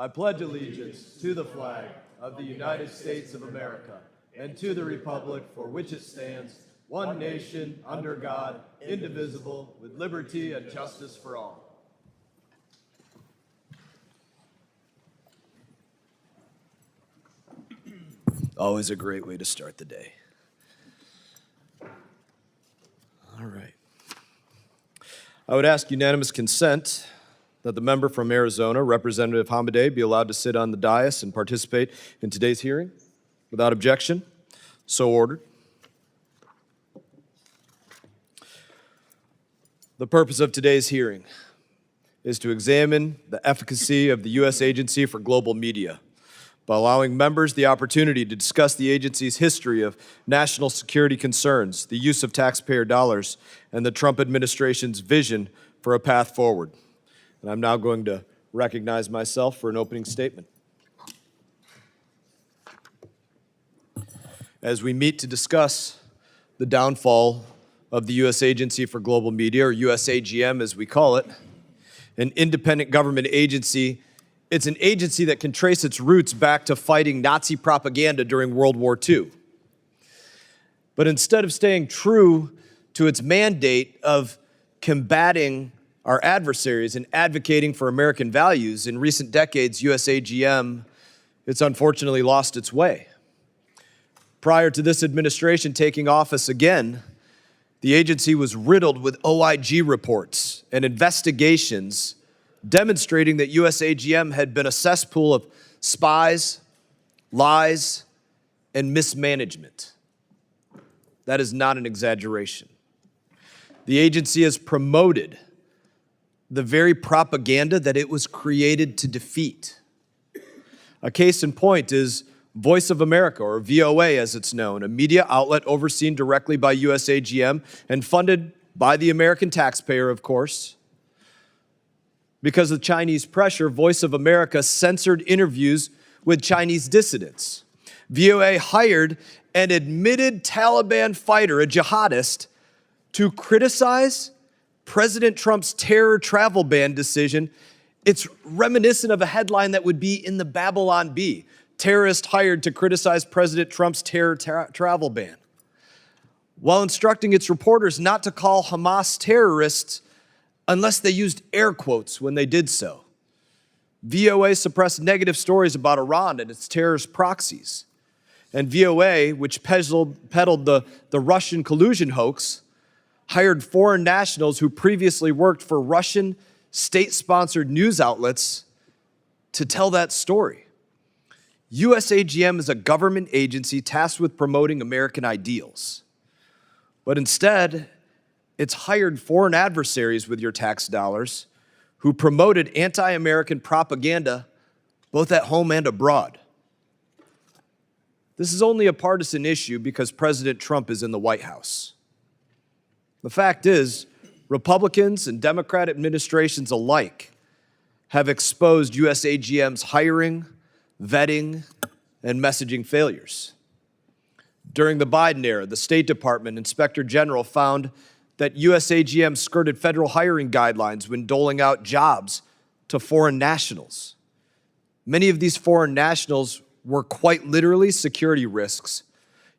I pledge allegiance to the flag of the United States of America and to the republic for which it stands, one nation, under God, indivisible, with liberty and justice for all. Always a great way to start the day. All right. I would ask unanimous consent that the member from Arizona, Representative Hamadeh, be allowed to sit on the dais and participate in today's hearing without objection. So ordered. The purpose of today's hearing is to examine the efficacy of the U.S. Agency for Global Media by allowing members the opportunity to discuss the agency's history of national security concerns, the use of taxpayer dollars, and the Trump administration's vision for a path forward. And I'm now going to recognize myself for an opening statement. As we meet to discuss the downfall of the U.S. Agency for Global Media, or USAGM as we call it, an independent government agency. It's an agency that can trace its roots back to fighting Nazi propaganda during World War II. But instead of staying true to its mandate of combating our adversaries and advocating for American values, in recent decades, USAGM, it's unfortunately lost its way. Prior to this administration taking office again, the agency was riddled with OIG reports and investigations demonstrating that USAGM had been a cesspool of spies, lies, and mismanagement. That is not an exaggeration. The agency has promoted the very propaganda that it was created to defeat. A case in point is Voice of America, or VOA as it's known, a media outlet overseen directly by USAGM and funded by the American taxpayer, of course. Because of Chinese pressure, Voice of America censored interviews with Chinese dissidents. VOA hired an admitted Taliban fighter, a jihadist, to criticize President Trump's terror travel ban decision. It's reminiscent of a headline that would be in the Babylon Bee. Terrorist hired to criticize President Trump's terror travel ban, while instructing its reporters not to call Hamas terrorists unless they used air quotes when they did so. VOA suppressed negative stories about Iran and its terrorist proxies. And VOA, which peddled the Russian collusion hoax, hired foreign nationals who previously worked for Russian state-sponsored news outlets to tell that story. USAGM is a government agency tasked with promoting American ideals. But instead, it's hired foreign adversaries with your tax dollars who promoted anti-American propaganda both at home and abroad. This is only a partisan issue because President Trump is in the White House. The fact is, Republicans and Democrat administrations alike have exposed USAGM's hiring, vetting, and messaging failures. During the Biden era, the State Department Inspector General found that USAGM skirted federal hiring guidelines when doling out jobs to foreign nationals. Many of these foreign nationals were quite literally security risks,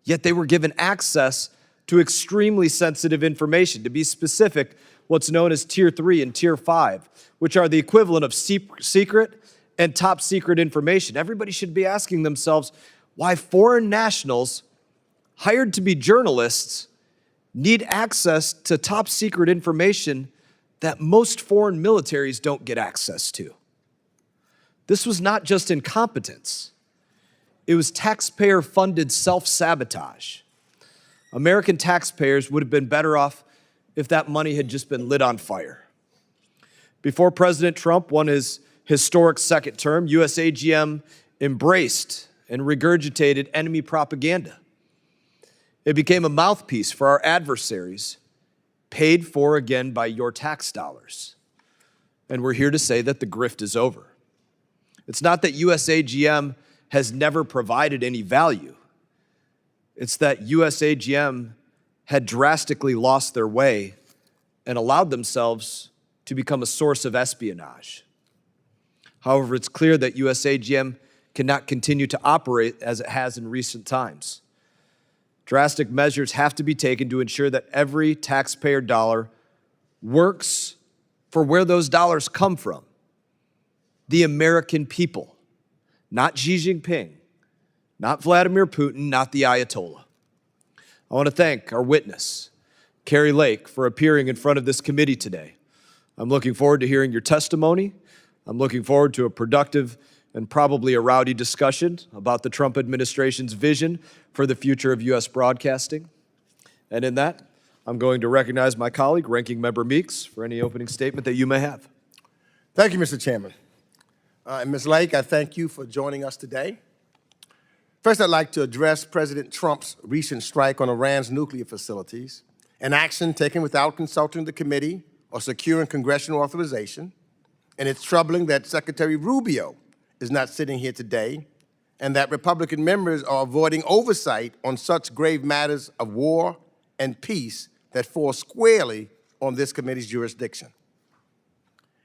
yet they were given access to extremely sensitive information. To be specific, what's known as Tier 3 and Tier 5, which are the equivalent of secret and top secret information. Everybody should be asking themselves why foreign nationals hired to be journalists need access to top secret information that most foreign militaries don't get access to. This was not just incompetence. It was taxpayer-funded self-sabotage. American taxpayers would have been better off if that money had just been lit on fire. Before President Trump won his historic second term, USAGM embraced and regurgitated enemy propaganda. It became a mouthpiece for our adversaries, paid for again by your tax dollars. And we're here to say that the grift is over. It's not that USAGM has never provided any value. It's that USAGM had drastically lost their way and allowed themselves to become a source of espionage. However, it's clear that USAGM cannot continue to operate as it has in recent times. Drastic measures have to be taken to ensure that every taxpayer dollar works for where those dollars come from, the American people, not Xi Jinping, not Vladimir Putin, not the Ayatollah. I want to thank our witness, Kari Lake, for appearing in front of this committee today. I'm looking forward to hearing your testimony. I'm looking forward to a productive and probably a rowdy discussion about the Trump administration's vision for the future of U.S. broadcasting. And in that, I'm going to recognize my colleague, Ranking Member Meeks, for any opening statement that you may have. Thank you, Mr. Chairman. And Ms. Lake, I thank you for joining us today. First, I'd like to address President Trump's recent strike on Iran's nuclear facilities, an action taken without consulting the committee or securing congressional authorization. And it's troubling that Secretary Rubio is not sitting here today and that Republican members are avoiding oversight on such grave matters of war and peace that fall squarely on this committee's jurisdiction.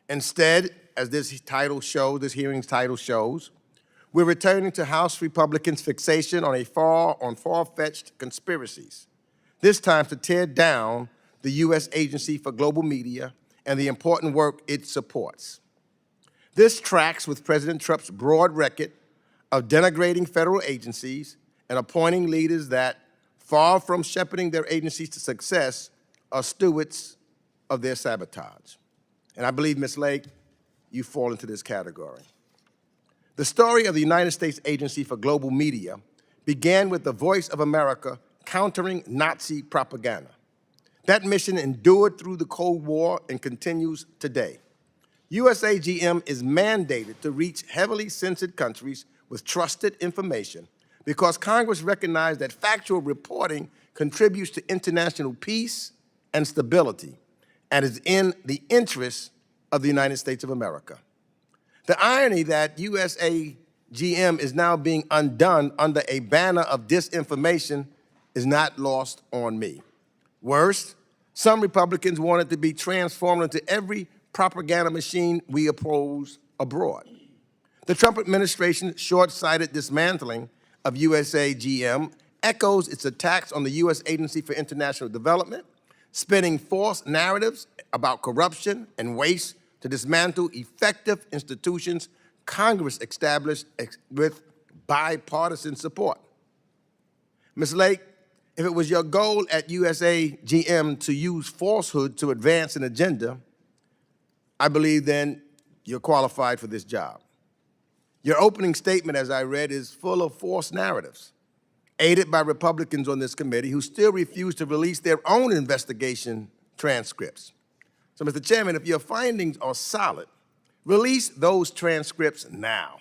Instead, as this hearing's title shows, we're returning to House Republicans' fixation on far-fetched conspiracies, this time to tear down the U.S. Agency for Global Media and the important work it supports. This tracks with President Trump's broad record of denigrating federal agencies and appointing leaders that, far from shepherding their agencies to success, are stewards of their sabotage. And I believe, Ms. Lake, you fall into this category. The story of the United States Agency for Global Media began with the Voice of America countering Nazi propaganda. That mission endured through the Cold War and continues today. USAGM is mandated to reach heavily censored countries with trusted information because Congress recognized that factual reporting contributes to international peace and stability and is in the interest of the United States of America. The irony that USAGM is now being undone under a banner of disinformation is not lost on me. Worse, some Republicans want it to be transformed into every propaganda machine we oppose abroad. The Trump administration's short-sighted dismantling of USAGM echoes its attacks on the U.S. Agency for International Development, spinning false narratives about corruption and waste to dismantle effective institutions Congress established with bipartisan support. Ms. Lake, if it was your goal at USAGM to use falsehood to advance an agenda, I believe then you're qualified for this job. Your opening statement, as I read, is full of false narratives, aided by Republicans on this committee who still refuse to release their own investigation transcripts. So, Mr. Chairman, if your findings are solid, release those transcripts now.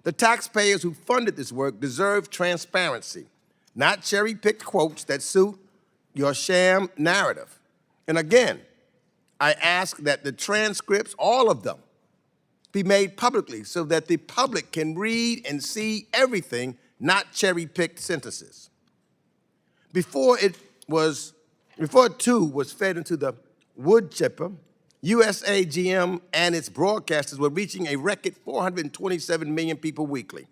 The taxpayers who funded this work deserve transparency, not cherry-picked quotes that suit your sham narrative. And again, I ask that the transcripts, all of them, be made publicly so that the public can read and see everything, not cherry-picked sentences. Before it too was fed into the wood chipper, USAGM and its broadcasters were reaching a record 427 million people weekly,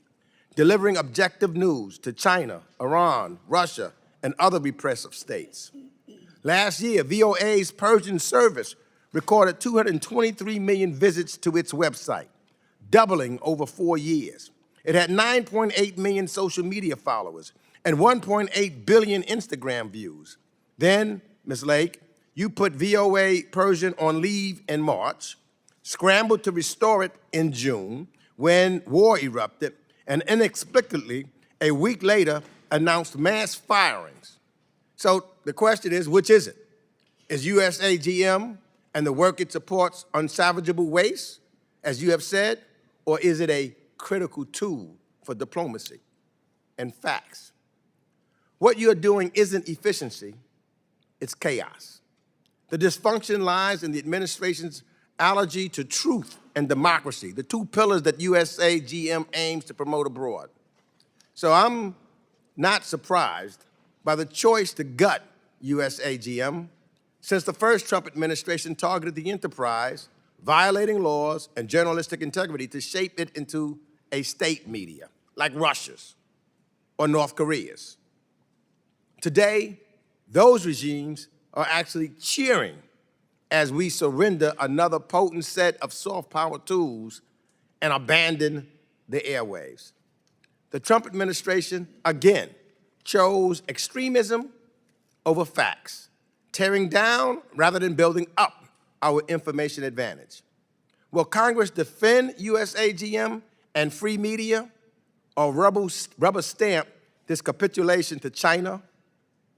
delivering objective news to China, Iran, Russia, and other repressive states. Last year, VOA's Persian service recorded 223 million visits to its website, doubling over 4 years. It had 9.8 million social media followers and 1.8 billion Instagram views. Then, Ms. Lake, you put VOA Persian on leave in March, scrambled to restore it in June when war erupted, and inexplicably, a week later, announced mass firings. So the question is, which is it? Is USAGM and the work it supports unsalvageable waste, as you have said, or is it a critical tool for diplomacy and facts? What you're doing isn't efficiency, it's chaos. The dysfunction lies in the administration's allergy to truth and democracy, the two pillars that USAGM aims to promote abroad. So I'm not surprised by the choice to gut USAGM, since the first Trump administration targeted the enterprise violating laws and journalistic integrity to shape it into a state media, like Russia's or North Korea's. Today, those regimes are actually cheering as we surrender another potent set of soft power tools and abandon the airwaves. The Trump administration, again, chose extremism over facts, tearing down rather than building up our information advantage. Will Congress defend USAGM and free media, or rubber stamp this capitulation to China,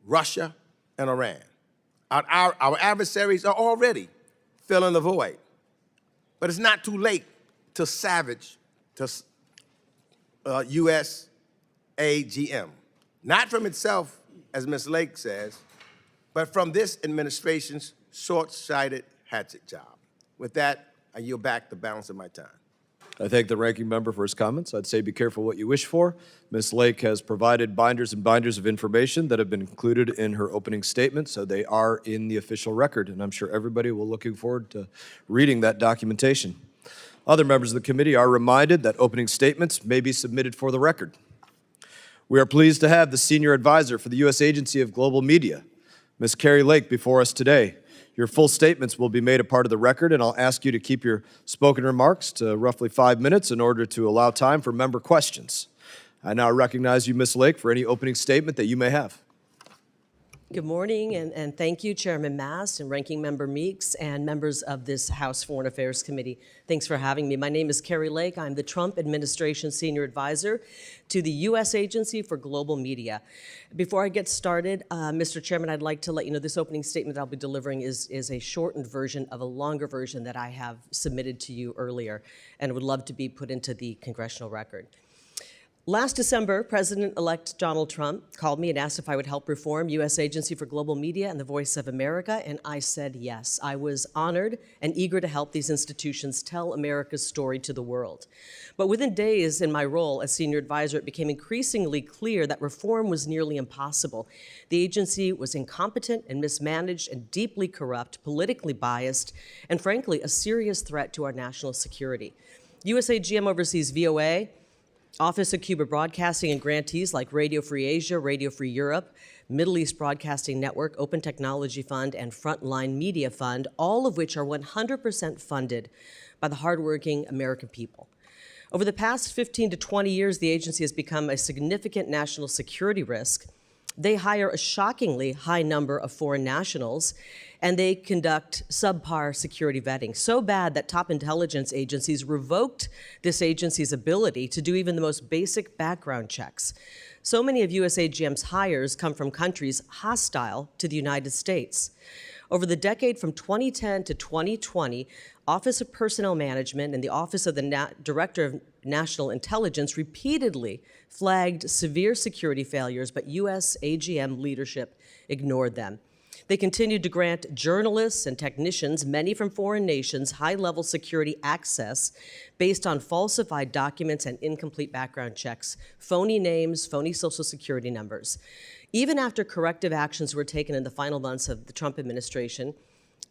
Russia, and Iran? Our adversaries are already filling the void. But it's not too late to savage to USAGM. Not from itself, as Ms. Lake says, but from this administration's short-sighted hatchet job. With that, I yield back the balance of my time. I thank the ranking member for his comments. I'd say be careful what you wish for. Ms. Lake has provided binders and binders of information that have been included in her opening statement, so they are in the official record, and I'm sure everybody will looking forward to reading that documentation. Other members of the committee are reminded that opening statements may be submitted for the record. We are pleased to have the Senior Advisor for the U.S. Agency of Global Media, Ms. Kari Lake, before us today. Your full statements will be made a part of the record, and I'll ask you to keep your spoken remarks to roughly 5 minutes in order to allow time for member questions. I now recognize you, Ms. Lake, for any opening statement that you may have. Good morning, and thank you, Chairman Mast and Ranking Member Meeks and members of this House Foreign Affairs Committee. Thanks for having me. My name is Kari Lake. I'm the Trump Administration Senior Advisor to the U.S. Agency for Global Media. Before I get started, Mr. Chairman, I'd like to let you know this opening statement I'll be delivering is a shortened version of a longer version that I have submitted to you earlier and would love to be put into the congressional record. Last December, President-elect Donald Trump called me and asked if I would help reform U.S. Agency for Global Media and the Voice of America, and I said yes. I was honored and eager to help these institutions tell America's story to the world. But within days in my role as senior advisor, it became increasingly clear that reform was nearly impossible. The agency was incompetent and mismanaged and deeply corrupt, politically biased, and frankly, a serious threat to our national security. USAGM oversees VOA, Office of Cuba Broadcasting, and grantees like Radio Free Asia, Radio Free Europe, Middle East Broadcasting Network, Open Technology Fund, and Frontline Media Fund, all of which are 100% funded by the hardworking American people. Over the past 15 to 20 years, the agency has become a significant national security risk. They hire a shockingly high number of foreign nationals, and they conduct subpar security vetting, so bad that top intelligence agencies revoked this agency's ability to do even the most basic background checks. So many of USAGM's hires come from countries hostile to the United States. Over the decade from 2010 to 2020, Office of Personnel Management and the Office of the Director of National Intelligence repeatedly flagged severe security failures, but USAGM leadership ignored them. They continued to grant journalists and technicians, many from foreign nations, high-level security access based on falsified documents and incomplete background checks, phony names, phony social security numbers. Even after corrective actions were taken in the final months of the Trump administration,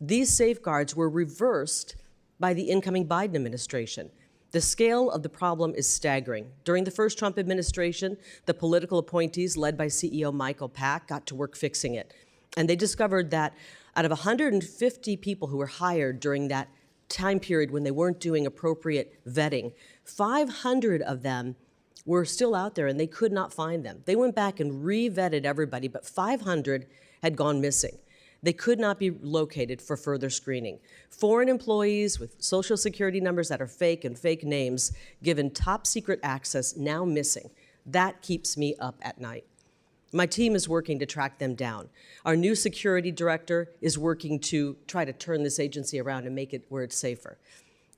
these safeguards were reversed by the incoming Biden administration. The scale of the problem is staggering. During the first Trump administration, the political appointees led by CEO Michael Pack got to work fixing it. And they discovered that out of 150 people who were hired during that time period when they weren't doing appropriate vetting, 500 of them were still out there and they could not find them. They went back and re-vetted everybody, but 500 had gone missing. They could not be located for further screening. Foreign employees with social security numbers that are fake and fake names given top secret access now missing. That keeps me up at night. My team is working to track them down. Our new security director is working to try to turn this agency around and make it where it's safer.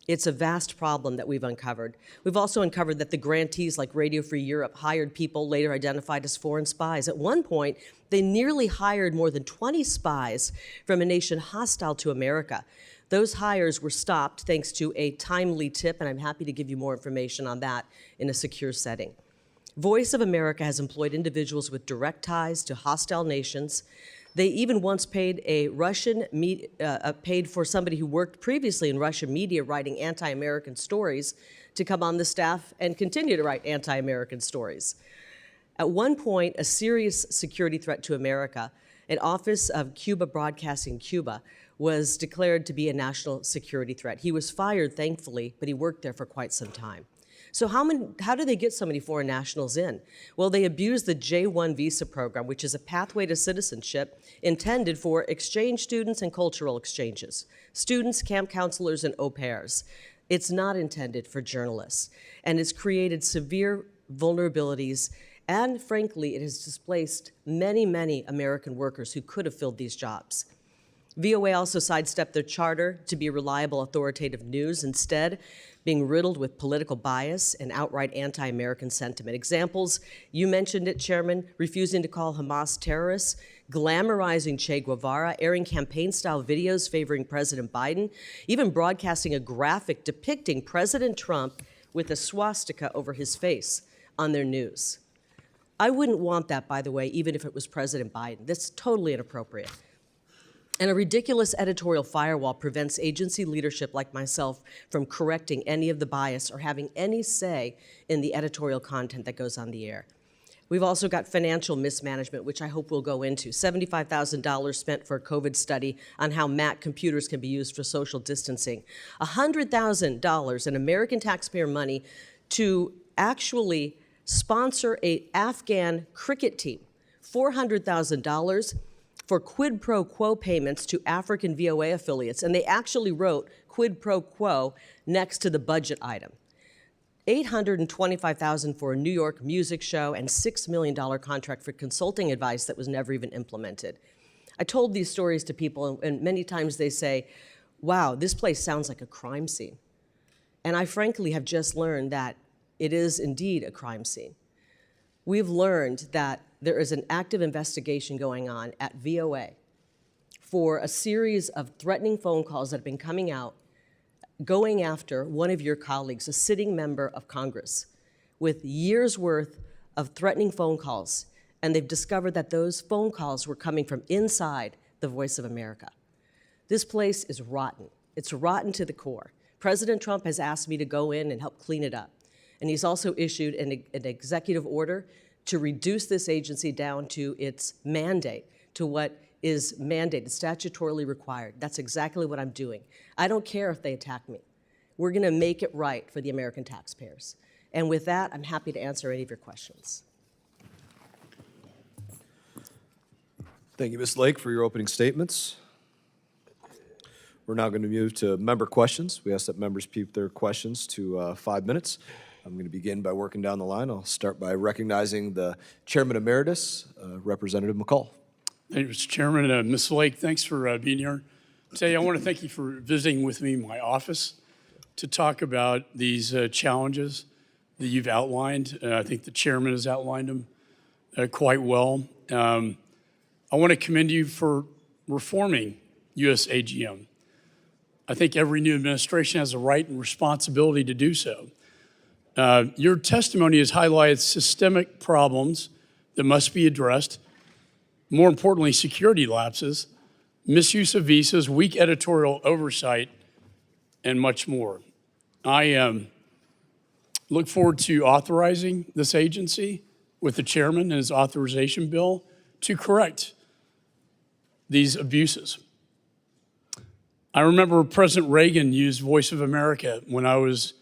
It's a vast problem that we've uncovered. We've also uncovered that the grantees like Radio Free Europe hired people later identified as foreign spies. At one point, they nearly hired more than 20 spies from a nation hostile to America. Those hires were stopped thanks to a timely tip, and I'm happy to give you more information on that in a secure setting. Voice of America has employed individuals with direct ties to hostile nations. They even once paid paid for somebody who worked previously in Russian media writing anti-American stories to come on the staff and continue to write anti-American stories. At one point, a serious security threat to America, an office of Cuba Broadcasting Cuba was declared to be a national security threat. He was fired, thankfully, but he worked there for quite some time. So how do they get so many foreign nationals in? Well, they abuse the J-1 visa program, which is a pathway to citizenship intended for exchange students and cultural exchanges, students, camp counselors, and au pairs. It's not intended for journalists, and it's created severe vulnerabilities, and frankly, it has displaced many, many American workers who could have filled these jobs. VOA also sidestepped their charter to be reliable, authoritative news, instead being riddled with political bias and outright anti-American sentiment. Examples, you mentioned it, Chairman, refusing to call Hamas terrorists, glamorizing Che Guevara, airing campaign-style videos favoring President Biden, even broadcasting a graphic depicting President Trump with a swastika over his face on their news. I wouldn't want that, by the way, even if it was President Biden. That's totally inappropriate. And a ridiculous editorial firewall prevents agency leadership like myself from correcting any of the bias or having any say in the editorial content that goes on the air. We've also got financial mismanagement, which I hope we'll go into. $75,000 spent for a COVID study on how Mac computers can be used for social distancing. $100,000 in American taxpayer money to actually sponsor an Afghan cricket team. $400,000 for quid pro quo payments to African VOA affiliates, and they actually wrote quid pro quo next to the budget item. $825,000 for a New York music show and $6 million contract for consulting advice that was never even implemented. I told these stories to people, and many times they say, wow, this place sounds like a crime scene. And I frankly have just learned that it is indeed a crime scene. We've learned that there is an active investigation going on at VOA for a series of threatening phone calls that have been coming out, going after one of your colleagues, a sitting member of Congress, with years' worth of threatening phone calls. And they've discovered that those phone calls were coming from inside the Voice of America. This place is rotten. It's rotten to the core. President Trump has asked me to go in and help clean it up. And he's also issued an executive order to reduce this agency down to its mandate, to what is mandated, statutorily required. That's exactly what I'm doing. I don't care if they attack me. We're gonna make it right for the American taxpayers. And with that, I'm happy to answer any of your questions. Thank you, Ms. Lake, for your opening statements. We're now going to move to member questions. We ask that members keep their questions to 5 minutes. I'm going to begin by working down the line. I'll start by recognizing the Chairman Emeritus, Representative McCall. Thank you, Mr. Chairman. Ms. Lake, thanks for being here today. I want to thank you for visiting with me in my office to talk about these challenges that you've outlined. I think the chairman has outlined them quite well. I want to commend you for reforming USAGM. I think every new administration has a right and responsibility to do so. Your testimony has highlighted systemic problems that must be addressed. More importantly, security lapses, misuse of visas, weak editorial oversight, and much more. I look forward to authorizing this agency with the chairman and his authorization bill to correct these abuses. I remember President Reagan used Voice of America when I was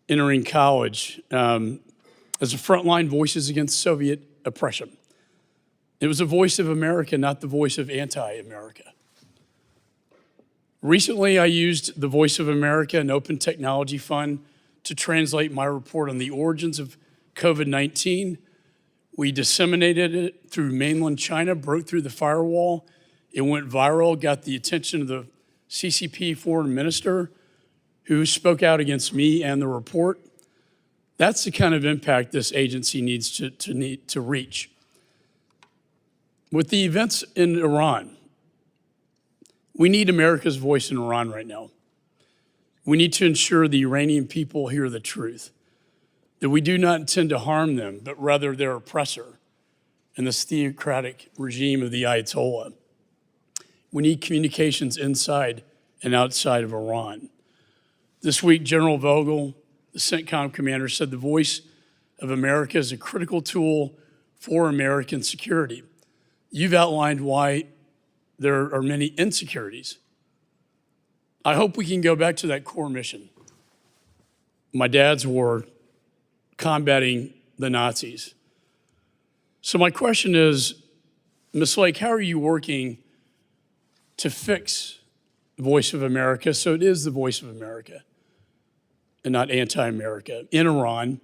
entering college as a frontline voices against Soviet oppression. It was a voice of America, not the voice of anti-America. Recently, I used the Voice of America and Open Technology Fund to translate my report on the origins of COVID-19. We disseminated it through mainland China, broke through the firewall. It went viral, got the attention of the CCP foreign minister who spoke out against me and the report. That's the kind of impact this agency needs to reach. With the events in Iran, we need America's voice in Iran right now. We need to ensure the Iranian people hear the truth, that we do not intend to harm them, but rather their oppressor, and this theocratic regime of the Ayatollah. We need communications inside and outside of Iran. This week, General Vogel, the CENTCOM commander, said the voice of America is a critical tool for American security. You've outlined why there are many insecurities. I hope we can go back to that core mission. My dad's war, combating the Nazis. So my question is, Ms. Lake, how are you working to fix the voice of America so it is the voice of America and not anti-America in Iran,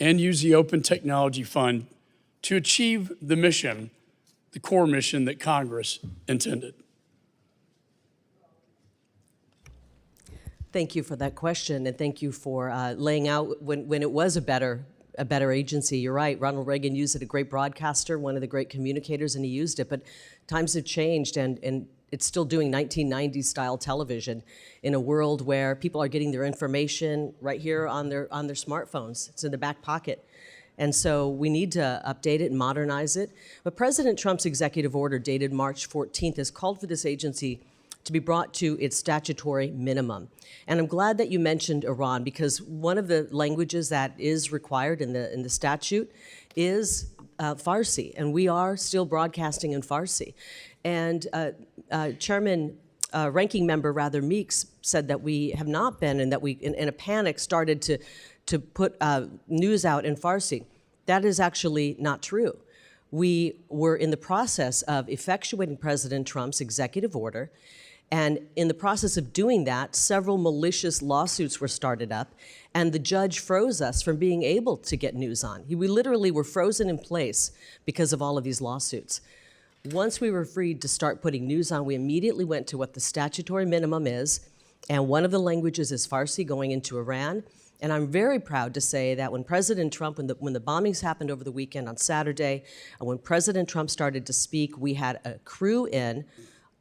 and use the Open Technology Fund to achieve the mission, the core mission that Congress intended? Thank you for that question, and thank you for laying out when it was a better agency. You're right, Ronald Reagan used it, a great broadcaster, one of the great communicators, and he used it, but times have changed, and it's still doing 1990s style television in a world where people are getting their information right here on their smartphones. It's in the back pocket. And so we need to update it and modernize it. But President Trump's executive order dated March 14th has called for this agency to be brought to its statutory minimum. And I'm glad that you mentioned Iran, because one of the languages that is required in the statute is Farsi, and we are still broadcasting in Farsi. And Ranking Member Meeks said that we have not been, and that we, in a panic, started to put news out in Farsi. That is actually not true. We were in the process of effectuating President Trump's executive order, and in the process of doing that, several malicious lawsuits were started up, and the judge froze us from being able to get news on. We literally were frozen in place because of all of these lawsuits. Once we were freed to start putting news on, we immediately went to what the statutory minimum is, and one of the languages is Farsi going into Iran. And I'm very proud to say that when President Trump, when the bombings happened over the weekend on Saturday, and when President Trump started to speak, we had a crew in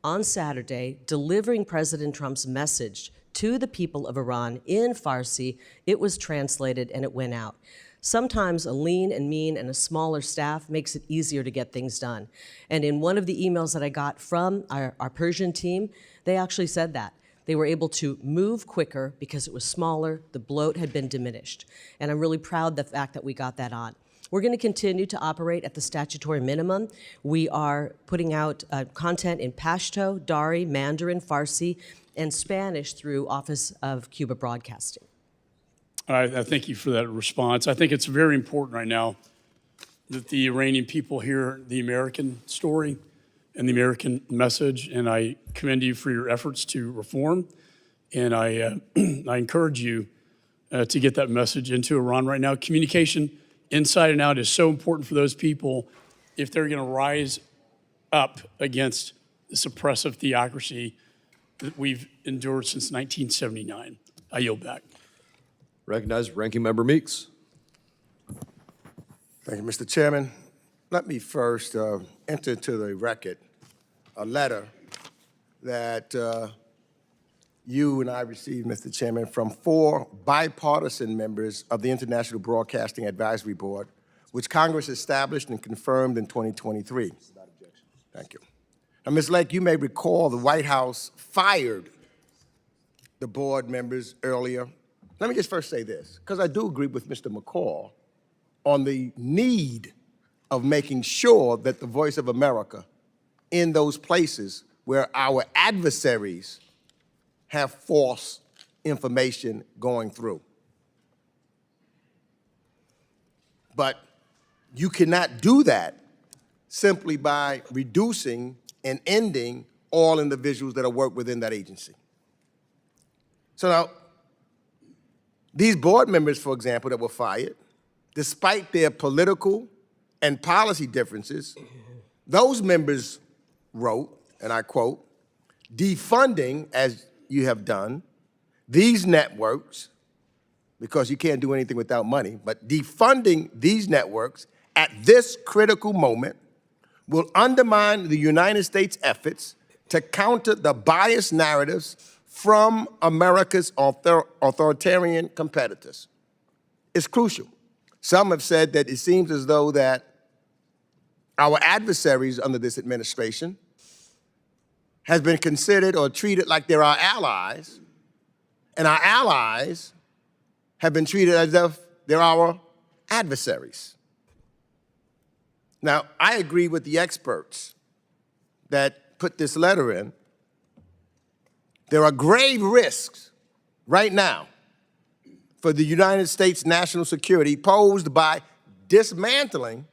on Saturday delivering President Trump's message to the people of Iran in Farsi. It was translated and it went out. Sometimes a lean and mean and a smaller staff makes it easier to get things done. And in one of the emails that I got from our Persian team, they actually said that. They were able to move quicker because it was smaller, the bloat had been diminished. And I'm really proud of the fact that we got that on. We're going to continue to operate at the statutory minimum. We are putting out content in Pashto, Dari, Mandarin, Farsi, and Spanish through Office of Cuba Broadcasting. I thank you for that response. I think it's very important right now that the Iranian people hear the American story and the American message, and I commend you for your efforts to reform, and I encourage you to get that message into Iran right now. Communication inside and out is so important for those people if they're going to rise up against this oppressive theocracy that we've endured since 1979. I yield back. Recognize Ranking Member Meeks. Thank you, Mr. Chairman. Let me first enter into the record a letter that you and I received, Mr. Chairman, from 4 bipartisan members of the International Broadcasting Advisory Board, which Congress established and confirmed in 2023. Thank you. Now, Ms. Lake, you may recall the White House fired the board members earlier. Let me just first say this, because I do agree with Mr. McCall on the need of making sure that the voice of America in those places where our adversaries have false information going through. But you cannot do that simply by reducing and ending all individuals that are work within that agency. So now, these board members, for example, that were fired, despite their political and policy differences, those members wrote, and I quote, defunding, as you have done, these networks, because you can't do anything without money, but defunding these networks at this critical moment will undermine the United States' efforts to counter the biased narratives from America's authoritarian competitors. It's crucial. Some have said that it seems as though that our adversaries under this administration has been considered or treated like they're our allies, and our allies have been treated as if they're our adversaries. Now, I agree with the experts that put this letter in. There are grave risks right now for the United States national security posed by dismantling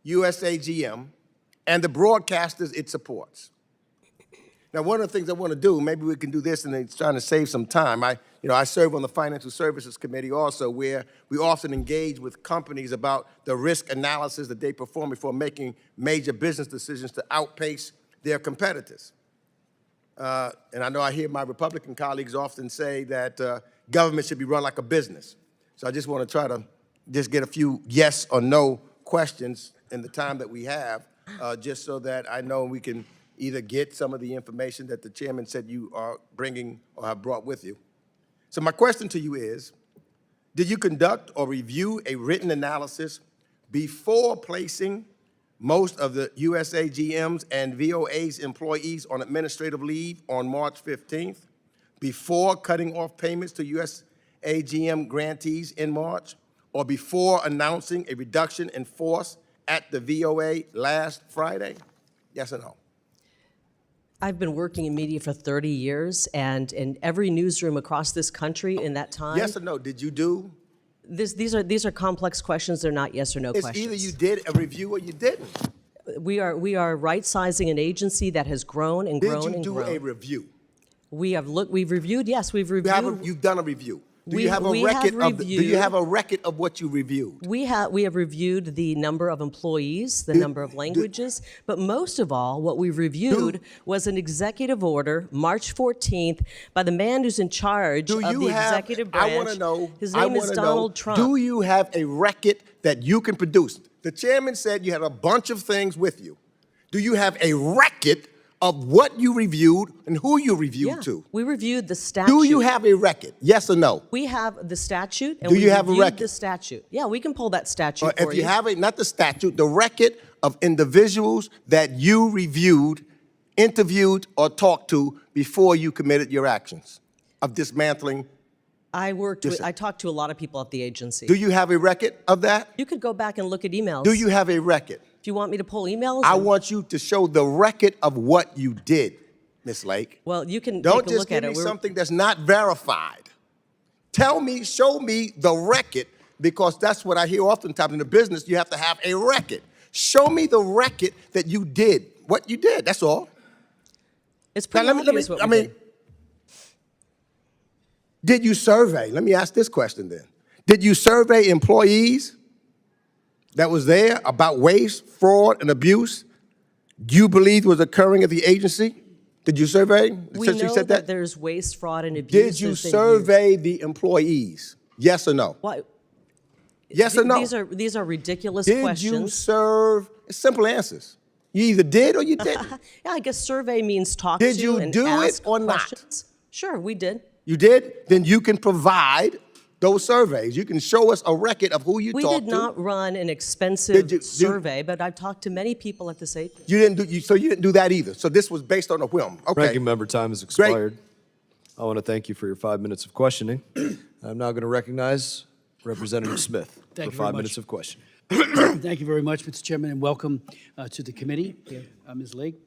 USAGM and the broadcasters it supports. Now, one of the things I want to do, maybe we can do this and it's trying to save some time. I serve on the Financial Services Committee also, where we often engage with companies about the risk analysis that they perform before making major business decisions to outpace their competitors. And I know I hear my Republican colleagues often say that government should be run like a business. So I just want to try to just get a few yes or no questions in the time that we have, just so that I know we can either get some of the information that the chairman said you are bringing or have brought with you. So my question to you is, did you conduct or review a written analysis before placing most of the USAGM's and VOA's employees on administrative leave on March 15th, before cutting off payments to USAGM grantees in March, or before announcing a reduction in force at the VOA last Friday? Yes or no? I've been working in media for 30 years, and in every newsroom across this country in that time. Yes or no? Did you do? These are complex questions. They're not yes or no questions. It's either you did a review or you didn't. We are right-sizing an agency that has grown and grown and grown. Did you do a review? We've reviewed, yes, we've reviewed. You've done a review. Do We- you have a we record have of do you have a record of what you reviewed? We have reviewed the number of employees, the number of languages, but most of all, what we reviewed was an executive order, March 14th, by the man who's in charge of the executive branch. I want to know. His name is Donald Trump. Do you have a record that you can produce? The chairman said you had a bunch of things with you. Do you have a record of what you reviewed and who you reviewed to? We reviewed the statute. Do you have a record? Yes or no? We have the statute, and Do we you have a reviewed record? the statute. Yeah, we can pull that statute Or for if you have it, not the statute, the record of individuals that you reviewed, interviewed, or talked to before you committed your actions of dismantling. I talked to a lot of people at the agency. Do you have a record of that? You could go back and look at emails. Do you have a record? If you want me to pull emails? I want you to show the record of what you did, Ms. Lake. Well, you can Don't take a just look give at me it. something that's not verified. Tell me, show me the record, because that's what I hear oftentimes in the business. You have to have a record. Show me the record that you did, what you did, that's all. It's pretty obvious what we did. Did you survey? Let me ask this question then. Did you survey employees that was there about waste, fraud, and abuse you believed was occurring at the agency? Did you survey? We Since you know said that there's waste, fraud, and abuse. Did you There's been survey the employees? Yes or no? Why? Yes or no? These are ridiculous Did questions. you serve? Simple answers. You either did or you didn't. Yeah, I guess survey means talk Did to you and do it ask or not? questions. Sure, we did. You did? Then you can provide those surveys. You can show us a record of who you We talked did to. not run an expensive survey, but I've talked to many people at this agency. So you didn't do that either. So this was based on a whim. Okay. Ranking member, time has expired. I want to thank you for your 5 minutes of questioning. I'm now going to recognize Representative Smith Thank for you very 5 much. minutes of questioning. Thank you very much, Mr. Chairman, and welcome to the committee, Ms. Lake.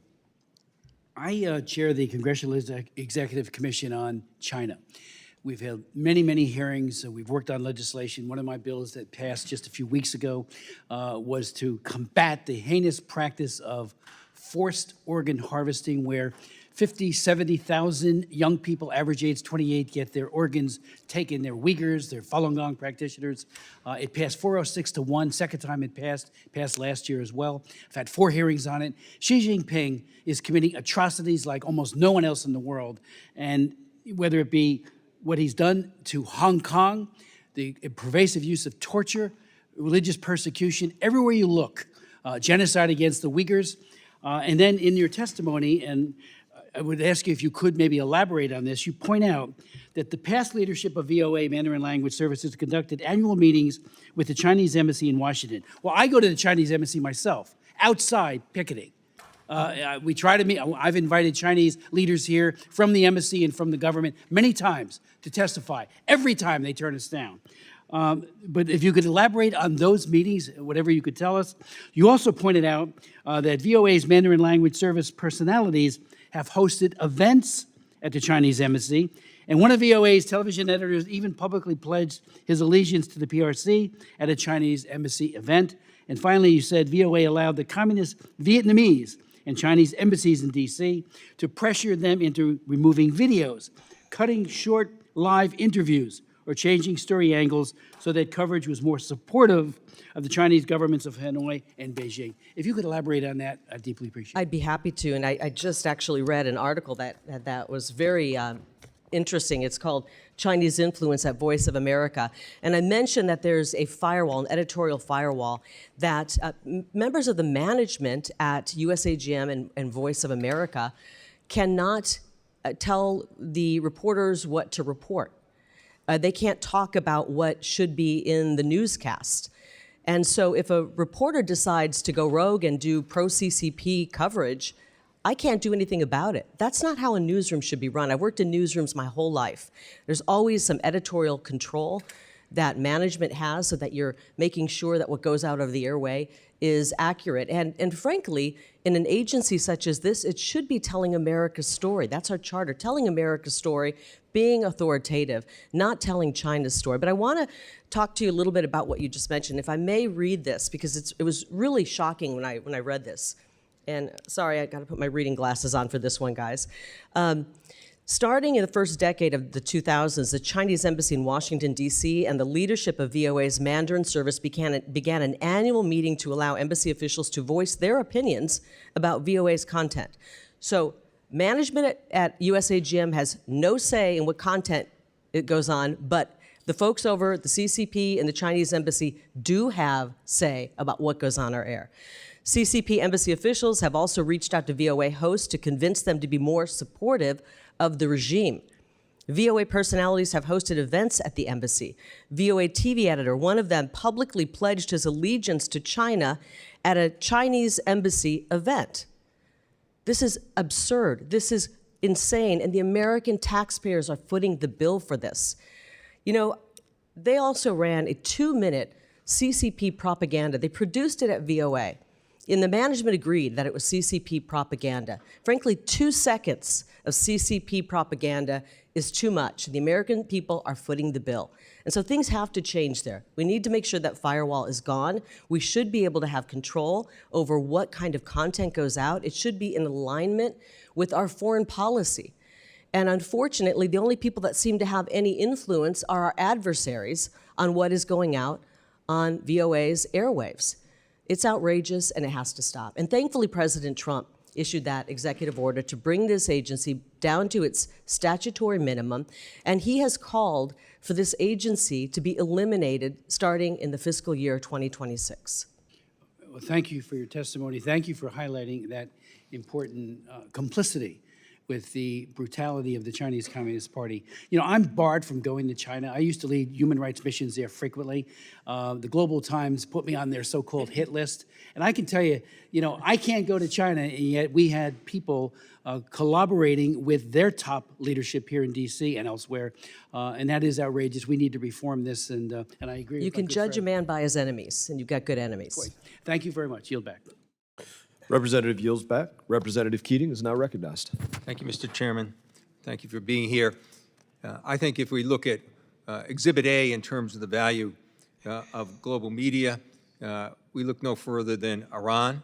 I chair the Congressional Executive Commission on China. We've held many, many hearings. We've worked on legislation. One of my bills that passed just a few weeks ago was to combat the heinous practice of forced organ harvesting, where 50, 70,000 young people, average age 28, get their organs taken. They're Uyghurs, they're Falun Gong practitioners. It passed 406 to 1. Second time it passed last year as well. I've had 4 hearings on it. Xi Jinping is committing atrocities like almost no one else in the world. And whether it be what he's done to Hong Kong, the pervasive use of torture, religious persecution, everywhere you look, genocide against the Uyghurs. And then in your testimony, and I would ask you if you could maybe elaborate on this, you point out that the past leadership of VOA, Mandarin Language Services, conducted annual meetings with the Chinese embassy in Washington. Well, I go to the Chinese embassy myself. outside picketing. We try to meet, I've invited Chinese leaders here from the embassy and from the government many times to testify. Every time they turn us down. But if you could elaborate on those meetings, whatever you could tell us. You also pointed out that VOA's Mandarin language service personalities have hosted events at the Chinese embassy. And one of VOA's television editors even publicly pledged his allegiance to the PRC at a Chinese embassy event. And finally, you said VOA allowed the communist Vietnamese and Chinese embassies in D.C. to pressure them into removing videos, cutting short live interviews, or changing story angles so that coverage was more supportive of the Chinese governments of Hanoi and Beijing. If you could elaborate on that, I'd deeply appreciate it. I'd be happy to, and I just actually read an article that was very interesting. It's called Chinese Influence at Voice of America. And I mentioned that there's a firewall, an editorial firewall, that members of the management at USAGM and Voice of America cannot tell the reporters what to report. They can't talk about what should be in the newscast. And so if a reporter decides to go rogue and do pro-CCP coverage, I can't do anything about it. That's not how a newsroom should be run. I've worked in newsrooms my whole life. There's always some editorial control that management has so that you're making sure that what goes out of the airway is accurate. And frankly, in an agency such as this, it should be telling America's story. That's our charter, telling America's story, being authoritative, not telling China's story. But I want to talk to you a little bit about what you just mentioned. If I may read this, because it was really shocking when I read this. And sorry, I got to put my reading glasses on for this one, guys. Starting in the first decade of the 2000s, the Chinese embassy in Washington, D.C., and the leadership of VOA's Mandarin service began an annual meeting to allow embassy officials to voice their opinions about VOA's content. So management at USAGM has no say in what content it goes on, but the folks over at the CCP and the Chinese embassy do have say about what goes on our air. CCP embassy officials have also reached out to VOA hosts to convince them to be more supportive of the regime. VOA personalities have hosted events at the embassy. VOA TV editor, one of them, publicly pledged his allegiance to China at a Chinese embassy event. This is absurd. This is insane, and the American taxpayers are footing the bill for this. You know, they also ran a 2-minute CCP propaganda. They produced it at VOA. And the management agreed that it was CCP propaganda. Frankly, 2 seconds of CCP propaganda is too much. The American people are footing the bill. And so things have to change there. We need to make sure that firewall is gone. We should be able to have control over what kind of content goes out. It should be in alignment with our foreign policy. And unfortunately, the only people that seem to have any influence are our adversaries on what is going out on VOA's airwaves. It's outrageous, and it has to stop. And thankfully, President Trump issued that executive order to bring this agency down to its statutory minimum, and he has called for this agency to be eliminated starting in the fiscal year 2026. Well, thank you for your testimony. Thank you for highlighting that important complicity with the brutality of the Chinese Communist Party. You know, I'm barred from going to China. I used to lead human rights missions there frequently. The Global Times put me on their so-called hit list. And I can tell you, you know, I can't go to China, and yet we had people collaborating with their top leadership here in D.C. and elsewhere. And that is outrageous. We need to reform this, and I agree with You can judge a man by his enemies, and you've got good enemies. Thank you very much. Yield back. Representative yields back. Representative Keating is now recognized. Thank you, Mr. Chairman. Thank you for being here. I think if we look at Exhibit A in terms of the value of global media, we look no further than Iran.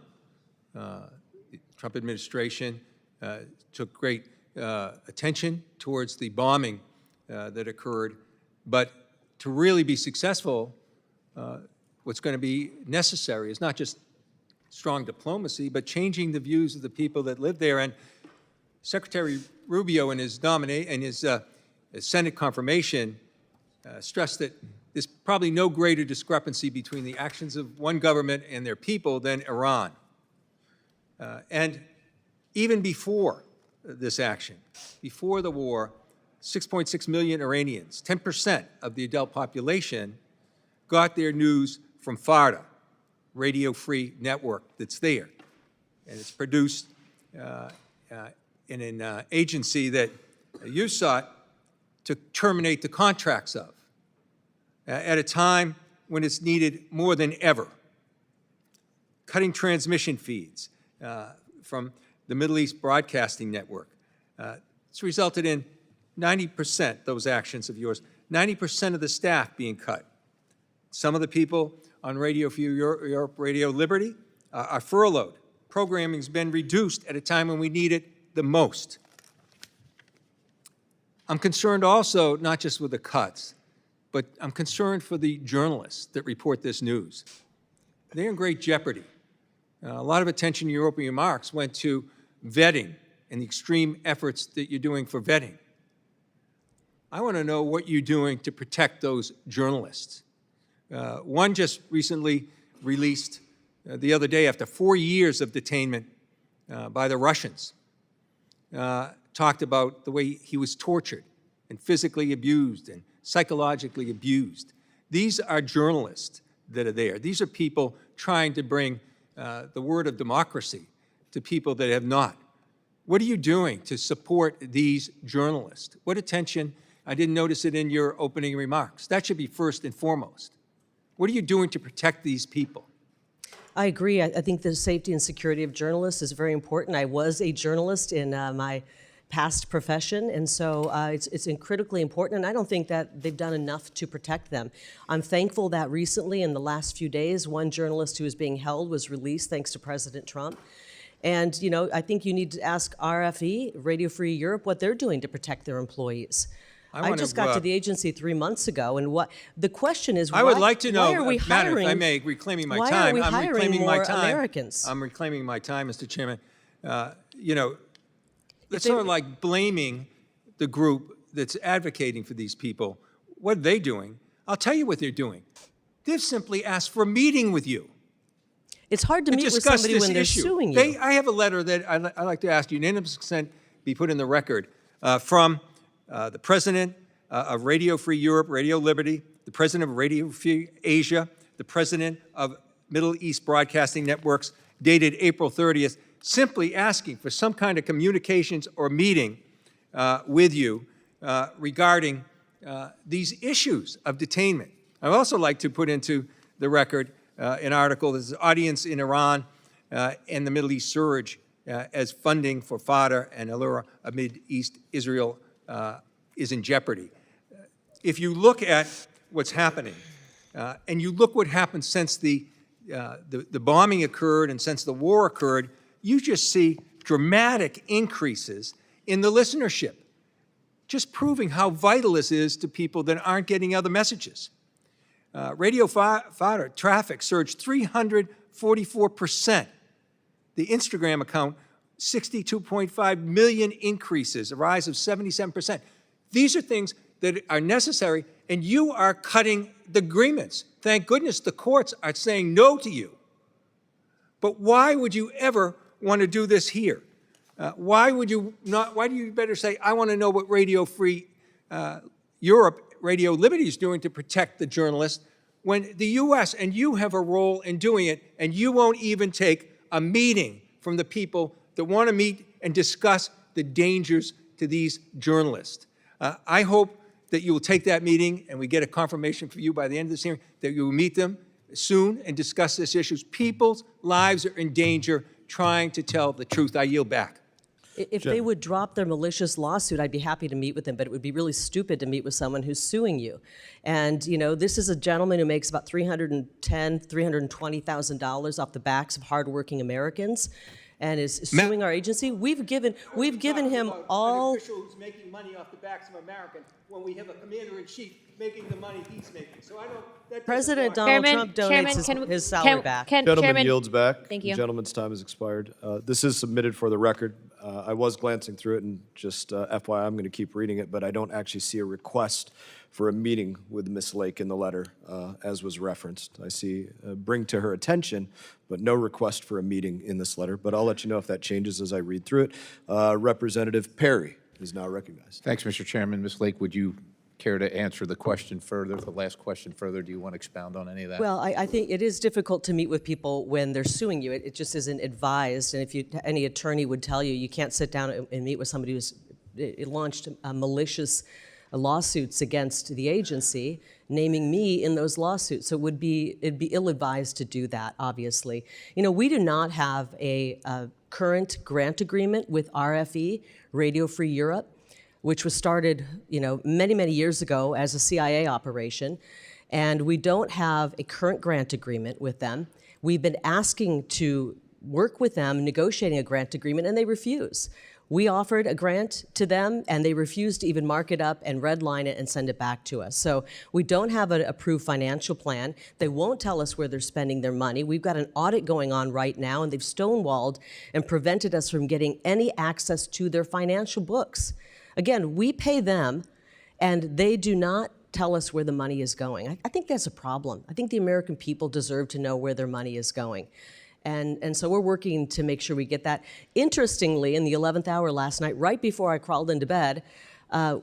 The Trump administration took great attention towards the bombing that occurred. But to really be successful, what's going to be necessary is not just strong diplomacy, but changing the views of the people that live there. And Secretary Rubio in his Senate confirmation stressed that there's probably no greater discrepancy between the actions of one government and their people than Iran. And even before this action, before the war, 6.6 million Iranians, 10% of the adult population, got their news from Farda, radio-free network that's there. And it's produced in an agency that you sought to terminate the contracts of at a time when it's needed more than ever. Cutting transmission feeds from the Middle East Broadcasting Network. It's resulted in 90%, those actions of yours, 90% of the staff being cut. Some of the people on Radio Free Europe, Radio Liberty are furloughed. Programming's been reduced at a time when we need it the most. I'm concerned also, not just with the cuts, but I'm concerned for the journalists that report this news. They're in great jeopardy. A lot of attention in your opening remarks went to vetting and the extreme efforts that you're doing for vetting. I want to know what you're doing to protect those journalists. One just recently released the other day, after 4 years of detainment by the Russians, talked about the way he was tortured and physically abused and psychologically abused. These are journalists that are there. These are people trying to bring the word of democracy to people that have not. What are you doing to support these journalists? What attention? I didn't notice it in your opening remarks. That should be first and foremost. What are you doing to protect these people? I agree. I think the safety and security of journalists is very important. I was a journalist in my past profession, and so it's critically important, and I don't think that they've done enough to protect them. I'm thankful that recently, in the last few days, one journalist who was being held was released thanks to President Trump. And, you know, I think you need to ask RFE, Radio Free Europe, what they're doing to protect their employees. I just got to the agency 3 months ago, and what the question is, I would like to know, why are we hiring, if I may, reclaiming my why time. are we I'm hiring reclaiming more my time. Americans? I'm reclaiming my time, Mr. Chairman. You know, it's sort of like blaming the group that's advocating for these people. What are they doing? I'll tell you what they're doing. They've simply asked for a meeting with you. It's hard to meet with Discuss somebody this when they're issue. suing you. I have a letter that I'd like to ask unanimous consent be put in the record from the president of Radio Free Europe, Radio Liberty, the president of Radio Free Asia, the president of Middle East Broadcasting Networks, dated April 30th, simply asking for some kind of communications or meeting with you regarding these issues of detainment. I'd also like to put into the record an article that says audience in Iran and the Middle East surge as funding for Fatah and Allura amid East Israel is in jeopardy. If you look at what's happening, and you look what happened since the bombing occurred and since the war occurred, you just see dramatic increases in the listenership, just proving how vital this is to people that aren't getting other messages. Radio Fatah traffic surged 344%. The Instagram account, 62.5 million increases, a rise of 77%. These are things that are necessary, and you are cutting the agreements. Thank goodness the courts are saying no to you. But why would you ever want to do this here? Why would you not? Why do you better say, I want to know what Radio Free Europe, Radio Liberty is doing to protect the journalists, when the U.S. and you have a role in doing it, and you won't even take a meeting from the people that want to meet and discuss the dangers to these journalists. I hope that you will take that meeting, and we get a confirmation for you by the end of this hearing, that you will meet them soon and discuss this issue. People's lives are in danger trying to tell the truth. I yield back. If they would drop their malicious lawsuit, I'd be happy to meet with them, but it would be really stupid to meet with someone who's suing you. And, you know, this is a gentleman who makes about $310,000, $320,000 off the backs of hardworking Americans and is suing our agency. We've given him all... An official who's making money off the backs of Americans when we have a commander-in-chief making the money he's making. So I don't... President Donald Trump donates his salary back. Gentleman yields back. Thank you. The gentleman's time has expired. This is submitted for the record. I was glancing through it, and just FYI, I'm going to keep reading it, but I don't actually see a request for a meeting with Ms. Lake in the letter, as was referenced. I see bring to her attention, but no request for a meeting in this letter. But I'll let you know if that changes as I read through it. Representative Perry is now recognized. Thanks, Mr. Chairman. Ms. Lake, would you care to answer the question further, the last question further? Do you want to expound on any of that? Well, I think it is difficult to meet with people when they're suing you. It just isn't advised. And if any attorney would tell you, you can't sit down and meet with somebody who's launched malicious lawsuits against the agency, naming me in those lawsuits. So it'd be ill-advised to do that, obviously. You know, we do not have a current grant agreement with RFE, Radio Free Europe, which was started, you know, many, many years ago as a CIA operation. And we don't have a current grant agreement with them. We've been asking to work with them, negotiating a grant agreement, and they refuse. We offered a grant to them, and they refused to even mark it up and redline it and send it back to us. So we don't have an approved financial plan. They won't tell us where they're spending their money. We've got an audit going on right now, and they've stonewalled and prevented us from getting any access to their financial books. Again, we pay them, and they do not tell us where the money is going. I think that's a problem. I think the American people deserve to know where their money is going. And so we're working to make sure we get that. Interestingly, in the 11th hour last night, right before I crawled into bed,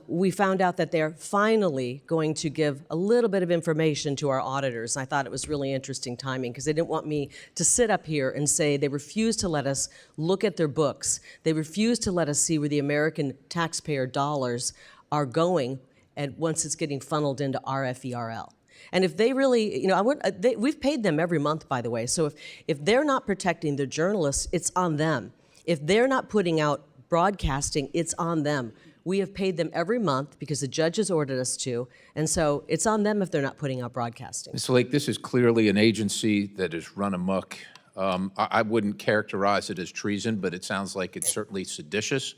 we found out that they're finally going to give a little bit of information to our auditors. And I thought it was really interesting timing because they didn't want me to sit up here and say they refused to let us look at their books. They refused to let us see where the American taxpayer dollars are going and once it's getting funneled into RFERL. And if they really, you know, we've paid them every month, by the way. So if they're not protecting their journalists, it's on them. If they're not putting out broadcasting, it's on them. We have paid them every month because the judge has ordered us to, and so it's on them if they're not putting out broadcasting. Ms. Lake, this is clearly an agency that is run amok. I wouldn't characterize it as treason, but it sounds like it's certainly seditious.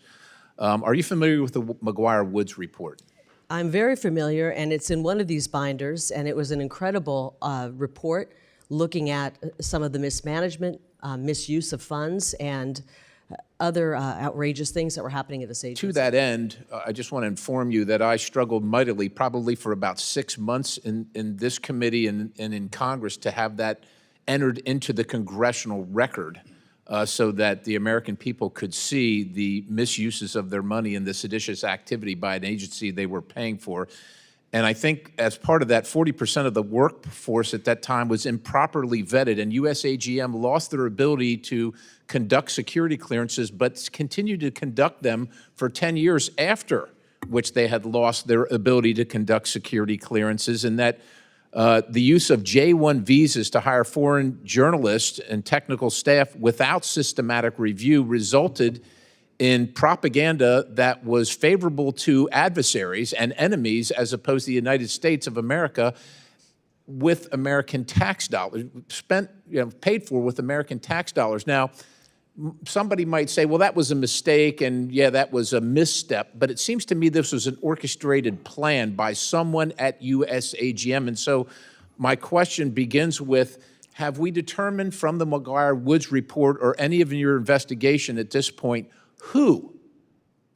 Are you familiar with the McGuire-Woods report? I'm very familiar, and it's in one of these binders, and it was an incredible report looking at some of the mismanagement, misuse of funds, and other outrageous things that were happening at this agency. To that end, I just want to inform you that I struggled mightily, probably for about 6 months in this committee and in Congress, to have that entered into the congressional record so that the American people could see the misuses of their money and the seditious activity by an agency they were paying for. And I think as part of that, 40% of the workforce at that time was improperly vetted, and USAGM lost their ability to conduct security clearances, but continued to conduct them for 10 years after which they had lost their ability to conduct security clearances, and that the use of J-1 visas to hire foreign journalists and technical staff without systematic review resulted in propaganda that was favorable to adversaries and enemies as opposed to the United States of America with American tax dollars, paid for with American tax dollars. Now, somebody might say, well, that was a mistake, and yeah, that was a misstep, but it seems to me this was an orchestrated plan by someone at USAGM. And so my question begins with, have we determined from the McGuire-Woods report or any of your investigation at this point who,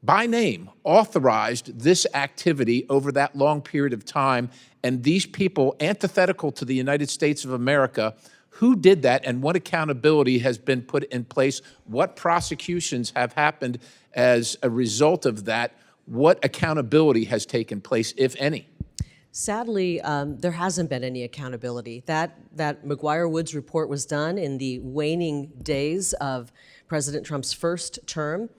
by name, authorized this activity over that long period of time, and these people antithetical to the United States of America, who did that, and what accountability has been put in place? What prosecutions have happened as a result of that? What accountability has taken place, if any? Sadly, there hasn't been any accountability. That McGuire-Woods report was done in the waning days of President Trump's first term.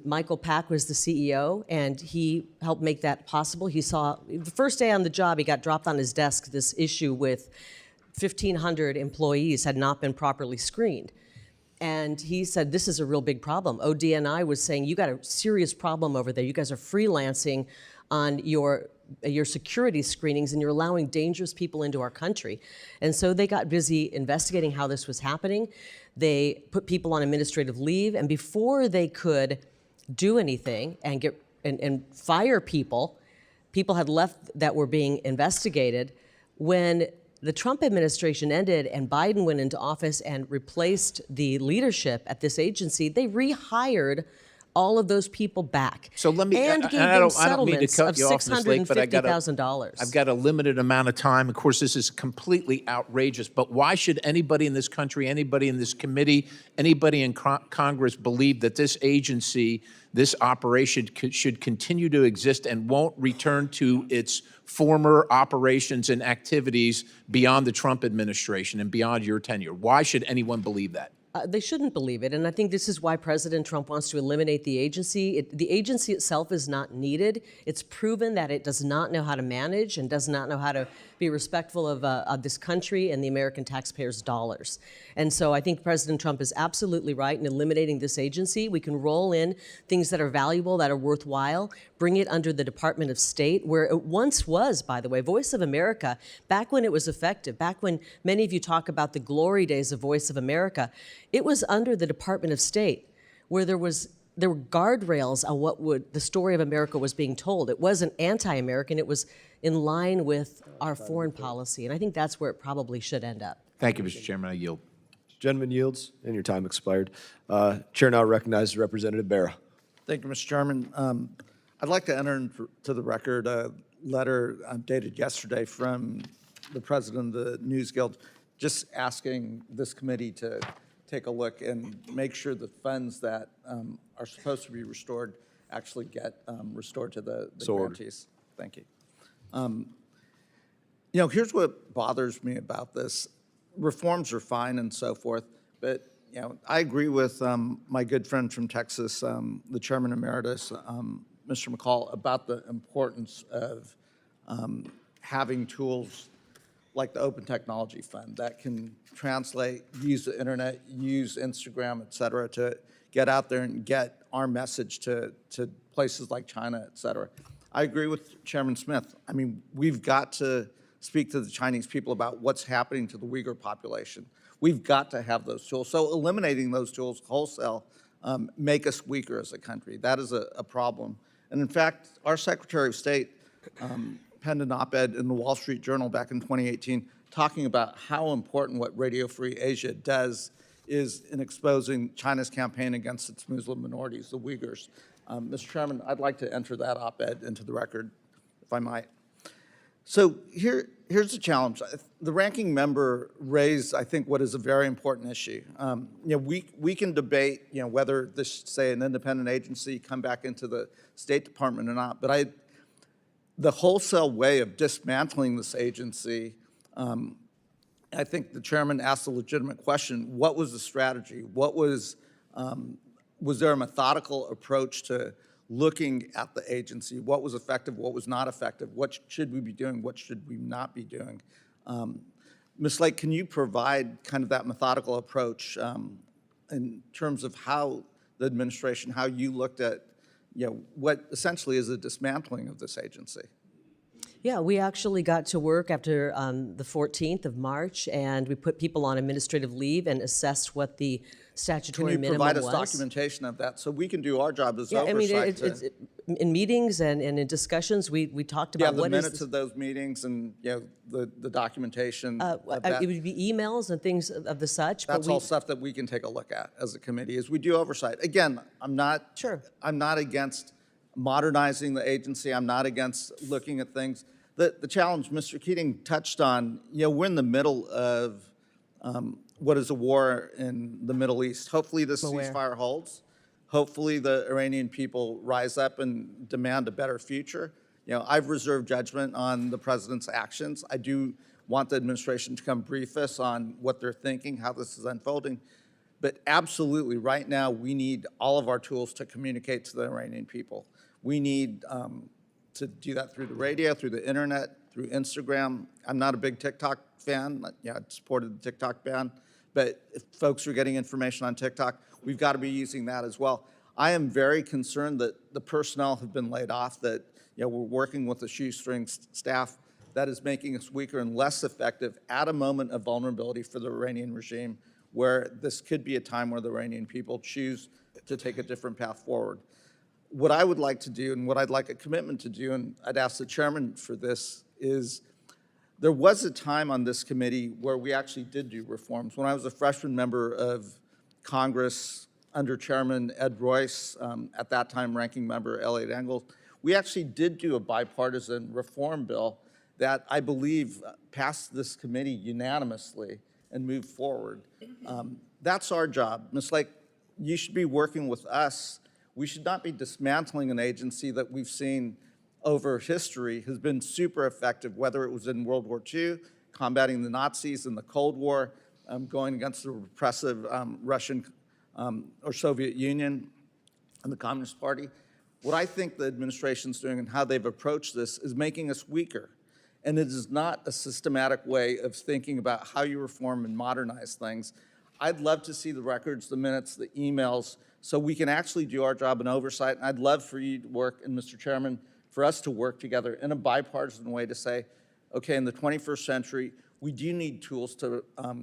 Michael Pack was the CEO, and he helped make that possible. He saw, the first day on the job, he got dropped on his desk this issue with 1,500 employees had not been properly screened. And he said, this is a real big problem. ODNI was saying, you got a serious problem over there. You guys are freelancing on your security screenings, and you're allowing dangerous people into our country. And so they got busy investigating how this was happening. They put people on administrative leave, and before they could do anything and fire people had left that were being investigated. When the Trump administration ended and Biden went into office and replaced the leadership at this agency, they rehired all of those people back. So let me, and and gave I them don't mean to settlements cut of you off, Ms. Lake, but I've $650,000. got a limited amount of time. Of course, this is completely outrageous, but why should anybody in this country, anybody in this committee, anybody in Congress believe that this agency, this operation should continue to exist and won't return to its former operations and activities beyond the Trump administration and beyond your tenure? Why should anyone believe that? They shouldn't believe it, and I think this is why President Trump wants to eliminate the agency. The agency itself is not needed. It's proven that it does not know how to manage and does not know how to be respectful of this country and the American taxpayers' dollars. And so I think President Trump is absolutely right in eliminating this agency. We can roll in things that are valuable, that are worthwhile, bring it under the Department of State, where it once was, by the way. Voice of America, back when it was effective, back when many of you talk about the glory days of Voice of America, it was under the Department of State, where there were guardrails on what the story of America was being told. It wasn't anti-American, it was in line with our foreign policy, and I think that's where it probably should end up. Thank you, Mr. Chairman. I yield. Gentleman yields, and your time expired. Chair now recognizes Representative Barra. Thank you, Mr. Chairman. I'd like to enter into the record a letter dated yesterday from the president of the News Guild, just asking this committee to take a look and make sure the funds that are supposed to be restored actually get restored to the grantees. Thank you. You know, here's what bothers me about this. Reforms are fine and so forth, but you know, I agree with my good friend from Texas, the Chairman Emeritus, Mr. McCall, about the importance of having tools like the Open Technology Fund that can translate, use the internet, use Instagram, et cetera, to get out there and get our message to places like China, et cetera. I agree with Chairman Smith. I mean, we've got to speak to the Chinese people about what's happening to the Uyghur population. We've got to have those tools. So eliminating those tools wholesale make us weaker as a country. That is a problem. And in fact, our Secretary of State penned an op-ed in the Wall Street Journal back in 2018 talking about how important what Radio Free Asia does is in exposing China's campaign against its Muslim minorities, the Uyghurs. Mr. Chairman, I'd like to enter that op-ed into the record, if I might. So here's the challenge. The ranking member raised, I think, what is a very important issue. You know, we can debate, you know, whether this, say, an independent agency come back into the State Department or not, but the wholesale way of dismantling this agency, I think the chairman asked a legitimate question. What was the strategy? What was there a methodical approach to looking at the agency? What was effective? What was not effective? What should we be doing? What should we not be doing? Ms. Lake, can you provide kind of that methodical approach in terms of how the administration, how you looked at, you know, what essentially is a dismantling of this agency? Yeah, we actually got to work after the 14th of March, and we put people on administrative leave and assessed what the statutory minimum was. Can you provide us documentation of that so we can do our job as oversight? I mean, it's in meetings and in discussions, we talked about the what minutes is of those meetings and, you know, the documentation of that. it would be emails and things of the such. That's all stuff that we can take a look at as a committee as we do oversight. Again, I'm not against modernizing the agency. I'm not against looking at things. The challenge Mr. Keating touched on, you know, we're in the middle of what is a war in the Middle East. Hopefully this ceasefire holds. Hopefully the Iranian people rise up and demand a better future. You know, I've reserved judgment on the president's actions. I do want the administration to come brief us on what they're thinking, how this is unfolding. But absolutely, right now, we need all of our tools to communicate to the Iranian people. We need to do that through the radio, through the internet, through Instagram. I'm not a big TikTok fan. Yeah, I supported the TikTok ban. But if folks are getting information on TikTok, we've got to be using that as well. I am very concerned that the personnel have been laid off, that, you know, we're working with a shoestring staff that is making us weaker and less effective at a moment of vulnerability for the Iranian regime, where this could be a time where the Iranian people choose to take a different path forward. What I would like to do, and what I'd like a commitment to do, and I'd ask the chairman for this, is there was a time on this committee where we actually did do reforms. When I was a freshman member of Congress under Chairman Ed Royce, at that time Ranking Member Elliot Engel, we actually did do a bipartisan reform bill that I believe passed this committee unanimously and moved forward. That's our job. Ms. Lake, you should be working with us. We should not be dismantling an agency that we've seen over history has been super effective, whether it was in World War II, combating the Nazis in the Cold War, going against the repressive Russian or Soviet Union and the Communist Party. What I think the administration's doing and how they've approached this is making us weaker. And it is not a systematic way of thinking about how you reform and modernize things. I'd love to see the records, the minutes, the emails, so we can actually do our job in oversight. And I'd love for you to work, and Mr. Chairman, for us to work together in a bipartisan way to say, okay, in the 21st century, we do need tools to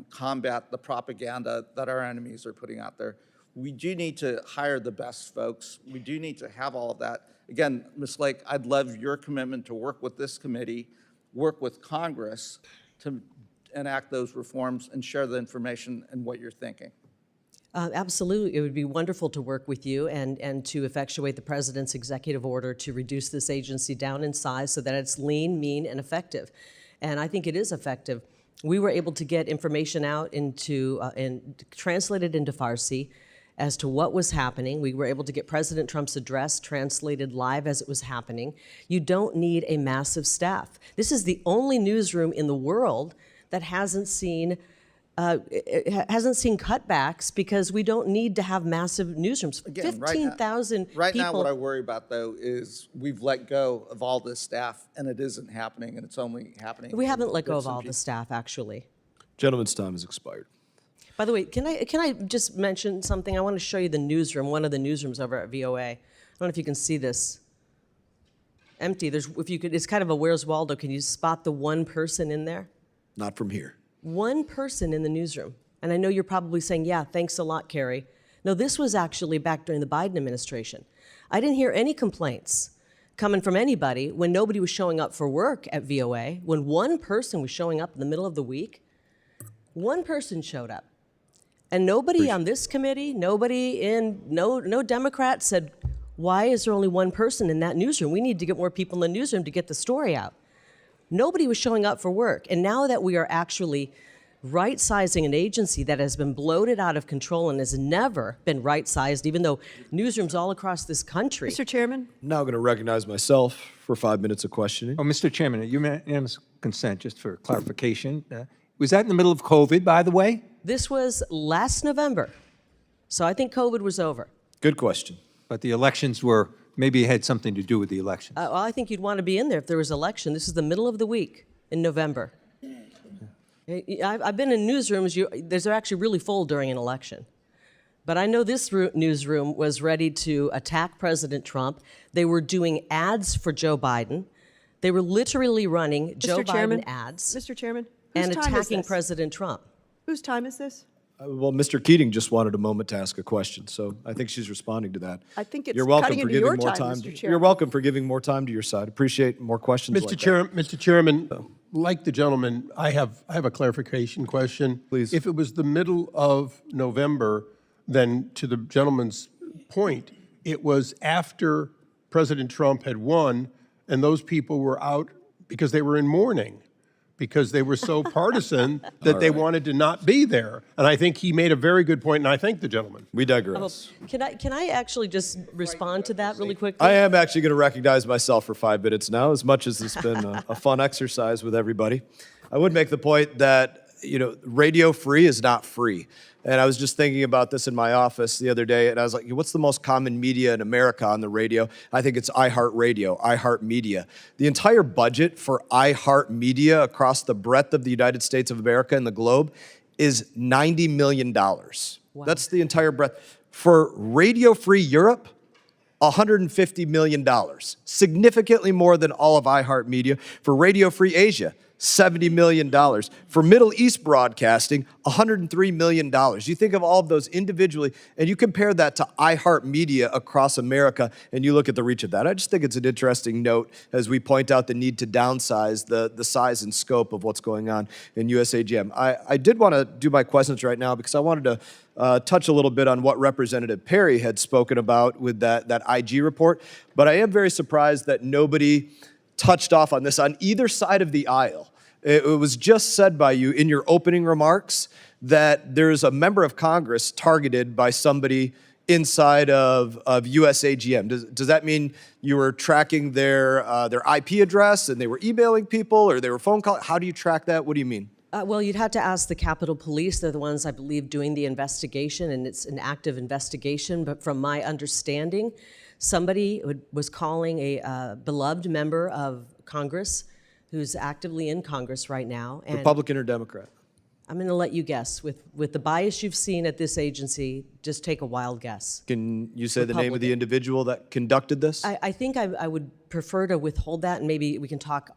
combat the propaganda that our enemies are putting out there. We do need to hire the best folks. We do need to have all of that. Again, Ms. Lake, I'd love your commitment to work with this committee, work with Congress to enact those reforms and share the information and what you're thinking. Absolutely. It would be wonderful to work with you and to effectuate the president's executive order to reduce this agency down in size so that it's lean, mean, and effective. And I think it is effective. We were able to get information out into and translated into Farsi as to what was happening. We were able to get President Trump's address translated live as it was happening. You don't need a massive staff. This is the only newsroom in the world that hasn't seen cutbacks because we don't need to have massive newsrooms. Again, 15,000 people. Right now, what I worry about, though, is we've let go of all this staff, and it isn't happening, and it's only happening. We haven't let go bits of and all the pieces. staff, actually. Gentleman's time has expired. By the way, can I just mention something? I want to show you the newsroom, one of the newsrooms over at VOA. I don't know if you can see this. Empty. It's kind of a Where's Waldo. Can you spot the one person in there? Not from here. One person in the newsroom. And I know you're probably saying, yeah, thanks a lot, Kari. No, this was actually back during the Biden administration. I didn't hear any complaints coming from anybody when nobody was showing up for work at VOA, when one person was showing up in the middle of the week. One person showed up. And nobody on this committee, no Democrat said, why is there only one person in that newsroom? We need to get more people in the newsroom to get the story out. Nobody was showing up for work. And now that we are actually right-sizing an agency that has been bloated out of control and has never been right-sized, even though newsrooms all across this country. Mr. Chairman? Now I'm going to recognize myself for 5 minutes of questioning. Oh, Mr. Chairman, unanimous consent, just for clarification. Was that in the middle of COVID, by the way? This was last November. So I think COVID was over. Good question. But the elections were, maybe it had something to do with the elections. Well, I think you'd want to be in there if there was election. This is the middle of the week in November. I've been in newsrooms, they're actually really full during an election. But I know this newsroom was ready to attack President Trump. They were doing ads for Joe Biden. They were literally running Joe Biden ads Mr. Chairman? and Whose time is attacking this? President Trump. Whose time is this? Well, Mr. Keating just wanted a moment to ask a question, so I think she's responding to that. I think it's You're welcome cutting for into giving your more time, time. Mr. Chairman. You're welcome for giving more time to your side. Appreciate more questions like that. Mr. Chairman, like the gentleman, I have a clarification question. Please. If it was the middle of November, then to the gentleman's point, it was after President Trump had won, and those people were out because they were in mourning, because they were so partisan that they wanted to not be there. And I think he made a very good point, and I thank the gentleman. We digress. Can I actually just respond to that really quickly? I am actually going to recognize myself for 5 minutes now, as much as it's been a fun exercise with everybody. I would make the point that, radio free is not free. And I was just thinking about this in my office the other day, and I was like, what's the most common media in America on the radio? I think it's iHeartRadio, iHeartMedia. The entire budget for iHeartMedia across the breadth of the United States of America and the globe is $90 million. Wow. That's the entire breadth. For Radio Free Europe, $150 million, significantly more than all of iHeartMedia. For Radio Free Asia, $70 million. For Middle East broadcasting, $103 million. You think of all of those individually, and you compare that to iHeartMedia across America, and you look at the reach of that. I just think it's an interesting note as we point out the need to downsize the size and scope of what's going on in USAGM. I did want to do my questions right now because I wanted to touch a little bit on what Representative Perry had spoken about with that IG report, but I am very surprised that nobody touched off on this on either side of the aisle. It was just said by you in your opening remarks that there's a member of Congress targeted by somebody inside of USAGM. Does that mean you were tracking their IP address and they were emailing people or they were phone calling? How do you track that? What do you mean? Well, you'd have to ask the Capitol Police. They're the ones, I believe, doing the investigation, and it's an active investigation. But from my understanding, somebody was calling a beloved member of Congress who's actively in Congress right now. And Republican or Democrat? I'm going to let you guess. With the bias you've seen at this agency, just take a wild guess. Can you say the name of Republican. the individual that conducted this? I think I would prefer to withhold that, and maybe we can talk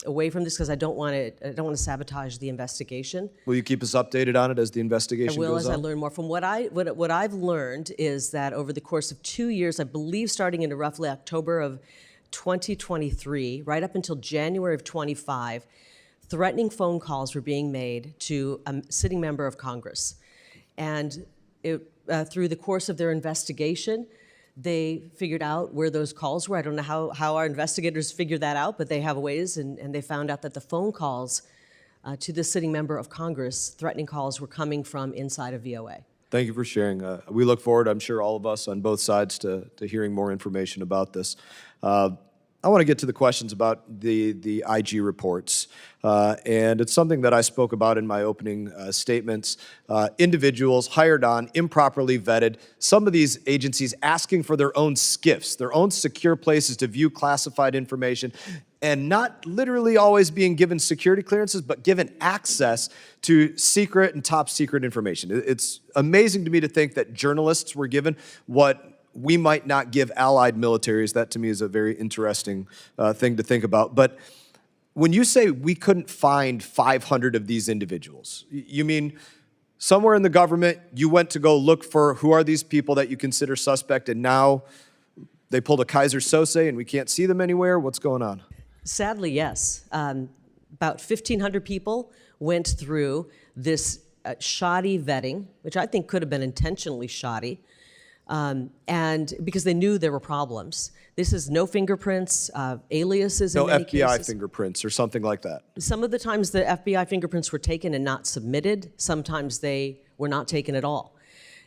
away from this because I don't want to sabotage the investigation. Will you keep us updated on it as the investigation I will goes as on? I learn more. From what I've learned is that over the course of 2 years, I believe starting in roughly October of 2023, right up until January of 25, threatening phone calls were being made to a sitting member of Congress. And through the course of their investigation, they figured out where those calls were. I don't know how our investigators figured that out, but they have ways, and they found out that the phone calls to the sitting member of Congress, threatening calls, were coming from inside of VOA. Thank you for sharing. We look forward, I'm sure all of us on both sides, to hearing more information about this. I want to get to the questions about the IG reports, and it's something that I spoke about in my opening statements. Individuals hired on, improperly vetted, some of these agencies asking for their own SCIFs, their own secure places to view classified information, and not literally always being given security clearances, but given access to secret and top secret information. It's amazing to me to think that journalists were given what we might not give allied militaries. That to me is a very interesting thing to think about. But when you say we couldn't find 500 of these individuals, you mean somewhere in the government you went to go look for who are these people that you consider suspect, and now they pulled a Kaiser Sose and we can't see them anywhere? What's going on? Sadly, yes. About 1,500 people went through this shoddy vetting, which I think could have been intentionally shoddy, and because they knew there were problems. This is no fingerprints, aliases in many FBI cases. fingerprints or something like that. Some of the times the FBI fingerprints were taken and not submitted. Sometimes they were not taken at all.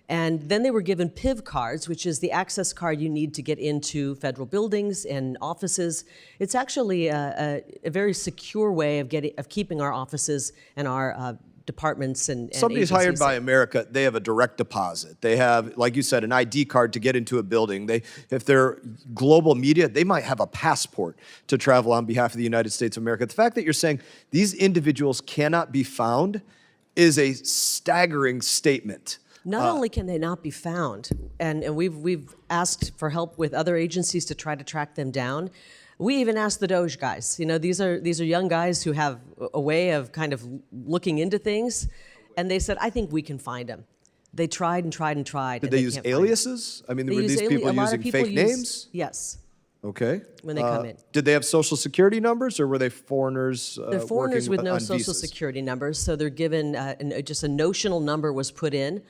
And then they were given PIV cards, which is the access card you need to get into federal buildings and offices. It's actually a very secure way of keeping our offices and our departments and Somebody's hired agencies by America, they have a direct deposit. They have, like you said, an ID card to get into a building. If they're global media, they might have a passport to travel on behalf of the United States of America. The fact that you're saying these individuals cannot be found is a staggering statement. Not only can they not be found, and we've asked for help with other agencies to try to track them down. We even asked the Doge guys. You know, these are young guys who have a way of kind of looking into things, and they said, "I think we can find them." They tried and tried and tried. Did and they use can't find them. aliases? I mean, They were use these people a lot using of people fake use- names? Yes. Okay. When they come in. Did they have social security numbers, or were they foreigners? They're foreigners with working no on social visas? security numbers, so they're given just a notional number was put in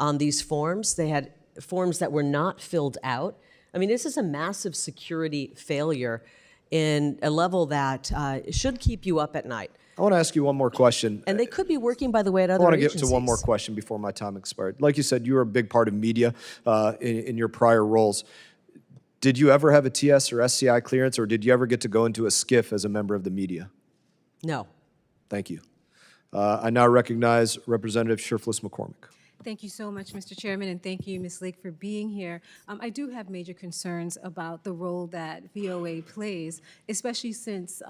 on these forms. They had forms that were not filled out. I mean, this is a massive security failure in a level that should keep you up at night. I want to ask you one more question. And they could be working, by the way, at other I want to agencies. get to one more question before my time expired. Like you said, you were a big part of media in your prior roles. Did you ever have a TS or SCI clearance, or did you ever get to go into a SCIF as a member of the media? No. Thank you. I now recognize Representative Scherflis McCormick. Thank you so much, Mr. Chairman, and thank you, Ms. Lake, for being here. I do have major concerns about the role that VOA plays, especially since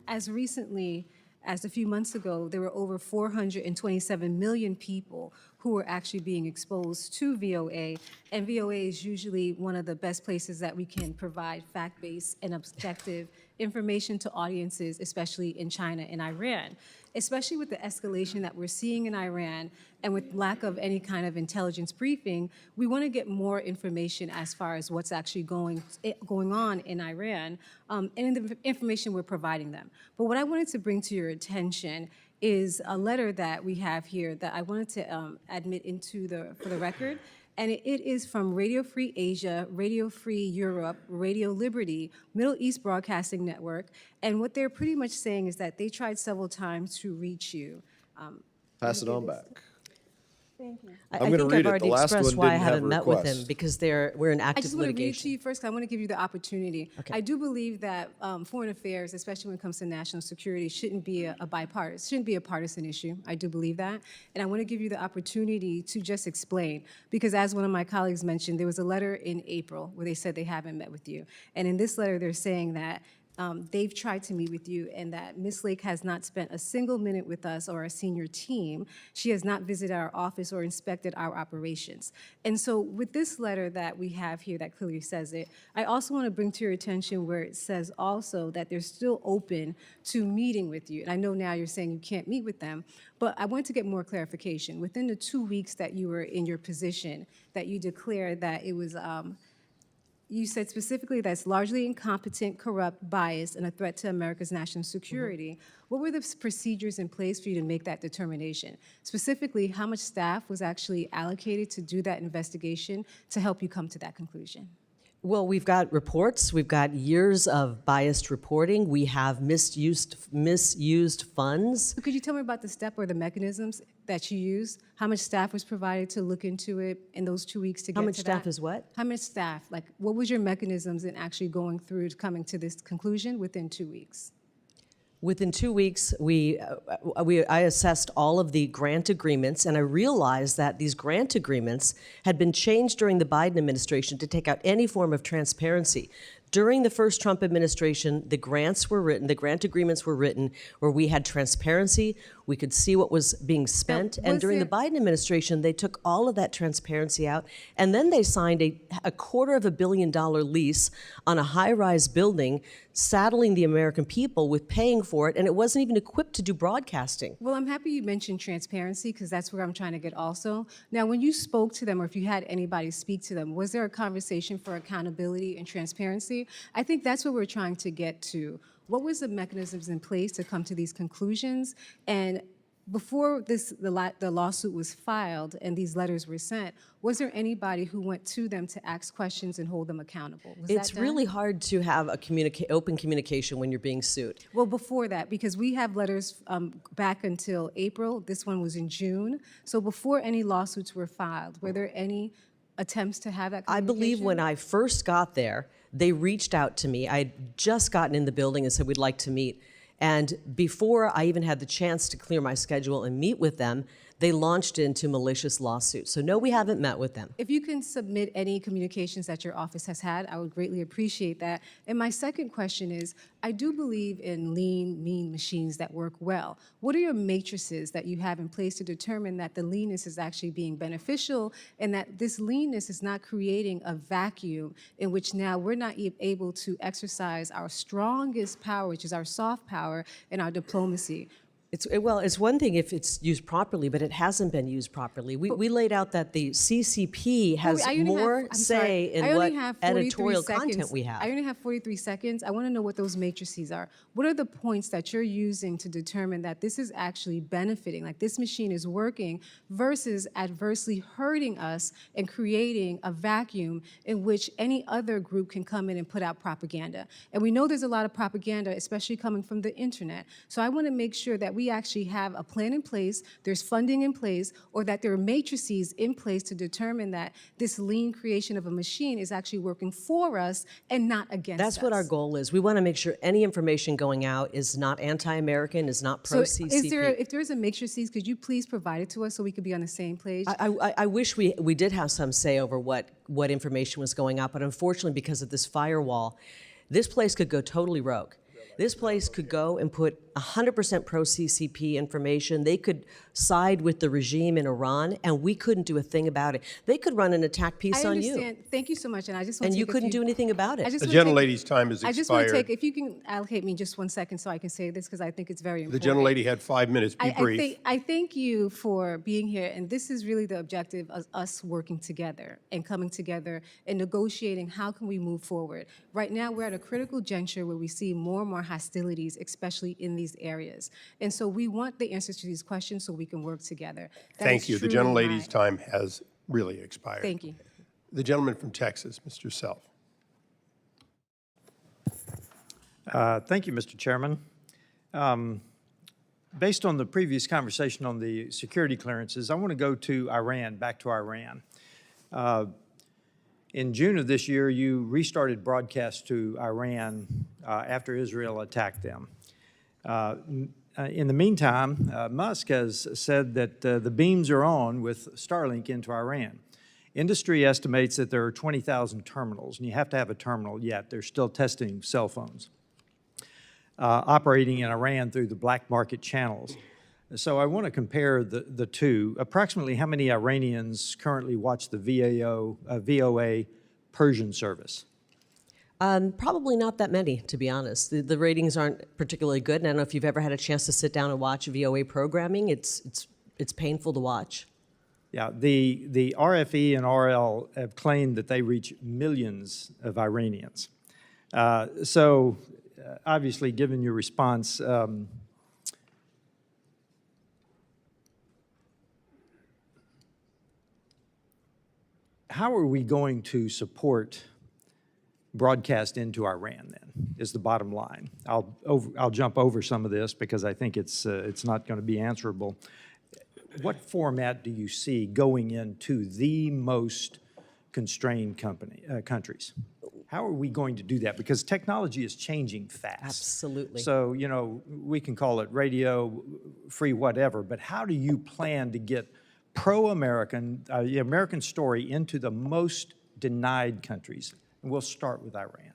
as recently as a few months ago, there were over 427 million people who are actually being exposed to VOA. And VOA is usually one of the best places that we can provide fact-based and objective information to audiences, especially in China and Iran. Especially with the escalation that we're seeing in Iran and with lack of any kind of intelligence briefing, we want to get more information as far as what's actually going on in Iran and in the information we're providing them. But what I wanted to bring to your attention is a letter that we have here that I wanted to admit for the record. And it is from Radio Free Asia, Radio Free Europe, Radio Liberty, Middle East Broadcasting Network. And what they're pretty much saying is that they tried several times to reach you. Pass it on back. Thank you. I I'm gonna think read I've it. already The last expressed one why I didn't have haven't a met with him, request. because we're in I active just want to read it to litigation. you first, because I want to give you the opportunity. Okay. I do believe that foreign affairs, especially when it comes to national security, shouldn't be a bipartisan, shouldn't be a partisan issue. I do believe that. And I want to give you the opportunity to just explain, because as one of my colleagues mentioned, there was a letter in April where they said they haven't met with you. And in this letter, they're saying that they've tried to meet with you and that Ms. Lake has not spent a single minute with us or our senior team. She has not visited our office or inspected our operations. And so with this letter that we have here that clearly says it, I also want to bring to your attention where it says also that they're still open to meeting with you. And I know now you're saying you can't meet with them, but I want to get more clarification. Within the 2 weeks that you were in your position, that you declared that it was you said specifically that's largely incompetent, corrupt, biased, and a threat to America's national security. What were the procedures in place for you to make that determination? Specifically, how much staff was actually allocated to do that investigation to help you come to that conclusion? Well, we've got reports. We've got years of biased reporting. We have misused funds. So could you tell me about the step or the mechanisms that you used? How much staff was provided to look into it in those 2 weeks to get to that? How much staff is what? How much staff? Like, what was your mechanisms in actually going through to coming to this conclusion within 2 weeks? Within 2 weeks, I assessed all of the grant agreements, and I realized that these grant agreements had been changed during the Biden administration to take out any form of transparency. During the first Trump administration, the grant agreements were written where we had transparency, we could see what was being spent, and during the Biden administration, they took all of that transparency out, and then they signed a $250 million lease on a high-rise building, saddling the American people with paying for it, and it wasn't even equipped to do broadcasting. Well, I'm happy you mentioned transparency, because that's where I'm trying to get also. Now, when you spoke to them, or if you had anybody speak to them, was there a conversation for accountability and transparency? I think that's what we're trying to get to. What was the mechanisms in place to come to these conclusions? And before the lawsuit was filed and these letters were sent, was there anybody who went to them to ask questions and hold them accountable? Was It's that done? really hard to have a open communication when you're being sued. Well, before that, because we have letters back until April. This one was in June. So before any lawsuits were filed, were there any attempts to have that I communication? believe when I first got there, they reached out to me. I'd just gotten in the building and said, we'd like to meet. And before I even had the chance to clear my schedule and meet with them, they launched into malicious lawsuits. So no, we haven't met with them. If you can submit any communications that your office has had, I would greatly appreciate that. And my second question is, I do believe in lean, mean machines that work well. What are your matrices that you have in place to determine that the leanness is actually being beneficial and that this leanness is not creating a vacuum in which now we're not able to exercise our strongest power, which is our soft power and our diplomacy? It's one thing if it's used properly, but it hasn't been used properly. We laid out that the CCP has more say in what editorial content we have. I only have 43 seconds. I want to know what those matrices are. What are the points that you're using to determine that this is actually benefiting, like this machine is working, versus adversely hurting us and creating a vacuum in which any other group can come in and put out propaganda? And we know there's a lot of propaganda, especially coming from the internet. So I want to make sure that we actually have a plan in place, there's funding in place, or that there are matrices in place to determine that this lean creation of a machine is actually working for us and not against us. That's what our goal is. We want to make sure any information going out is not anti-American, is not pro-CCP. So if there's a matrices, could you please provide it to us so we could be on the same page? I wish we did have some say over what information was going out, but unfortunately because of this firewall, this place could go totally rogue. This place could go and put 100% pro-CCP information. They could side with the regime in Iran, and we couldn't do a thing about it. They could run an attack piece I on understand. you, Thank you so much, and I just want and to you take a couldn't few- do anything about it. I just The wanna take- gentlelady's time has I just want to expired. take, if you can allocate me just 1 second so I can say this, because I think it's very The important. gentlelady had 5 minutes. Be brief. I thank you for being here, and this is really the objective of us working together and coming together and negotiating how can we move forward. Right now, we're at a critical juncture where we see more and more hostilities, especially in these areas. And so we want the answers to these questions so we can work together. That Thank is you. The truly gentlelady's my- time has really expired. Thank you. The gentleman from Texas, Mr. Self. Thank you, Mr. Chairman. Based on the previous conversation on the security clearances, I want to go to Iran, back to Iran. In June of this year, you restarted broadcasts to Iran after Israel attacked them. In the meantime, Musk has said that the beams are on with Starlink into Iran. Industry estimates that there are 20,000 terminals, and you have to have a terminal yet. They're still testing cell phones, operating in Iran through the black market channels. So I want to compare the two. Approximately how many Iranians currently watch the VOA Persian service? Probably not that many, to be honest. The ratings aren't particularly good, and I don't know if you've ever had a chance to sit down and watch VOA programming. It's painful to watch. Yeah, the RFE and RL have claimed that they reach millions of Iranians. Obviously, given your response, how are we going to support broadcast into Iran then, is the bottom line. I'll jump over some of this because I think it's not going to be answerable. What format do you see going into the most constrained countries? How are we going to do that? Because technology is changing fast. Absolutely. So, you know, we can call it radio, free, whatever, but how do you plan to get pro-American, the American story into the most denied countries? And we'll start with Iran.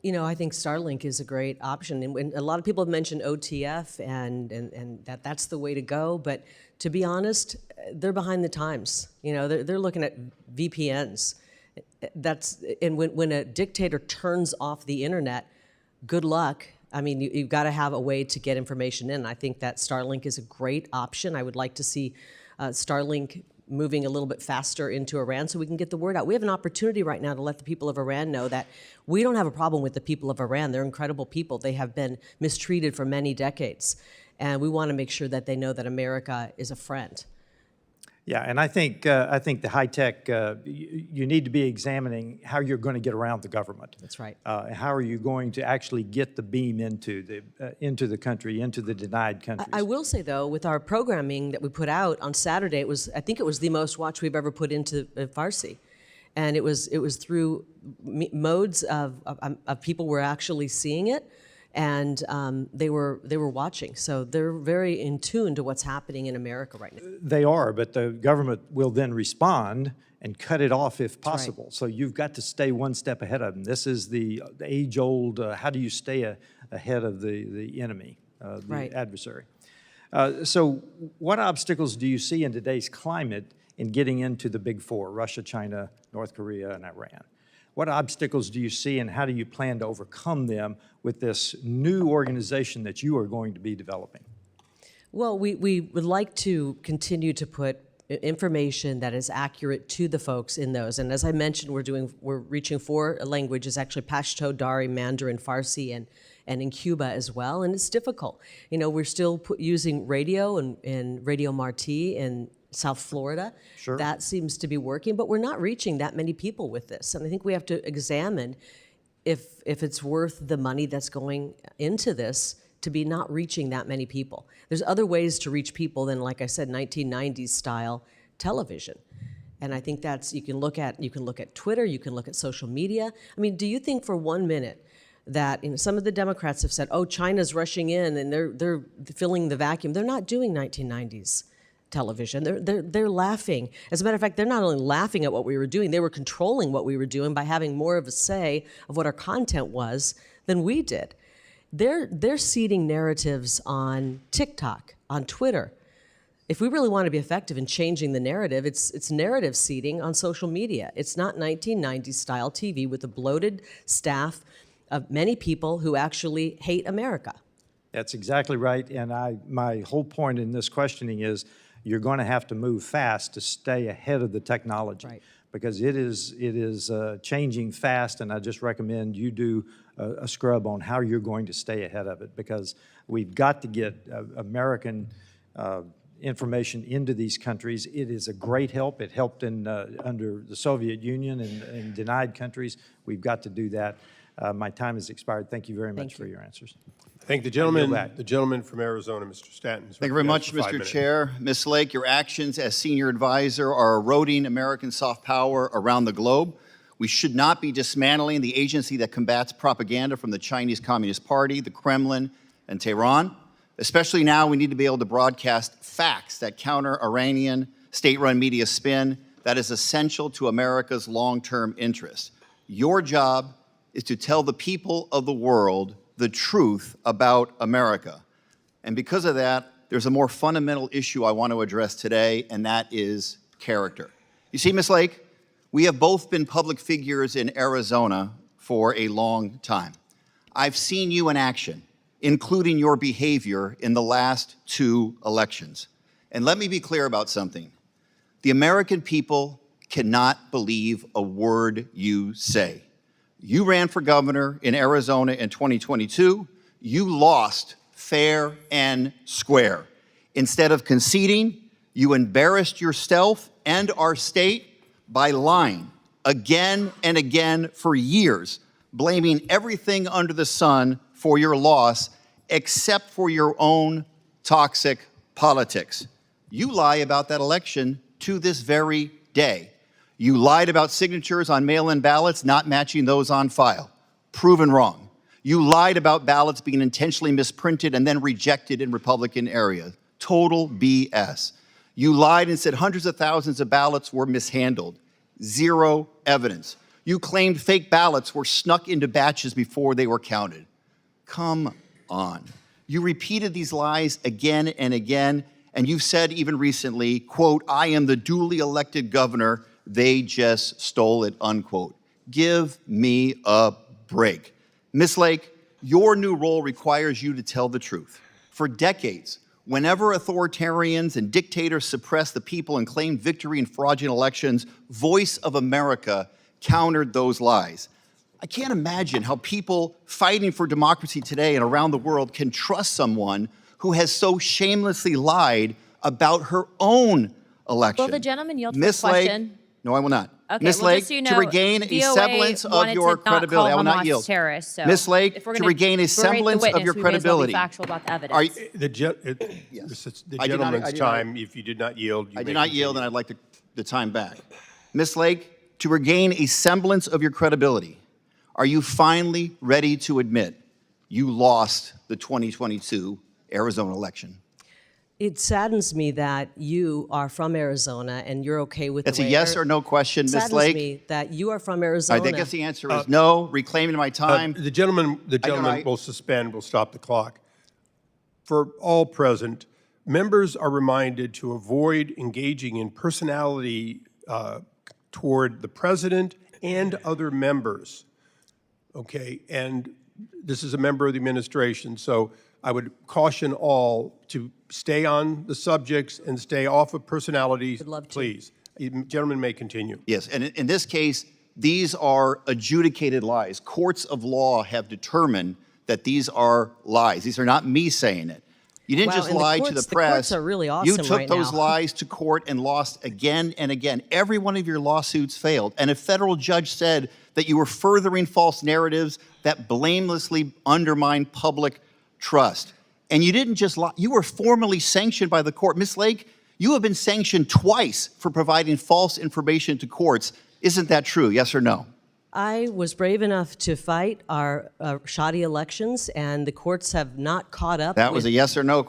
You know, I think Starlink is a great option. And a lot of people have mentioned OTF and that's the way to go. But to be honest, they're behind the times. You know, they're looking at VPNs. And when a dictator turns off the internet, good luck. I mean, you've got to have a way to get information in. I think that Starlink is a great option. I would like to see Starlink moving a little bit faster into Iran so we can get the word out. We have an opportunity right now to let the people of Iran know that we don't have a problem with the people of Iran. They're incredible people. They have been mistreated for many decades. And we want to make sure that they know that America is a friend. Yeah, and I think the high tech, you need to be examining how you're going to get around the government. That's right. How are you going to actually get the beam into the country, into the denied countries? I will say though, with our programming that we put out on Saturday, I think it was the most watched we've ever put into Farsi, and it was through modes of people were actually seeing it. And they were watching, so they're very in tune to what's happening in America right now. They are, but the government will then respond and cut it off if possible. right. So you've got to stay one step ahead of them. This is the age-old, how do you stay ahead of the enemy, the Right. adversary? So what obstacles do you see in today's climate in getting into the big four, Russia, China, North Korea, and Iran? What obstacles do you see, and how do you plan to overcome them with this new organization that you are going to be developing? Well, we would like to continue to put information that is accurate to the folks in those. And as I mentioned, we're reaching 4 languages, actually Pashto, Dari, Mandarin, Farsi, and in Cuba as well. And it's difficult. You know, we're still using radio and Radio Marti in South Florida. Sure. That seems to be working, but we're not reaching that many people with this. And I think we have to examine if it's worth the money that's going into this to be not reaching that many people. There's other ways to reach people than, like I said, 1990s style television. And I think you can look at Twitter, you can look at social media. I mean, do you think for 1 minute that some of the Democrats have said, oh, China's rushing in and they're filling the vacuum? They're not doing 1990s television. They're laughing. As a matter of fact, they're not only laughing at what we were doing, they were controlling what we were doing by having more of a say of what our content was than we did. They're seeding narratives on TikTok, on Twitter. If we really want to be effective in changing the narrative, it's narrative seeding on social media. It's not 1990s style TV with a bloated staff of many people who actually hate America. That's exactly right. And my whole point in this questioning is you're going to have to move fast to stay ahead of the technology. Right. Because it is changing fast, and I just recommend you do a scrub on how you're going to stay ahead of it, because we've got to get American information into these countries. It is a great help. It helped under the Soviet Union and denied countries. We've got to do that. My time has expired. Thank you very much for your answers. I thank the gentleman from Arizona, Mr. Stanton. Thank you very much, Mr. Chair. Ms. Lake, your actions as senior advisor are eroding American soft power around the globe. We should not be dismantling the agency that combats propaganda from the Chinese Communist Party, the Kremlin, and Tehran. Especially now, we need to be able to broadcast facts that counter Iranian state-run media spin that is essential to America's long-term interests. Your job is to tell the people of the world the truth about America. And because of that, there's a more fundamental issue I want to address today, and that is character. You see, Ms. Lake, we have both been public figures in Arizona for a long time. I've seen you in action, including your behavior in the last 2 elections. And let me be clear about something. The American people cannot believe a word you say. You ran for governor in Arizona in 2022. You lost fair and square. Instead of conceding, you embarrassed yourself and our state by lying again and again for years, blaming everything under the sun for your loss except for your own toxic politics. You lie about that election to this very day. You lied about signatures on mail-in ballots not matching those on file. Proven wrong. You lied about ballots being intentionally misprinted and then rejected in Republican areas. Total BS. You lied and said hundreds of thousands of ballots were mishandled. Zero evidence. You claimed fake ballots were snuck into batches before they were counted. Come on. You repeated these lies again and again, and you've said even recently, quote, "I am the duly elected governor. They just stole it," unquote. Give me a break. Ms. Lake, your new role requires you to tell the truth. For decades, whenever authoritarians and dictators suppressed the people and claimed victory in fraudulent elections, Voice of America countered those lies. I can't imagine how people fighting for democracy today and around the world can trust someone who has so shamelessly lied about her own election. Will the gentleman yield to the Ms. question? Lake, no, I will not. Okay, Ms. well, Lake, just so you know, to regain a VOA semblance of wanted your to not credibility, I call will not Hamas yield. terrorists, so Ms. Lake, if we're to gonna regain a berate the semblance of witness, your we may as well be credibility. factual about the evidence. Are you, This is the I did not- gentleman's I did not- time. If you did not yield, you I may do not yield, continue. and I'd like the time back. Ms. Lake, to regain a semblance of your credibility, are you finally ready to admit you lost the 2022 Arizona election? It saddens me that you are from Arizona and you're okay with That's the a way yes or no question, It Ms. saddens Lake. me that you are from I Arizona. guess the answer is no, reclaiming my time. The gentleman will suspend, will stop the clock. For all present, members are reminded to avoid engaging in personality toward the president and other members. Okay, and this is a member of the administration, so I would caution all to stay on the subjects and stay off of personalities, Would love to. please. Gentleman may continue. Yes, and in this case, these are adjudicated lies. Courts of law have determined that these are lies. These are not me saying it. You didn't Wow, just and the lie to courts- the the press. courts are really You awesome took right those now. lies to court and lost again and again. Every one of your lawsuits failed. And a federal judge said that you were furthering false narratives that blamelessly undermine public trust. And you didn't just lie. You were formally sanctioned by the court. Ms. Lake, you have been sanctioned twice for providing false information to courts. Isn't that true? Yes or no? I was brave enough to fight our shoddy elections, and the courts have not caught up. That was a yes or no.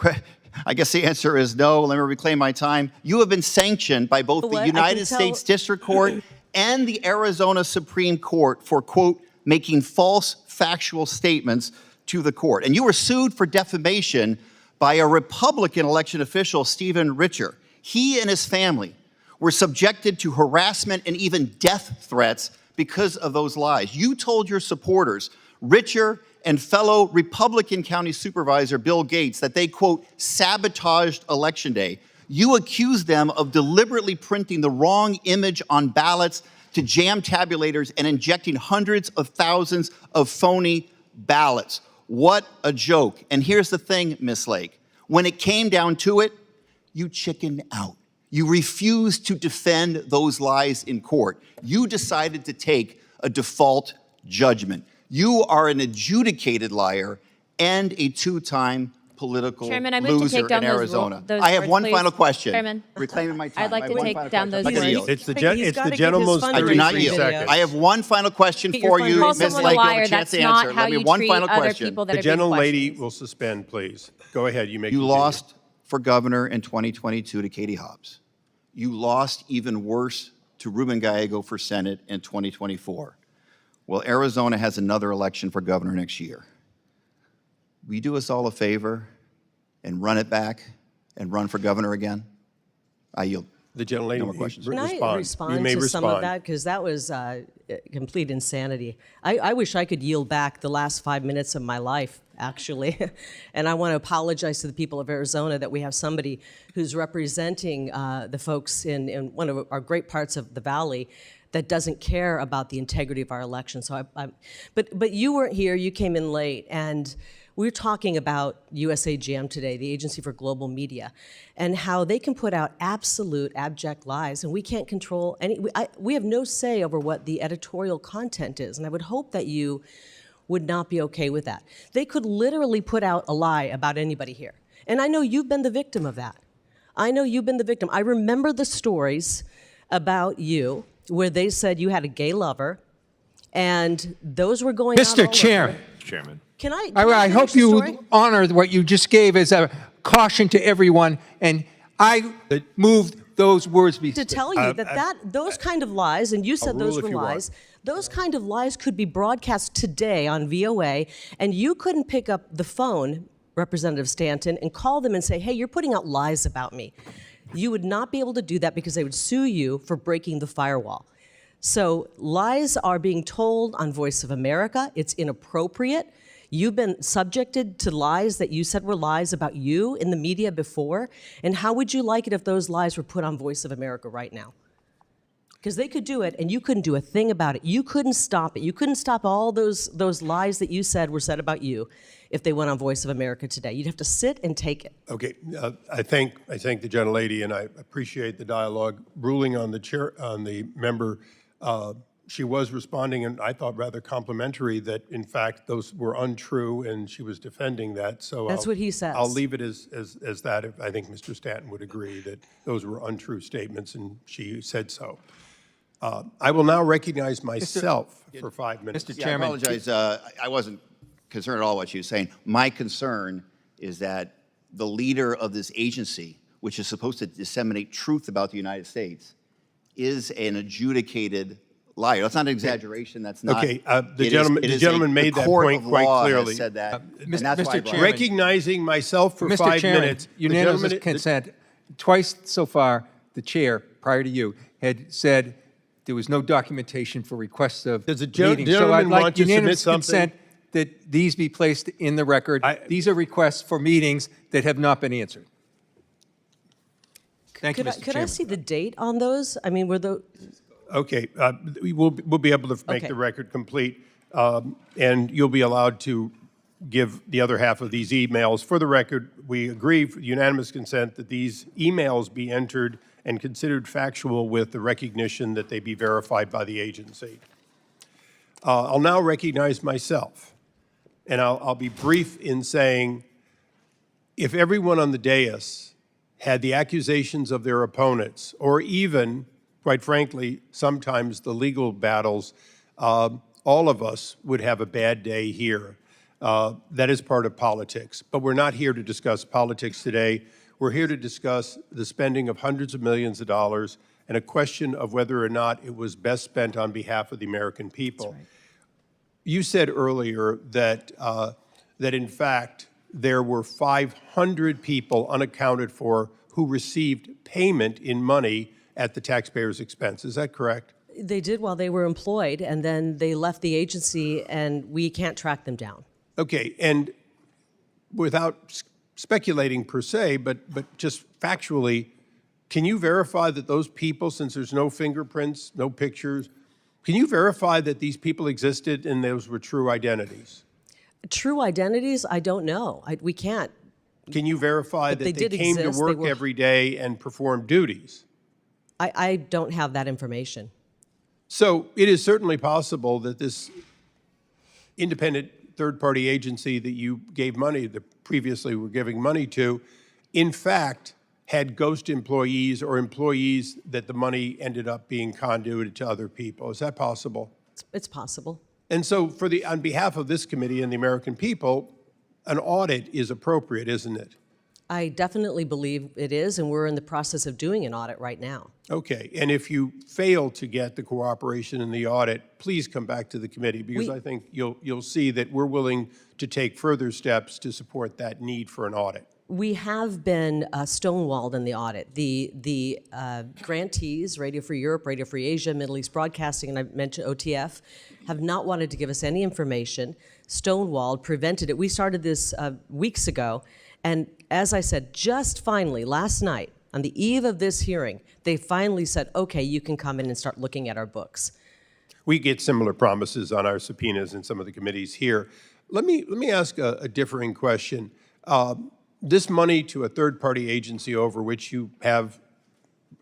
I guess the answer is no. Let me reclaim my time. You have been sanctioned by both What? the I can United tell- States District Court and the Arizona Supreme Court for, quote, making false factual statements to the court. And you were sued for defamation by a Republican election official, Stephen Richer. He and his family were subjected to harassment and even death threats because of those lies. You told your supporters, Richer and fellow Republican County Supervisor Bill Gates, that they, quote, sabotaged Election Day. You accused them of deliberately printing the wrong image on ballots to jam tabulators and injecting hundreds of thousands of phony ballots. What a joke. And here's the thing, Ms. Lake. When it came down to it, you chickened out. You refused to defend those lies in court. You decided to take a default judgment. You are an adjudicated liar and a two-time political Chairman, I move to loser take down in those Arizona. those I have words, one please. final question. Chairman, Reclaiming my time. I'd like I to have one take final down question. those I'm gonna words. yield. It's the He's gotta get his gentleman's fundraising I do not three yield. seconds. I have one final question Get your for you, fundraising. Call Ms. someone a Lake. You have liar. a chance That's to not answer. how Let me you one treat final other question. people that The are being gentlelady questioned. will suspend, please. Go ahead, you may You continue. lost for governor in 2022 to Katie Hobbs. You lost even worse to Ruben Gallego for Senate in 2024. Well, Arizona has another election for governor next year. Will you do us all a favor and run it back and run for governor again? I yield. The gentlelady, No more questions. Can I You respond may to some of respond. that? Because that was complete insanity. I wish I could yield back the last 5 minutes of my life, actually. And I want to apologize to the people of Arizona that we have somebody who's representing the folks in one of our great parts of the Valley that doesn't care about the integrity of our election. So but you weren't here, you came in late, and we're talking about USAGM today, the Agency for Global Media, and how they can put out absolute abject lies, and we can't control any, we have no say over what the editorial content is, and I would hope that you would not be okay with that. They could literally put out a lie about anybody here, and I know you've been the victim of that. I know you've been the victim. I remember the stories about you where they said you had a gay lover, and those were going out all Mr. over. Chairman. Can I I finish hope the you story? honor what you just gave as a caution to everyone, and I moved those words be. To tell you that those kind of lies, and you said rule those if were you want. lies, those kind of lies could be broadcast today on VOA, and you couldn't pick up the phone, Representative Stanton, and call them and say, hey, you're putting out lies about me. You would not be able to do that because they would sue you for breaking the firewall. So lies are being told on Voice of America. It's inappropriate. You've been subjected to lies that you said were lies about you in the media before. And how would you like it if those lies were put on Voice of America right now? Because they could do it, and you couldn't do a thing about it. You couldn't stop it. You couldn't stop all those lies that you said were said about you if they went on Voice of America today. You'd have to sit and take it. Okay, I thank the gentlelady, and I appreciate the dialogue. Ruling on the member, she was responding, and I thought rather complimentary that in fact those were untrue, and she was defending that. So That's what he says. I'll leave it as that. I think Mr. Stanton would agree that those were untrue statements, and she said so. I will now recognize myself for 5 minutes. Mr. Yeah, I Chairman. apologize. I wasn't concerned at all what she was saying. My concern is that the leader of this agency, which is supposed to disseminate truth about the United States, is an adjudicated liar. That's not an exaggeration. That's not. Okay, the gentleman made that point quite clearly. Said that, and Mr. that's why I brought it up. Recognizing myself for Mr. 5 Chairman, minutes. the unanimous gentleman- consent. Twice so far, the chair, prior to you, had said there was no documentation for requests of Does the meetings. So gentleman I'd like want to submit unanimous something? consent that these be placed in the record. These are requests for meetings that have not been answered. Thank you, Mr. Could I Chairman. see the date on those? I mean, were the, Okay, we'll be able to make Okay. the record complete, and you'll be allowed to give the other half of these emails. For the record, we agree, for unanimous consent, that these emails be entered and considered factual with the recognition that they be verified by the agency. I'll now recognize myself, and I'll be brief in saying, if everyone on the dais had the accusations of their opponents, or even, quite frankly, sometimes the legal battles, all of us would have a bad day here. That is part of politics. But we're not here to discuss politics today. We're here to discuss the spending of hundreds of millions of dollars and a question of whether or not it was best spent on behalf of the American people. You said earlier that that in fact there were 500 people unaccounted for who received payment in money at the taxpayer's expense. Is that correct? They did while they were employed, and then they left the agency, and we can't track them down. Okay, and without speculating per se, but just factually, can you verify that those people, since there's no fingerprints, no pictures, can you verify that these people existed and those were true identities? True identities, I don't know. We can't. Can you verify But that they they did came to exist, they work were- every day and performed duties? I don't have that information. So it is certainly possible that this independent third-party agency that you gave money, that previously were giving money to, in fact, had ghost employees or employees that the money ended up being conduited to other people. Is that possible? It's possible. And so on behalf of this committee and the American people, an audit is appropriate, isn't it? I definitely believe it is, and we're in the process of doing an audit right now. Okay, and if you fail to get the cooperation in the audit, please come back to the committee, because I think you'll see that we're willing to take further steps to support that need for an audit. We have been stonewalled in the audit. The grantees, Radio Free Europe, Radio Free Asia, Middle East Broadcasting, and I mentioned OTF, have not wanted to give us any information, stonewalled, prevented it. We started this weeks ago, and as I said, just finally, last night, on the eve of this hearing, they finally said, okay, you can come in and start looking at our books. We get similar promises on our subpoenas in some of the committees here. Let me ask a differing question. This money to a third-party agency over which you have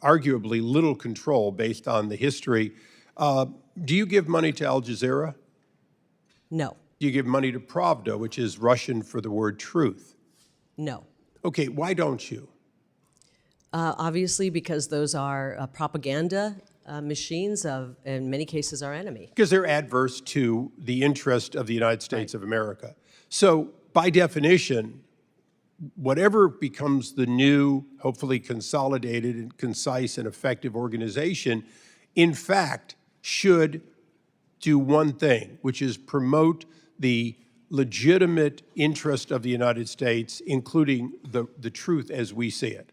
arguably little control based on the history, do you give money to Al Jazeera? No, Do you give money to Pravda, which is Russian for the word truth? no. Okay, why don't you? Obviously, because those are propaganda machines of, in many cases, our enemy. Because they're adverse to the interest of the United States of America. So by definition, whatever becomes the new, hopefully consolidated and concise and effective organization, in fact, should do one thing, which is promote the legitimate interest of the United States, including the truth as we see it.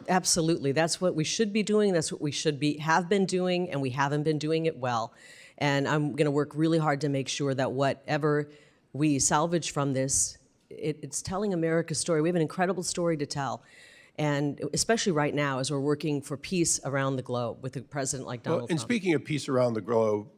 Absolutely. That's what we should be doing. That's what we have been doing, and we haven't been doing it well. And I'm going to work really hard to make sure that whatever we salvage from this, it's telling America's story. We have an incredible story to tell. And especially right now, as we're working for peace around the globe with a president like Donald Trump. And speaking of peace around the globe,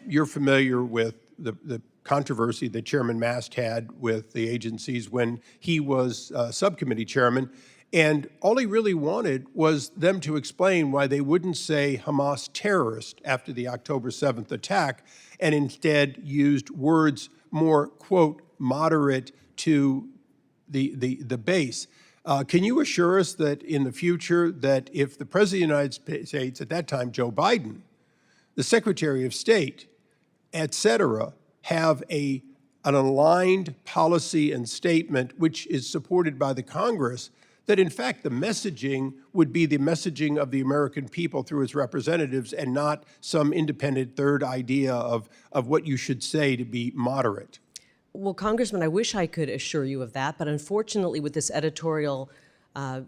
you're familiar with the controversy that Chairman Mast had with the agencies when he was subcommittee chairman. And all he really wanted was them to explain why they wouldn't say Hamas terrorist after the October 7th attack, and instead used words more, quote, moderate to the base. Can you assure us that in the future, that if the President of the United States, at that time Joe Biden, the Secretary of State, et cetera, have an aligned policy and statement which is supported by the Congress, that in fact the messaging would be the messaging of the American people through its representatives and not some independent third idea of what you should say to be moderate? Well, Congressman, I wish I could assure you of that, but unfortunately with this editorial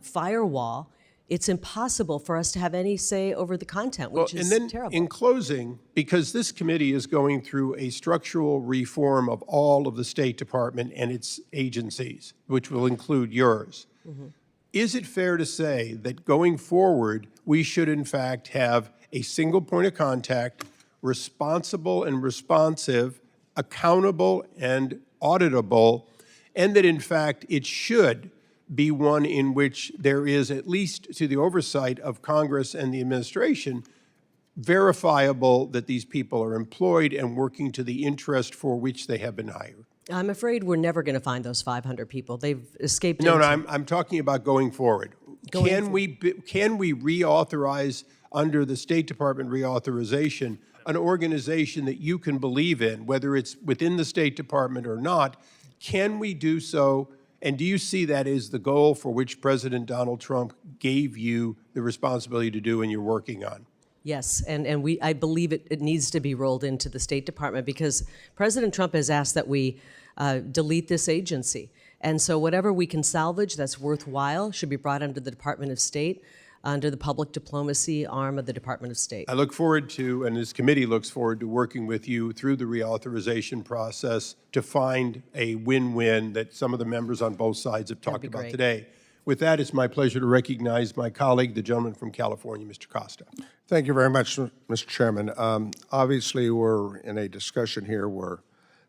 firewall, it's impossible for us to have any say over the content, which is terrible. In closing, because this committee is going through a structural reform of all of the State Department and its agencies, which will include yours, is it fair to say that going forward, we should in fact have a single point of contact, responsible and responsive, accountable and auditable, and that in fact it should be one in which there is, at least to the oversight of Congress and the administration, verifiable that these people are employed and working to the interest for which they have been hired? I'm afraid we're never going to find those 500 people. They've escaped. No, I'm talking about going forward. Can we reauthorize under the State Department reauthorization an organization that you can believe in, whether it's within the State Department or not? Can we do so? And do you see that as the goal for which President Donald Trump gave you the responsibility to do and you're working on? Yes, and I believe it needs to be rolled into the State Department because President Trump has asked that we delete this agency. And so whatever we can salvage that's worthwhile should be brought under the Department of State, under the public diplomacy arm of the Department of State. I look forward to, and this committee looks forward to working with you through the reauthorization process to find a win-win that some of the members on both sides have talked be about great. today. With that, it's my pleasure to recognize my colleague, the gentleman from California, Mr. Costa. Thank you very much, Mr. Chairman. Obviously, we're in a discussion here where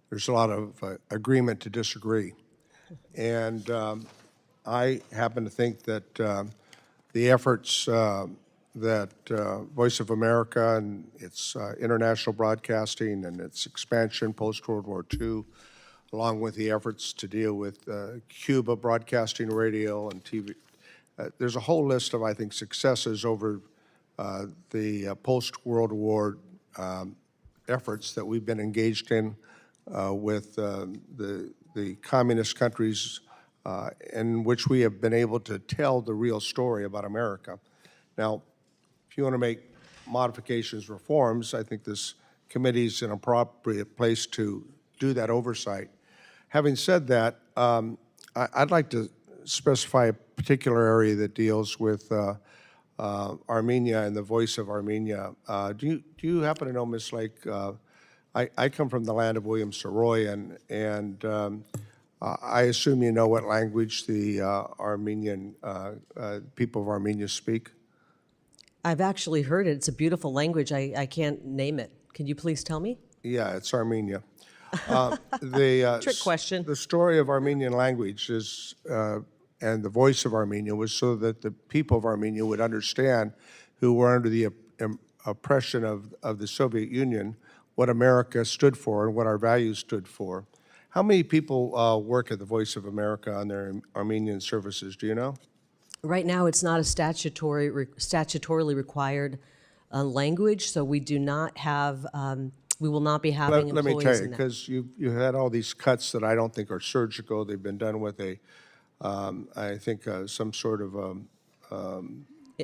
there's a lot of agreement to disagree. And I happen to think that the efforts that Voice of America and its international broadcasting and its expansion post-World War II, along with the efforts to deal with Cuba broadcasting radio and TV, there's a whole list of, I think, successes over the post-World War efforts that we've been engaged in with the communist countries in which we have been able to tell the real story about America. Now, if you want to make modifications, reforms, I think this committee is an appropriate place to do that oversight. Having said that, I'd like to specify a particular area that deals with Armenia and the Voice of Armenia. Do you happen to know, Ms. Lake, I come from the land of William Saroyan, and I assume you know what language the Armenian people of Armenia speak? I've actually heard it. It's a beautiful language. I can't name it. Can you please tell me? Yeah, it's Armenia. Trick question. The story of Armenian language is, and the voice of Armenia was so that the people of Armenia would understand, who were under the oppression of the Soviet Union, what America stood for and what our values stood for. How many people work at the Voice of America on their Armenian services? Do you know? Right now, it's not a statutorily required language, so we do not have, we will not be having Let me employees tell you, in that. because you had all these cuts that I don't think are surgical. They've been done with a, I think, some sort of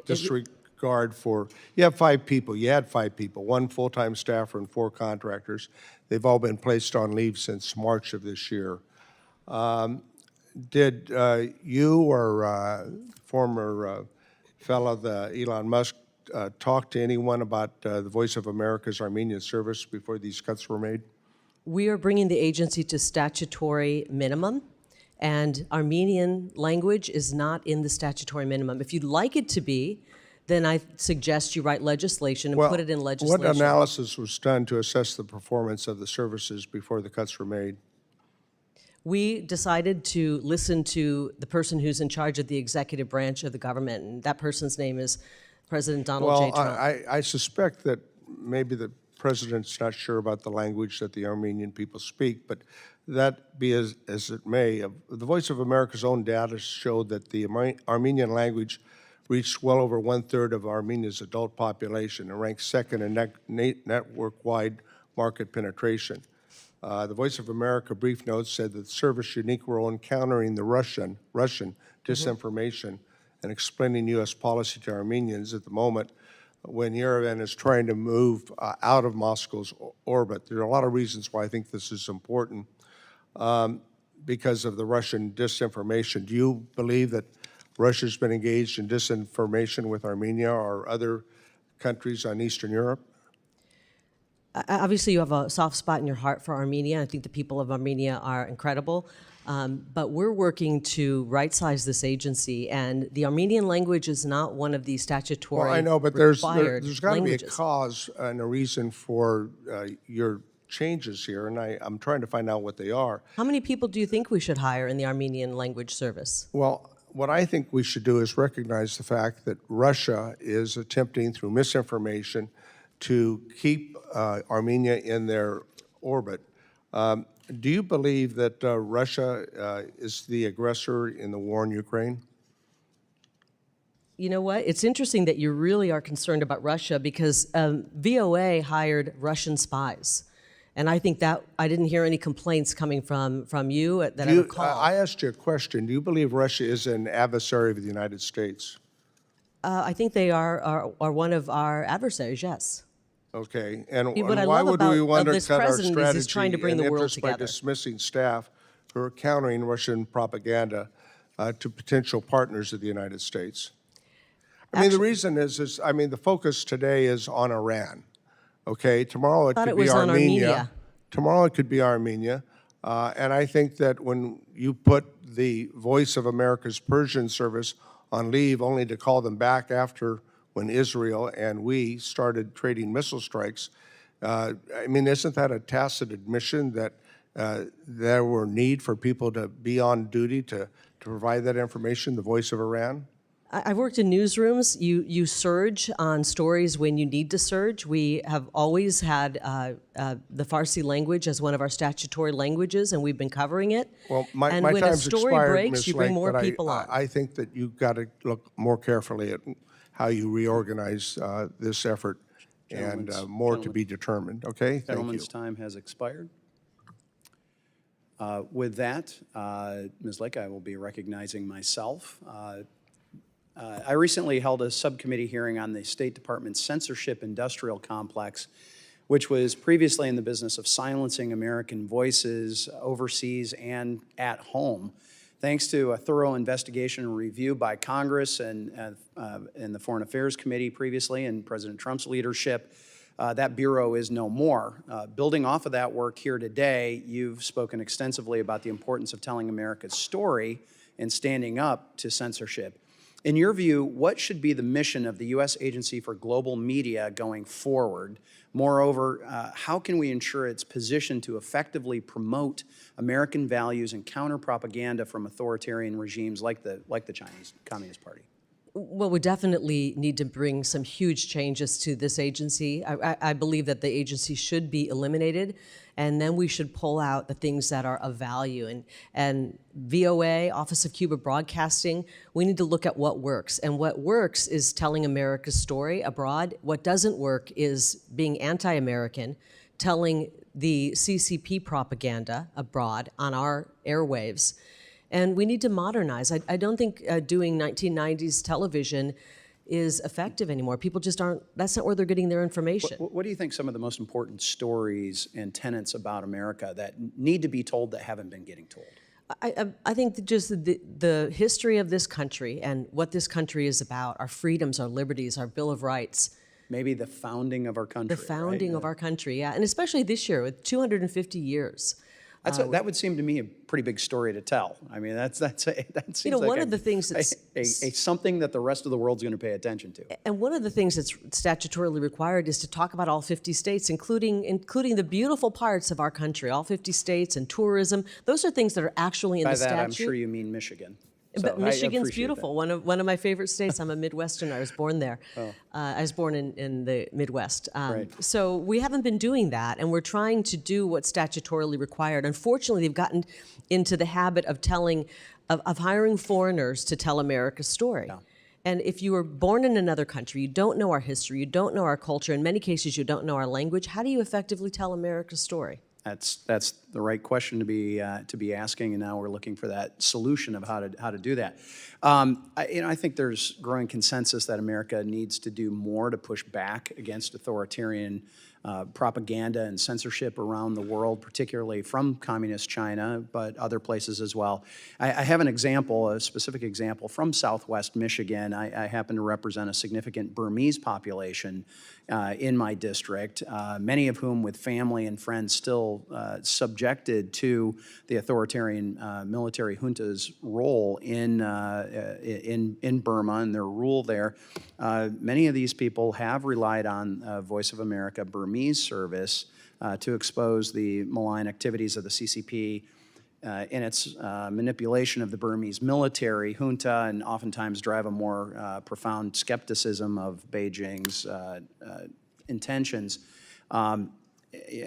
disregard for, you have 5 people, you had 5 people, 1 full-time staffer and 4 contractors. They've all been placed on leave since March of this year. Did you or former fellow, Elon Musk, talk to anyone about the Voice of America's Armenian service before these cuts were made? We are bringing the agency to statutory minimum, and Armenian language is not in the statutory minimum. If you'd like it to be, then I suggest you write legislation and put it in legislation. What analysis was done to assess the performance of the services before the cuts were made? We decided to listen to the person who's in charge of the executive branch of the government, and that person's name is President Donald J. Trump. I suspect that maybe the president's not sure about the language that the Armenian people speak, but that be as it may, the Voice of America's own data showed that the Armenian language reached well over 1/3 of Armenia's adult population and ranked second in network-wide market penetration. The Voice of America brief notes said that the service unique role in countering the Russian disinformation and explaining U.S. policy to Armenians at the moment when Yerevan is trying to move out of Moscow's orbit. There are a lot of reasons why I think this is important because of the Russian disinformation. Do you believe that Russia's been engaged in disinformation with Armenia or other countries on Eastern Europe? Obviously, you have a soft spot in your heart for Armenia. I think the people of Armenia are incredible. But we're working to right-size this agency, and the Armenian language is not one of the statutory Well, I know, but there's got to be a languages. cause and a reason for your changes here, and I'm trying to find out what they are. How many people do you think we should hire in the Armenian language service? Well, what I think we should do is recognize the fact that Russia is attempting through misinformation to keep Armenia in their orbit. Do you believe that Russia is the aggressor in the war in Ukraine? You know what? It's interesting that you really are concerned about Russia because VOA hired Russian spies. And I think that I didn't hear any complaints coming from you that I recall. I asked you a question. Do you believe Russia is an adversary of the United States? I think they are one of our adversaries, yes. Okay, and What I why love would we about undercut this our president is he's strategy trying to bring and the world interest by together. dismissing staff who are countering Russian propaganda to potential partners of the United States? I mean, the reason is, I mean, the focus today is on Iran, okay? Tomorrow it Thought could it be was on Armenia. Armenia. Tomorrow it could be Armenia. And I think that when you put the Voice of America's Persian service on leave only to call them back after when Israel and we started trading missile strikes, I mean, isn't that a tacit admission that there were need for people to be on duty to provide that information, the voice of Iran? I've worked in newsrooms. You surge on stories when you need to surge. We have always had the Farsi language as one of our statutory languages, and we've been covering it. Well, and my when a time's story expired, breaks, Ms. you bring Lake, more but people on. I think that you've got to look more carefully at how you reorganize this effort, and more to be determined, okay? Thank you. Gentleman's time has expired. With that, Ms. Lake, I will be recognizing myself. I recently held a subcommittee hearing on the State Department's censorship industrial complex, which was previously in the business of silencing American voices overseas and at home. Thanks to a thorough investigation and review by Congress and the Foreign Affairs Committee previously and President Trump's leadership, that bureau is no more. Building off of that work here today, you've spoken extensively about the importance of telling America's story and standing up to censorship. In your view, what should be the mission of the U.S. Agency for Global Media going forward? Moreover, how can we ensure its position to effectively promote American values and counter propaganda from authoritarian regimes like the Chinese Communist Party? Well, we definitely need to bring some huge changes to this agency. I believe that the agency should be eliminated, and then we should pull out the things that are of value. And VOA, Office of Cuba Broadcasting, we need to look at what works. And what works is telling America's story abroad. What doesn't work is being anti-American, telling the CCP propaganda abroad on our airwaves. And we need to modernize. I don't think doing 1990s television is effective anymore. People just aren't, that's not where they're getting their information. What do you think some of the most important stories and tenets about America that need to be told that haven't been getting told? I think that just the history of this country and what this country is about, our freedoms, our liberties, our Bill of Rights. Maybe the founding of our country. The founding of our country, yeah. And especially this year with 250 years. That would seem to me a pretty big story to tell. I mean, that seems like one of the things that's something that the rest of the world's going to pay attention to. And one of the things that's statutorily required is to talk about all 50 states, including the beautiful parts of our country, all 50 states and tourism. Those are things that are actually in the statute. By that, I'm sure you mean Michigan. But So Michigan's beautiful. One of my favorite states. I'm a Midwesterner. I was born there. I was born in the Midwest. Right. So we haven't been doing that, and we're trying to do what's statutorily required. Unfortunately, they've gotten into the habit of hiring foreigners to tell America's story. Yeah. And if you were born in another country, you don't know our history, you don't know our culture, in many cases you don't know our language, how do you effectively tell America's story? That's the right question to be asking, and now we're looking for that solution of how to do that. I think there's growing consensus that America needs to do more to push back against authoritarian propaganda and censorship around the world, particularly from communist China, but other places as well. I have a specific example from Southwest Michigan. I happen to represent a significant Burmese population in my district, many of whom with family and friends still subjected to the authoritarian military junta's role in Burma and their rule there. Many of these people have relied on Voice of America Burmese service to expose the malign activities of the CCP in its manipulation of the Burmese military junta, and oftentimes drive a more profound skepticism of Beijing's intentions.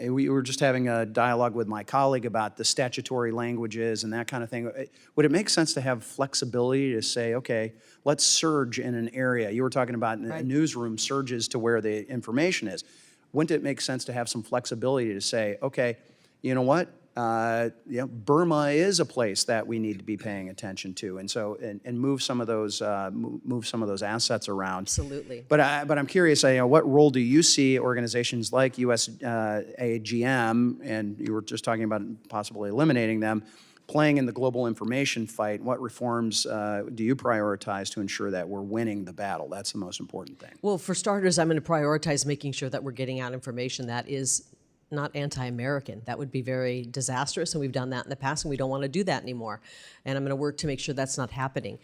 We were just having a dialogue with my colleague about the statutory languages and that kind of thing. Would it make sense to have flexibility to say, okay, let's surge in an area? You were talking about in a newsroom surges to where the information is. Wouldn't it make sense to have some flexibility to say, okay, you know what? Burma is a place that we need to be paying attention to, and so and move some of those assets around. Absolutely. But I'm curious, what role do you see organizations like USAGM, and you were just talking about possibly eliminating them, playing in the global information fight? What reforms do you prioritize to ensure that we're winning the battle? That's the most important thing. Well, for starters, I'm going to prioritize making sure that we're getting out information that is not anti-American. That would be very disastrous, and we've done that in the past, and we don't want to do that anymore. And I'm going to work to make sure that's not happening.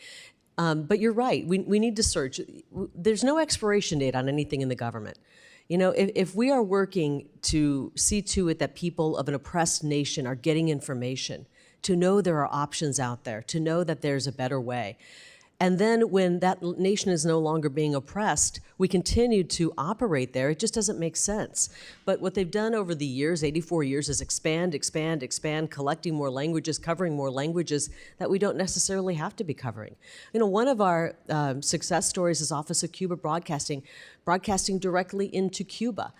But you're right. We need to search. There's no expiration date on anything in the government. You know, if we are working to see to it that people of an oppressed nation are getting information, to know there are options out there, to know that there's a better way. And then when that nation is no longer being oppressed, we continue to operate there. It just doesn't make sense. But what they've done over the years, 84 years, is expand, expand, expand, collecting more languages, covering more languages that we don't necessarily have to be covering. You know, one of our success stories is Office of Cuba Broadcasting directly into Cuba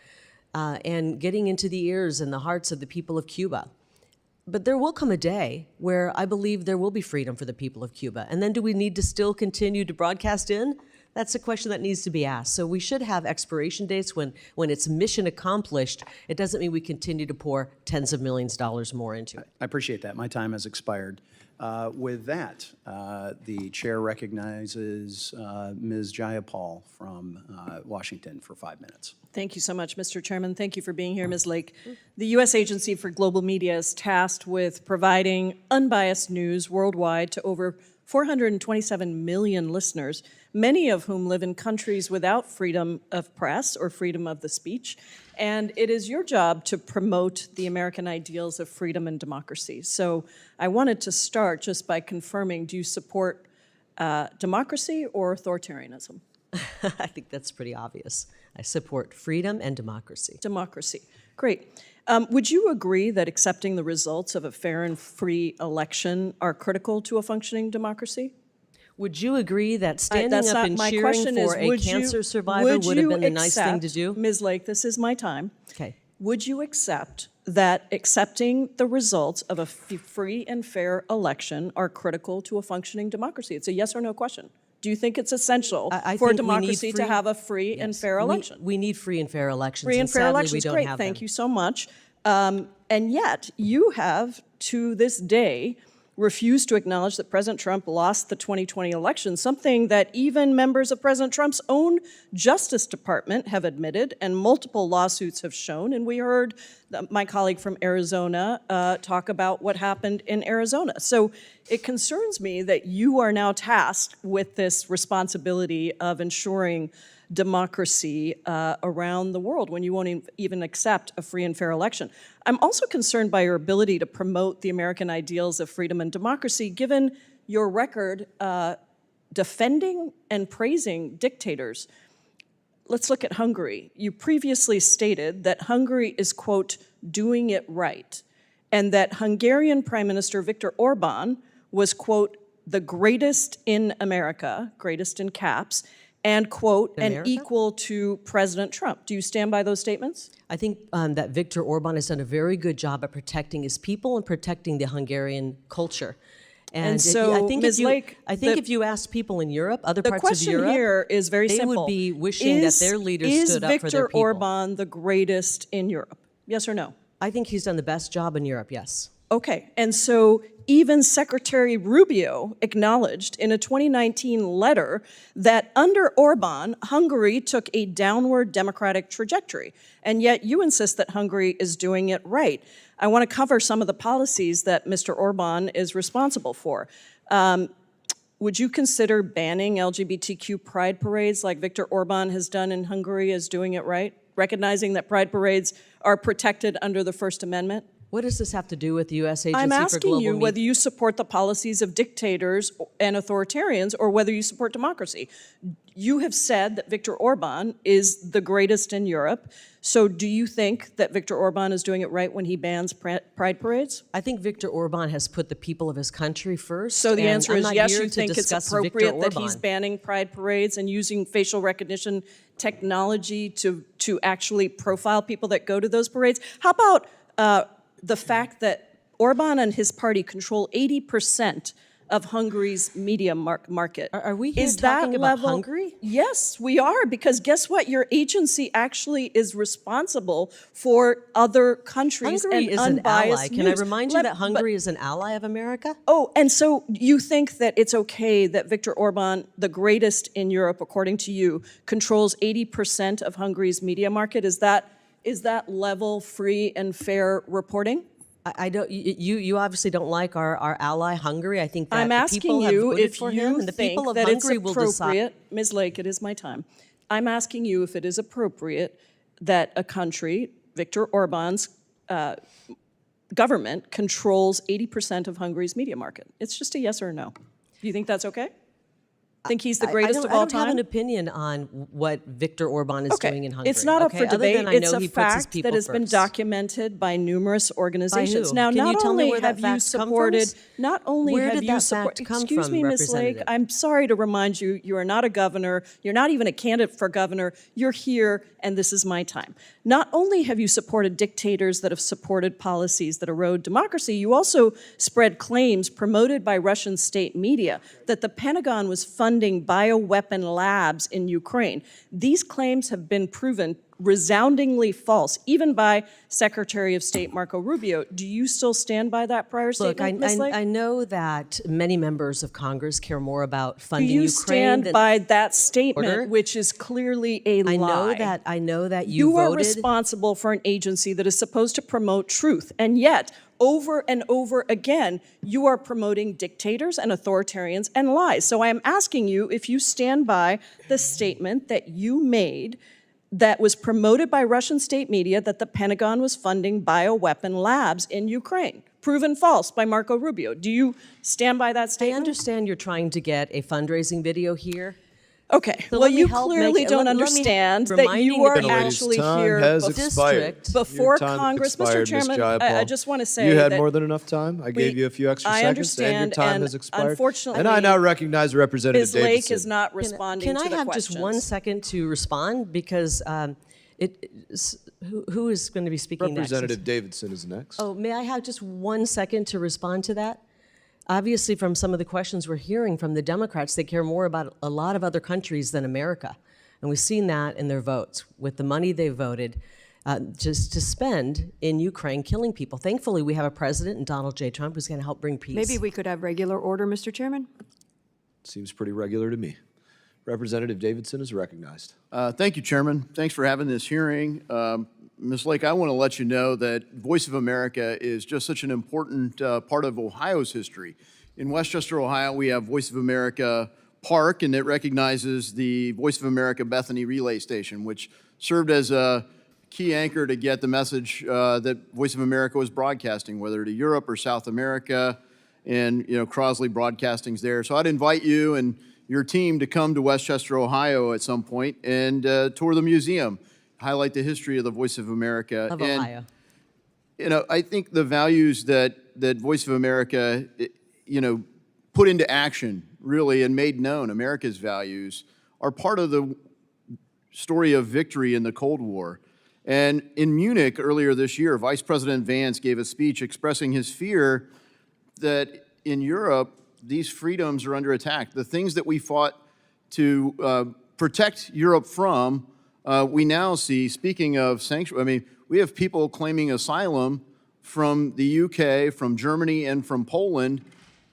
and getting into the ears and the hearts of the people of Cuba. But there will come a day where I believe there will be freedom for the people of Cuba. And then do we need to still continue to broadcast in? That's a question that needs to be asked. So we should have expiration dates when it's mission accomplished. It doesn't mean we continue to pour tens of millions of dollars more into it. I appreciate that. My time has expired. With that, the chair recognizes Ms. Jayapal from Washington for 5 minutes. Thank you so much, Mr. Chairman. Thank you for being here, Ms. Lake. The U.S. Agency for Global Media is tasked with providing unbiased news worldwide to over 427 million listeners, many of whom live in countries without freedom of press or freedom of the speech. And it is your job to promote the American ideals of freedom and democracy. So I wanted to start just by confirming, do you support democracy or authoritarianism? I think that's pretty obvious. I support freedom and democracy. Democracy. Great. Would you agree that accepting the results of a fair and free election are critical to a functioning democracy? Would you agree that standing up and cheering for a cancer survivor would have been the nice thing to do? Ms. Lake, this is my time. Okay. Would you accept that accepting the results of a free and fair election are critical to a functioning democracy? It's a yes or no question. Do you think it's essential for democracy to have a free and fair election? We need free and fair elections. Free and fair elections, great. Thank you so much. And yet, you have, to this day, refused to acknowledge that President Trump lost the 2020 election, something that even members of President Trump's own Justice Department have admitted and multiple lawsuits have shown. And we heard my colleague from Arizona talk about what happened in Arizona. So it concerns me that you are now tasked with this responsibility of ensuring democracy around the world when you won't even accept a free and fair election. I'm also concerned by your ability to promote the American ideals of freedom and democracy, given your record defending and praising dictators. Let's look at Hungary. You previously stated that Hungary is, quote, doing it right, and that Hungarian Prime Minister Viktor Orban was, quote, the greatest in America, greatest in caps, and, quote, and equal to President Trump. Do you stand by those statements? I think that Viktor Orban has done a very good job at protecting his people and protecting the Hungarian culture. And so, I think Ms. Lake, if you asked people in Europe, other parts of Europe, the question here is very simple. They would be wishing that their leaders stood up for their people. Is Viktor Orban the greatest in Europe? Yes or no? I think he's done the best job in Europe, yes. Okay, and so even Secretary Rubio acknowledged in a 2019 letter that under Orban, Hungary took a downward democratic trajectory, and yet you insist that Hungary is doing it right. I want to cover some of the policies that Mr. Orban is responsible for. Would you consider banning LGBTQ pride parades like Viktor Orban has done in Hungary as doing it right, recognizing that pride parades are protected under the First Amendment? What does this have to do with the U.S. Agency for Global Media? I'm asking you whether you support the policies of dictators and authoritarians or whether you support democracy. You have said that Viktor Orban is the greatest in Europe. So do you think that Viktor Orban is doing it right when he bans pride parades? I think Viktor Orban has put the people of his country first. So the answer is yes, you think it's appropriate that he's banning pride parades and using facial recognition technology to actually profile people that go to those parades? How about the fact that Orban and his party control 80% of Hungary's media market. Are we here Is talking that about level, Hungary? Yes, we are, because guess what? Your agency actually is responsible for other countries Hungary and is an unbiased ally. Can I news. remind you Let- that Hungary is an ally of America? Oh, and so you think that it's okay that Viktor Orban, the greatest in Europe, according to you, controls 80% of Hungary's media market? Is that level, free, and fair reporting? I don't. You obviously don't like our ally Hungary. I think that I'm the asking people have you voted if for him, you and the think people of that it's Hungary will decide. appropriate, Ms. Lake, it is my time. I'm asking you if it is appropriate that a country, Viktor Orban's government, controls 80% of Hungary's media market. It's just a yes or a no. Do you think that's okay? Think he's the greatest of all I don't have time? an opinion on what Viktor Orban is doing in Hungary. It's not up okay? for Other debate. than I It's know a he puts his fact people that has been first. documented by numerous organizations. who? Now, Can you not tell me only where that have you fact come from? supported, not only Where have did you that supported. fact come Excuse from, me, Ms. Lake. Representative? I'm sorry to remind you, you are not a governor. You're not even a candidate for governor. You're here, and this is my time. Not only have you supported dictators that have supported policies that erode democracy, you also spread claims promoted by Russian state media that the Pentagon was funding bioweapon labs in Ukraine. These claims have been proven resoundingly false, even by Secretary of State Marco Rubio. Do you still stand by that prior Look, statement, Ms. Lake? I know that many members of Congress care more about Do funding you Ukraine stand than by that statement, order. which is clearly a lie? I know that You are voted. responsible for an agency that is supposed to promote truth, and yet, over and over again, you are promoting dictators and authoritarians and lies. So I am asking you if you stand by the statement that you made that was promoted by Russian state media that the Pentagon was funding bioweapon labs in Ukraine. Proven false by Marco Rubio. Do you stand by that I statement? understand you're trying to get a fundraising video here. Okay, So well, let me you help clearly make- don't let me understand that reminding you the are people- actually Time here has before expired. before Your time Congress, Mr. expired, Ms. Chairman. I Jayapal. just want to say you had that more than enough time. I gave you a few extra I seconds, understand, and your time and has expired. unfortunately, and I now recognize Representative Ms. Lake Davidson. is not responding Can to I the have questions. just 1 second to respond? Because who is going to be speaking Representative next? Davidson is next. Oh, may I have just 1 second to respond to that? Obviously, from some of the questions we're hearing from the Democrats, they care more about a lot of other countries than America. And we've seen that in their votes, with the money they voted just to spend in Ukraine killing people. Thankfully, we have a president in Donald J. Trump who's going to help bring peace. Maybe we could have regular order, Mr. Chairman? Seems pretty regular to me. Representative Davidson is recognized. Thank you, Chairman. Thanks for having this hearing. Ms. Lake, I want to let you know that Voice of America is just such an important part of Ohio's history. In Westchester, Ohio, we have Voice of America Park, and it recognizes the Voice of America Bethany Relay Station, which served as a key anchor to get the message that Voice of America was broadcasting, whether to Europe or South America, and Crosley Broadcasting's there. So I'd invite you and your team to come to Westchester, Ohio at some point and tour the museum, highlight the history of the Voice of America. Of Ohio. I think the values that Voice of America, put into action, really, and made known, America's values, are part of the story of victory in the Cold War. And in Munich earlier this year, Vice President Vance gave a speech expressing his fear that in Europe, these freedoms are under attack. The things that we fought to protect Europe from, we now see, speaking of sanctuary, we have people claiming asylum from the UK, from Germany, and from Poland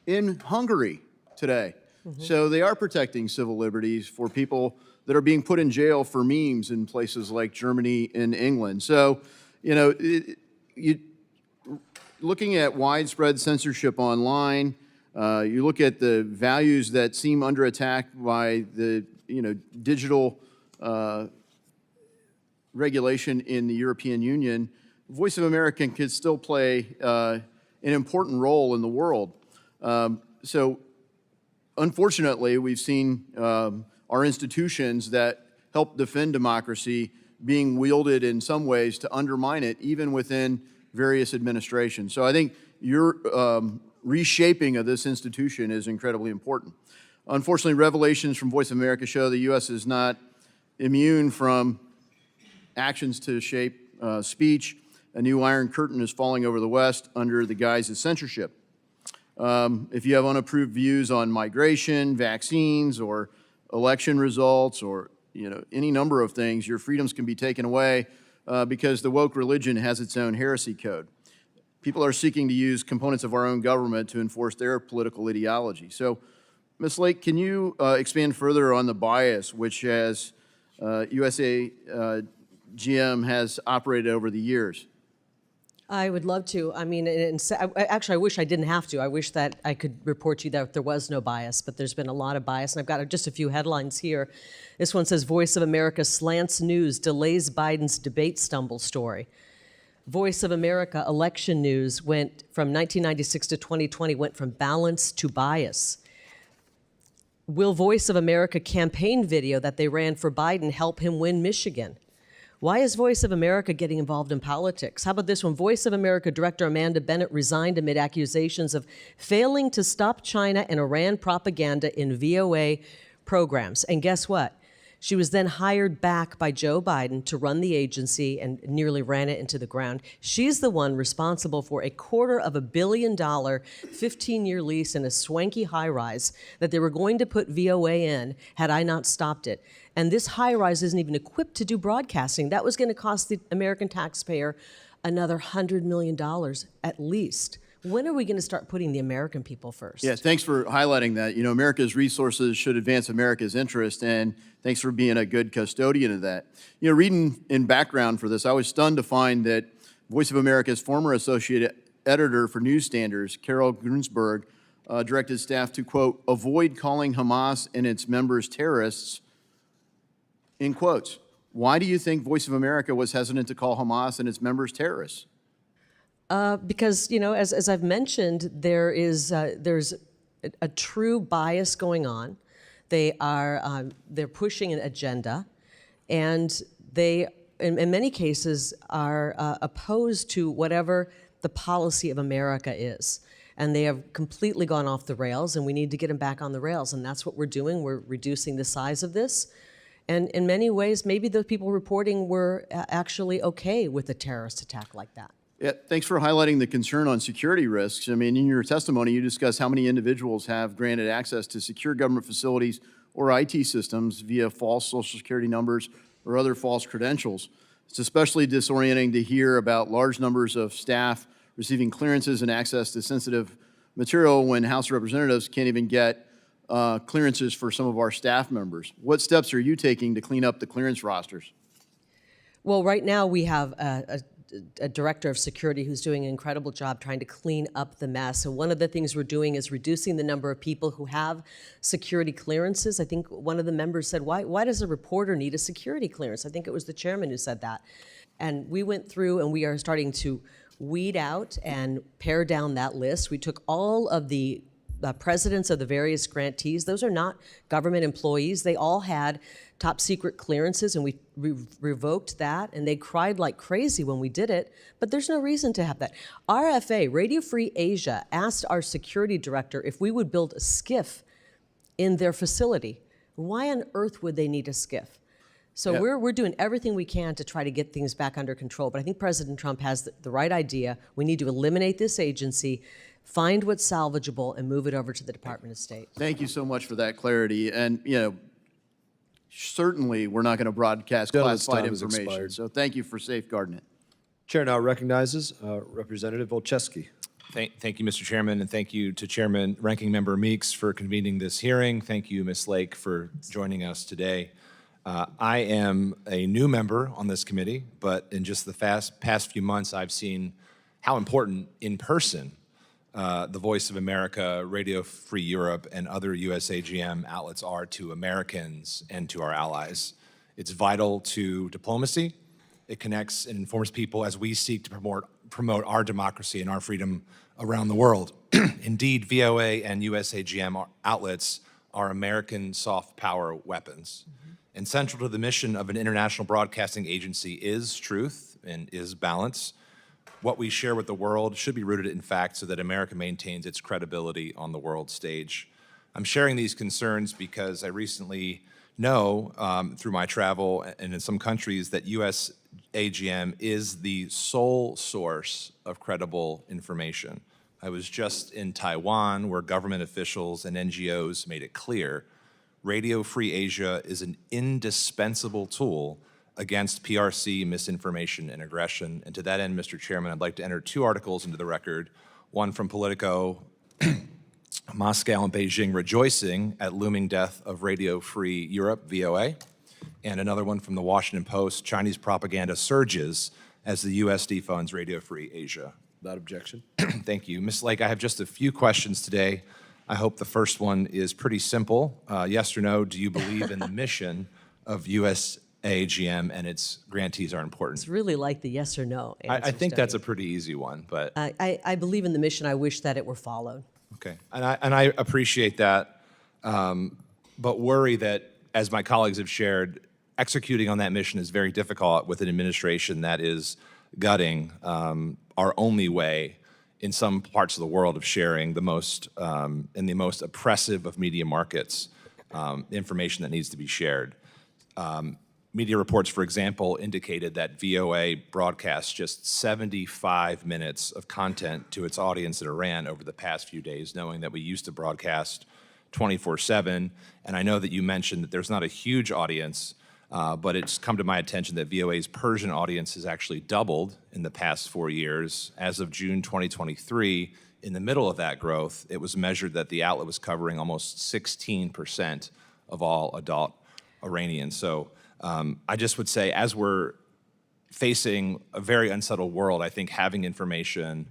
in Hungary today. So they are protecting civil liberties for people that are being put in jail for memes in places like Germany and England. So, looking at widespread censorship online, you look at the values that seem under attack by the digital regulation in the European Union. Voice of America can still play an important role in the world. So unfortunately, we've seen our institutions that help defend democracy being wielded in some ways to undermine it, even within various administrations. So I think your reshaping of this institution is incredibly important. Unfortunately, revelations from Voice of America show the U.S. is not immune from actions to shape speech. a new iron curtain is falling over the West under the guise of censorship. If you have unapproved views on migration, vaccines, or election results, or any number of things, your freedoms can be taken away because the woke religion has its own heresy code. People are seeking to use components of our own government to enforce their political ideology. So, Ms. Lake, can you expand further on the bias which has USAGM has operated over the years? I would love to. I mean, actually, I wish I didn't have to. I wish that I could report to you that there was no bias, but there's been a lot of bias, and I've got just a few headlines here. This one says, Voice of America slants news, delays Biden's debate stumble story. Voice of America election news went from 1996 to 2020, went from balance to bias. Will Voice of America campaign video that they ran for Biden help him win Michigan? Why is Voice of America getting involved in politics? How about this one? Voice of America director Amanda Bennett resigned amid accusations of failing to stop China and Iran propaganda in VOA programs. And guess what? She was then hired back by Joe Biden to run the agency and nearly ran it into the ground. She's the one responsible for a $250 million 15-year lease in a swanky high-rise that they were going to put VOA in had I not stopped it. And this high-rise isn't even equipped to do broadcasting. That was going to cost the American taxpayer another $100 million at least. When are we going to start putting the American people first? Yeah, thanks for highlighting that. America's resources should advance America's interest, and thanks for being a good custodian of that. Reading in background for this, I was stunned to find that Voice of America's former associate editor for news standards, Carol Grunsberg, directed staff to, quote, avoid calling Hamas and its members terrorists, in quotes. Why do you think Voice of America was hesitant to call Hamas and its members terrorists? Because, as I've mentioned, there's a true bias going on. They're pushing an agenda, and they, in many cases, are opposed to whatever the policy of America is. And they have completely gone off the rails, and we need to get them back on the rails. And that's what we're doing. We're reducing the size of this. And in many ways, maybe the people reporting were actually okay with a terrorist attack like that. Yeah, thanks for highlighting the concern on security risks. I mean, in your testimony, you discuss how many individuals have granted access to secure government facilities or IT systems via false Social Security numbers or other false credentials. It's especially disorienting to hear about large numbers of staff receiving clearances and access to sensitive material when House of Representatives can't even get clearances for some of our staff members. What steps are you taking to clean up the clearance rosters? Well, right now we have a director of security who's doing an incredible job trying to clean up the mess. And one of the things we're doing is reducing the number of people who have security clearances. I think one of the members said, why does a reporter need a security clearance? I think it was the chairman who said that. And we went through and we are starting to weed out and pare down that list. We took all of the presidents of the various grantees. Those are not government employees. They all had top secret clearances, and we revoked that, and they cried like crazy when we did it, but there's no reason to have that. RFA, Radio Free Asia, asked our security director if we would build a SCIF in their facility. Why on earth would they need a SCIF? So Yeah. we're doing everything we can to try to get things back under control, but I think President Trump has the right idea. We need to eliminate this agency, find what's salvageable, and move it over to the Department of State. Thank you so much for that clarity. And, certainly we're not going to broadcast Gentleman's classified time has information. expired. So thank you for safeguarding it. Chair now recognizes Representative Volcheski. Thank you, Mr. Chairman, and thank you to Ranking Member Meeks for convening this hearing. Thank you, Ms. Lake, for joining us today. I am a new member on this committee, but in just the past few months, I've seen how important in person the Voice of America, Radio Free Europe, and other USAGM outlets are to Americans and to our allies. It's vital to diplomacy. It connects and informs people as we seek to promote our democracy and our freedom around the world. Indeed, VOA and USAGM outlets are American soft power weapons. And central to the mission of an international broadcasting agency is truth and is balance. What we share with the world should be rooted in fact so that America maintains its credibility on the world stage. I'm sharing these concerns because I recently know through my travel and in some countries that USAGM is the sole source of credible information. I was just in Taiwan, where government officials and NGOs made it clear Radio Free Asia is an indispensable tool against PRC misinformation and aggression. And to that end, Mr. Chairman, I'd like to enter 2 articles into the record, one from Politico, Moscow and Beijing rejoicing at looming death of Radio Free Europe, VOA, and another one from the Washington Post, Chinese propaganda surges as the U.S. defunds Radio Free Asia. Without objection. Thank you. Ms. Lake, I have just a few questions today. I hope the first one is pretty simple. Yes or no, do you believe in the mission of USAGM and its grantees are important? It's really like the yes or no answers, I think don't that's you? a pretty easy one, but. I believe in the mission. I wish that it were followed. Okay, and I appreciate that, but worry that, as my colleagues have shared, executing on that mission is very difficult with an administration that is gutting our only way in some parts of the world of sharing the most, in the most oppressive of media markets, information that needs to be shared. Media reports, for example, indicated that VOA broadcast just 75 minutes of content to its audience in Iran over the past few days, knowing that we used to broadcast 24/7. And I know that you mentioned that there's not a huge audience, but it's come to my attention that VOA's Persian audience has actually doubled in the past 4 years. As of June 2023, in the middle of that growth, it was measured that the outlet was covering almost 16% of all adult Iranians. So I just would say, as we're facing a very unsettled world, I think having information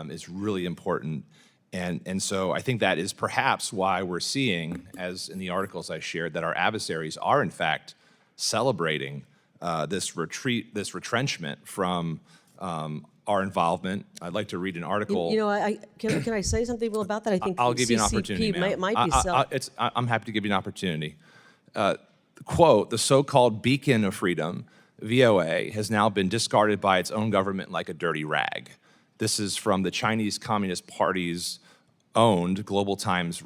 is really important. And so I think that is perhaps why we're seeing, as in the articles I shared, that our adversaries are in fact celebrating this retrenchment from our involvement. I'd like to read an article. You know, can I say something about that? I think I'll give you an CCP opportunity, ma'am. might be I'm happy to give you an opportunity. Quote, the so-called beacon of freedom, VOA, has now been discarded by its own government like a dirty rag. This is from the Chinese Communist Party's owned Global Times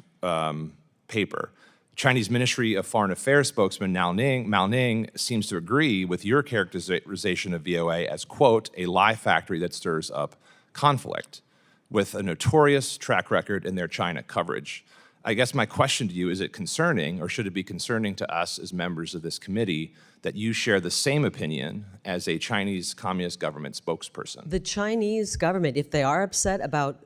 paper. Chinese Ministry of Foreign Affairs spokesman Mao Ning seems to agree with your characterization of VOA as, quote, a lie factory that stirs up conflict, with a notorious track record in their China coverage. I guess my question to you, is it concerning, or should it be concerning to us as members of this committee, that you share the same opinion as a Chinese Communist government spokesperson? The Chinese government, if they are upset about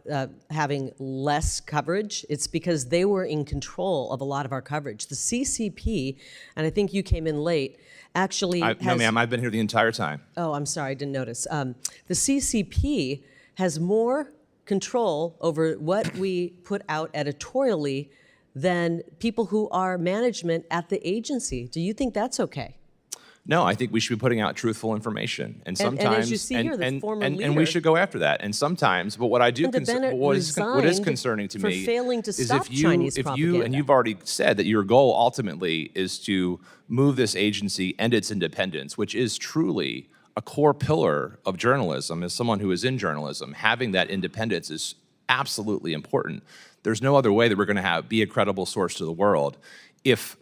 having less coverage, it's because they were in control of a lot of our coverage. The CCP, and I think you came in late, actually No, ma'am, I've been here the entire time. Oh, I'm sorry, I didn't notice. The CCP has more control over what we put out editorially than people who are management at the agency. Do you think that's okay? No, I think we should be putting out truthful information, and sometimes, and as you see here, the former and we leader- should go after that. And sometimes, but what I do, Bennett what is resigned concerning to for me failing to is stop Chinese if you, propaganda. and you've already said that your goal ultimately is to move this agency and its independence, which is truly a core pillar of journalism. As someone who is in journalism, having that independence is absolutely important. There's no other way that we're going to be a credible source to the world if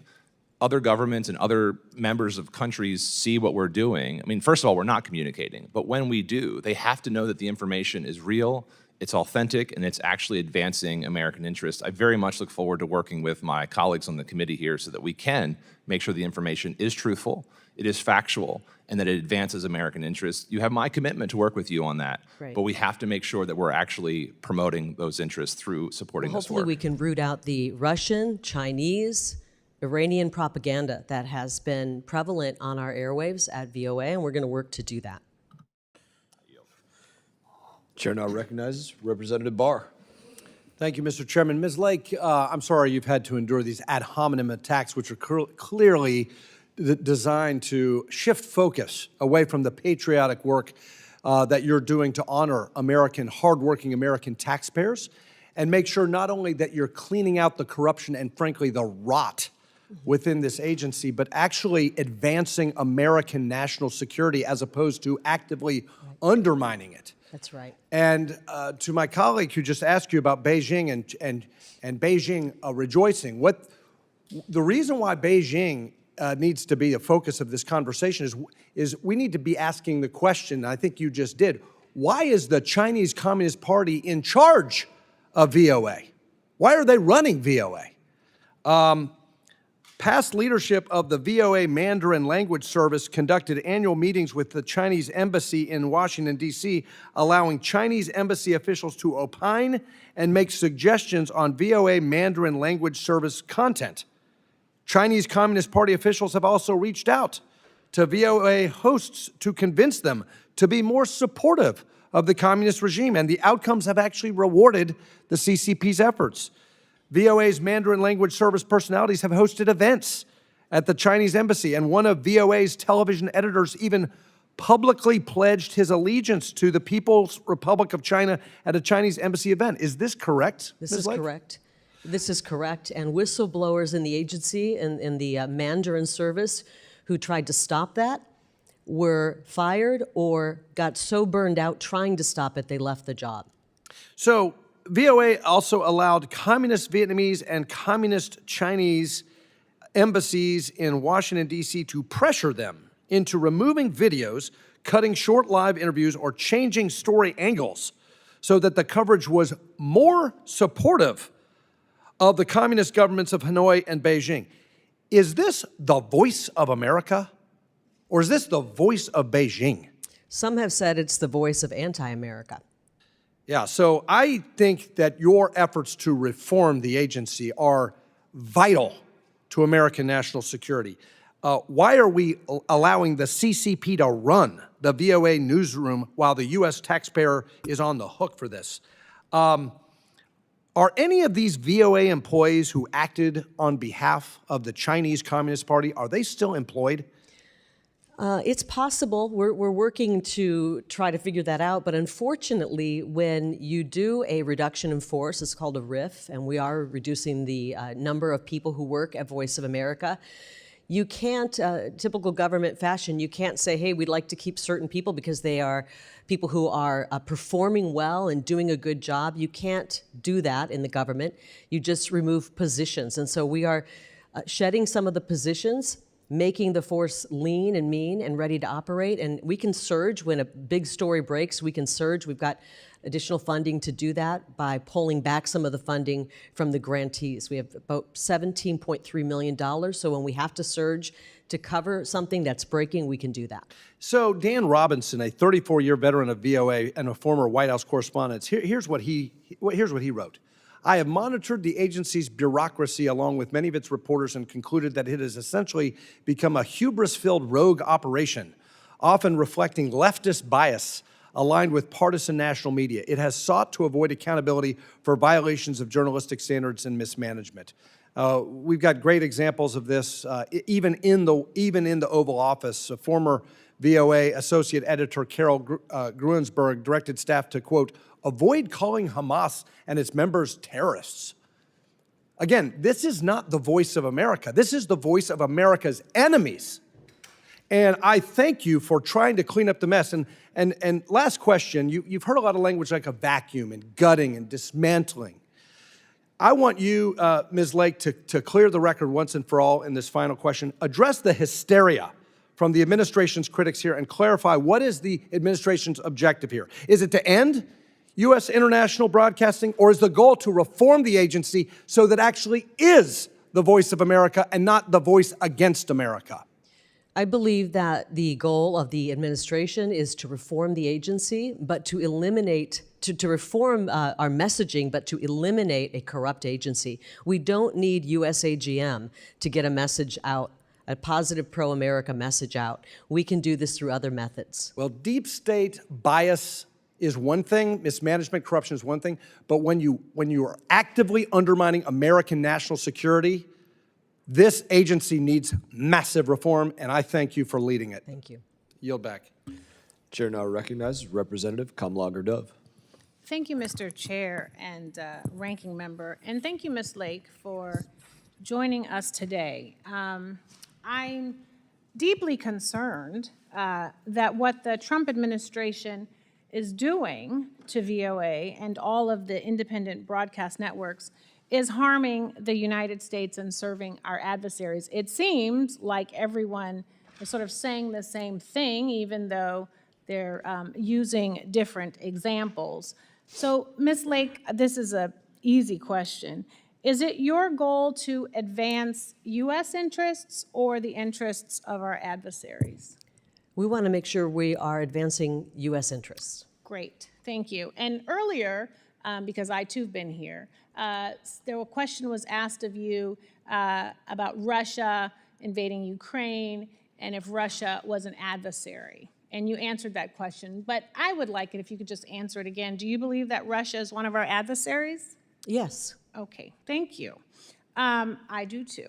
other governments and other members of countries see what we're doing. I mean, first of all, we're not communicating, but when we do, they have to know that the information is real, it's authentic, and it's actually advancing American interests. I very much look forward to working with my colleagues on the committee here so that we can make sure the information is truthful, it is factual, and that it advances American interests. You have my commitment to work with you on that, Right. but we have to make sure that we're actually promoting those interests through supporting this Hopefully work. we can root out the Russian, Chinese, Iranian propaganda that has been prevalent on our airwaves at VOA, and we're going to work to do that. Chair now recognizes Representative Barr. Thank you, Mr. Chairman. Ms. Lake, I'm sorry you've had to endure these ad hominem attacks, which are clearly designed to shift focus away from the patriotic work that you're doing to honor hardworking American taxpayers, and make sure not only that you're cleaning out the corruption and, frankly, the rot within this agency, but actually advancing American national security as opposed to actively undermining it. That's right. And to my colleague who just asked you about Beijing and Beijing rejoicing, the reason why Beijing needs to be a focus of this conversation is we need to be asking the question, I think you just did, why is the Chinese Communist Party in charge of VOA? Why are they running VOA? Past leadership of the VOA Mandarin language service conducted annual meetings with the Chinese embassy in Washington, D.C., allowing Chinese embassy officials to opine and make suggestions on VOA Mandarin language service content. Chinese Communist Party officials have also reached out to VOA hosts to convince them to be more supportive of the communist regime, and the outcomes have actually rewarded the CCP's efforts. VOA's Mandarin language service personalities have hosted events at the Chinese embassy, and one of VOA's television editors even publicly pledged his allegiance to the People's Republic of China at a Chinese embassy event. Is this correct? This Ms. is Lake? correct. This is correct. And whistleblowers in the agency and in the Mandarin service who tried to stop that were fired or got so burned out trying to stop it, they left the job. So VOA also allowed communist Vietnamese and communist Chinese embassies in Washington, D.C. to pressure them into removing videos, cutting short live interviews, or changing story angles so that the coverage was more supportive of the communist governments of Hanoi and Beijing. Is this the voice of America, or is this the voice of Beijing? Some have said it's the voice of anti-America. Yeah, so I think that your efforts to reform the agency are vital to American national security. Why are we allowing the CCP to run the VOA newsroom while the U.S. taxpayer is on the hook for this? Are any of these VOA employees who acted on behalf of the Chinese Communist Party, are they still employed? It's possible. We're working to try to figure that out. But unfortunately, when you do a reduction in force, it's called a RIF, and we are reducing the number of people who work at Voice of America. You can't, typical government fashion, you can't say, hey, we'd like to keep certain people because they are people who are performing well and doing a good job. You can't do that in the government. You just remove positions. And so we are shedding some of the positions, making the force lean and mean and ready to operate. And we can surge when a big story breaks. We can surge. We've got additional funding to do that by pulling back some of the funding from the grantees. We have about $17.3 million. So when we have to surge to cover something that's breaking, we can do that. So Dan Robinson, a 34-year veteran of VOA and a former White House correspondent, here's what he wrote. I have monitored the agency's bureaucracy along with many of its reporters and concluded that it has essentially become a hubris-filled rogue operation, often reflecting leftist bias aligned with partisan national media. It has sought to avoid accountability for violations of journalistic standards and mismanagement. We've got great examples of this, even in the Oval Office. A former VOA associate editor Carol Gruensberg directed staff to, quote, avoid calling Hamas and its members terrorists. Again, this is not the voice of America. This is the voice of America's enemies. And I thank you for trying to clean up the mess. And last question, you've heard a lot of language like a vacuum and gutting and dismantling. I want you, Ms. Lake, to clear the record once and for all in this final question. Address the hysteria from the administration's critics here and clarify what is the administration's objective here. Is it to end U.S. international broadcasting, or is the goal to reform the agency so that actually is the voice of America and not the voice against America? I believe that the goal of the administration is to reform the agency, but to eliminate, to reform our messaging, but to eliminate a corrupt agency. We don't need USAGM to get a message out, a positive pro-America message out. We can do this through other methods. Well, deep state bias is one thing, mismanagement, corruption is one thing, but when you are actively undermining American national security, this agency needs massive reform, and I thank you for leading it. Thank you. Yield back. Chair now recognizes Representative Kamlager-Dove. Thank you, Mr. Chair and Ranking Member, and thank you, Ms. Lake, for joining us today. I'm deeply concerned that what the Trump administration is doing to VOA and all of the independent broadcast networks is harming the United States and serving our adversaries. It seems like everyone is sort of saying the same thing, even though they're using different examples. So, Ms. Lake, this is an easy question. Is it your goal to advance U.S. interests or the interests of our adversaries? We want to make sure we are advancing U.S. interests. Great, thank you. And earlier, because I too have been here, a question was asked of you about Russia invading Ukraine and if Russia was an adversary. And you answered that question, but I would like it if you could just answer it again. Do you believe that Russia is one of our adversaries? Yes. Okay, thank you. I do too.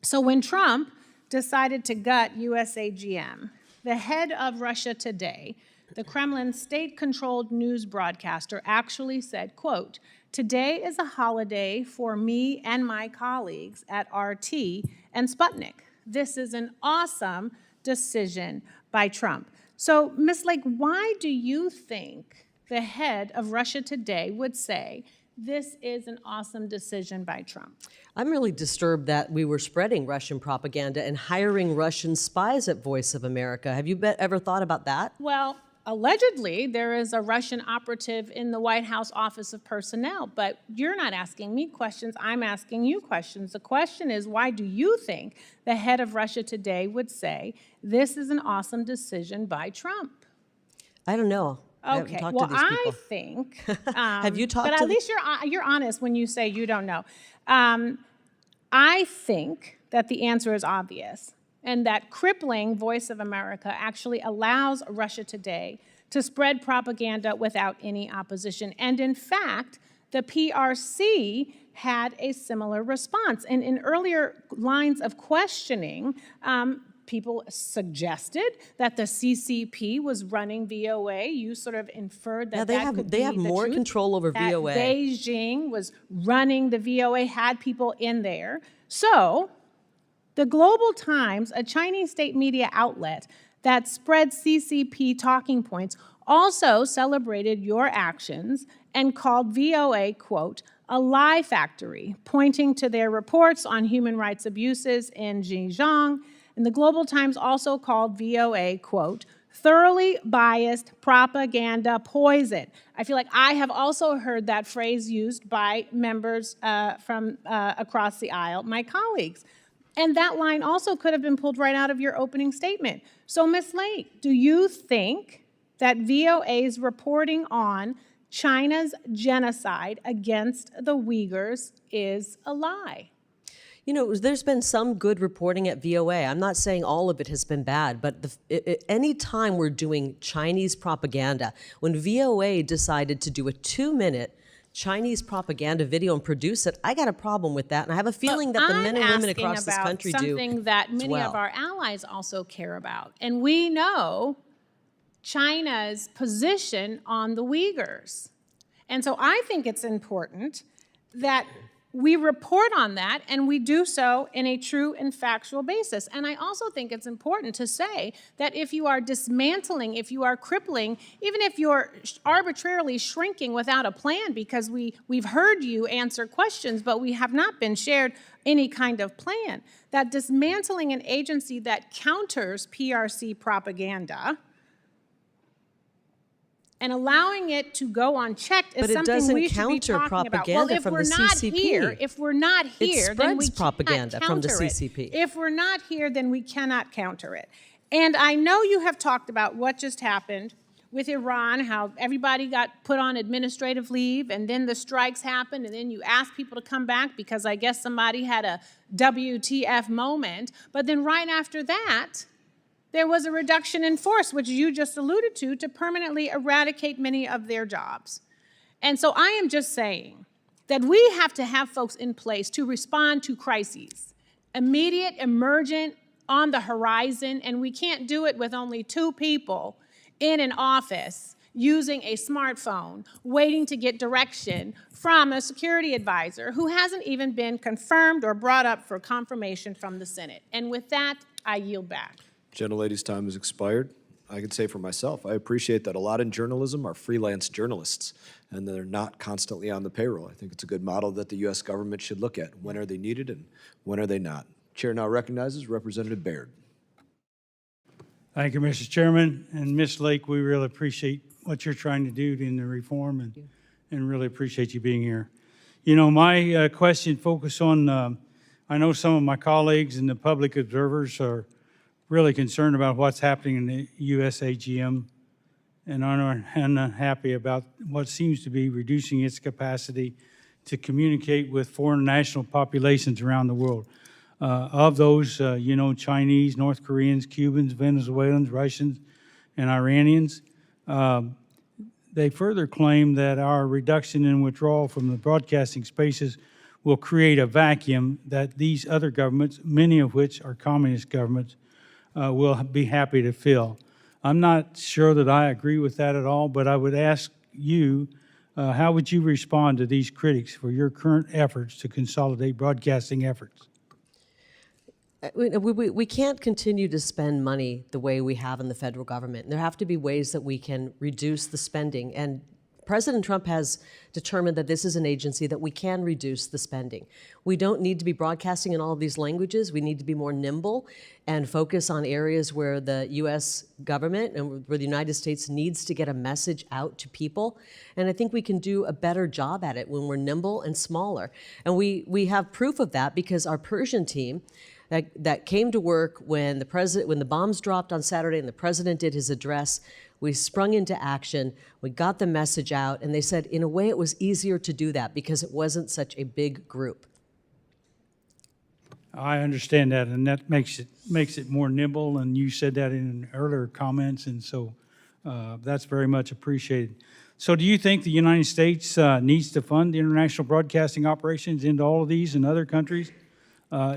So when Trump decided to gut USAGM, the head of Russia Today, the Kremlin's state-controlled news broadcaster, actually said, quote, "Today is a holiday for me and my colleagues at RT and Sputnik. This is an awesome decision by Trump." So, Ms. Lake, why do you think the head of Russia Today would say this is an awesome decision by Trump? I'm really disturbed that we were spreading Russian propaganda and hiring Russian spies at Voice of America. Have you ever thought about that? Well, allegedly, there is a Russian operative in the White House Office of Personnel, but you're not asking me questions, I'm asking you questions. The question is, why do you think the head of Russia Today would say this is an awesome decision by Trump? I don't know. Okay, well, I think. Have you talked to But at least you're honest when you say you don't know. I think that the answer is obvious, and that crippling Voice of America actually allows Russia Today to spread propaganda without any opposition. And in fact, the PRC had a similar response. And in earlier lines of questioning, people suggested that the CCP was running VOA. You sort of inferred that they have more control over that VOA. Beijing was running the VOA, had people in there. So, the Global Times, a Chinese state media outlet that spreads CCP talking points, also celebrated your actions and called VOA, quote, a lie factory, pointing to their reports on human rights abuses in Xinjiang. And the Global Times also called VOA, quote, thoroughly biased propaganda poison. I feel like I have also heard that phrase used by members from across the aisle, my colleagues. And that line also could have been pulled right out of your opening statement. So, Ms. Lake, do you think that VOA's reporting on China's genocide against the Uyghurs is a lie? You know, there's been some good reporting at VOA. I'm not saying all of it has been bad, but any time we're doing Chinese propaganda, when VOA decided to do a 2-minute Chinese propaganda video and produce it, I got a problem with that, and I have a feeling that the men and women across this country do. Something that many of our allies also care about, and we know China's position on the Uyghurs, and so I think it's important that we report on that, and we do so in a true and factual basis. And I also think it's important to say that if you are dismantling, if you are crippling, even if you're arbitrarily shrinking without a plan, because we've heard you answer questions, but we have not been shared any kind of plan, that dismantling an agency that counters PRC propaganda and allowing it to go unchecked is something we should be talking about. Well, if we're not here, then we propaganda cannot from the counter CCP. it. If we're not here, then we cannot counter it. And I know you have talked about what just happened with Iran, how everybody got put on administrative leave, and then the strikes happened, and then you asked people to come back because I guess somebody had a WTF moment. But then right after that, there was a reduction in force, which you just alluded to permanently eradicate many of their jobs. And so I am just saying that we have to have folks in place to respond to crises, immediate, emergent, on the horizon, and we can't do it with only 2 people in an office using a smartphone, waiting to get direction from a security advisor who hasn't even been confirmed or brought up for confirmation from the Senate. And with that, I yield back. Gentlelady's time has expired. I can say for myself, I appreciate that a lot in journalism are freelance journalists, and they're not constantly on the payroll. I think it's a good model that the U.S. government should look at. When are they needed and when are they not? Chair now recognizes Representative Baird. Thank you, Mr. Chairman. And Ms. Lake, we really appreciate what you're trying to do in the reform and really appreciate you being here. You know, my question focused on, I know some of my colleagues and the public observers are really concerned about what's happening in the USAGM and are unhappy about what seems to be reducing its capacity to communicate with foreign national populations around the world. Of those, you know, Chinese, North Koreans, Cubans, Venezuelans, Russians, and Iranians. They further claim that our reduction in withdrawal from the broadcasting spaces will create a vacuum that these other governments, many of which are communist governments, will be happy to fill. I'm not sure that I agree with that at all, but I would ask you, how would you respond to these critics for your current efforts to consolidate broadcasting efforts? We can't continue to spend money the way we have in the federal government. There have to be ways that we can reduce the spending. And President Trump has determined that this is an agency that we can reduce the spending. We don't need to be broadcasting in all of these languages. We need to be more nimble and focus on areas where the U.S. government and where the United States needs to get a message out to people. And I think we can do a better job at it when we're nimble and smaller. And we have proof of that because our Persian team that came to work when the bombs dropped on Saturday and the president did his address. We sprung into action, we got the message out, and they said, in a way, it was easier to do that because it wasn't such a big group. I understand that, and that makes it more nimble, and you said that in earlier comments, and so that's very much appreciated. So do you think the United States needs to fund the international broadcasting operations into all of these and other countries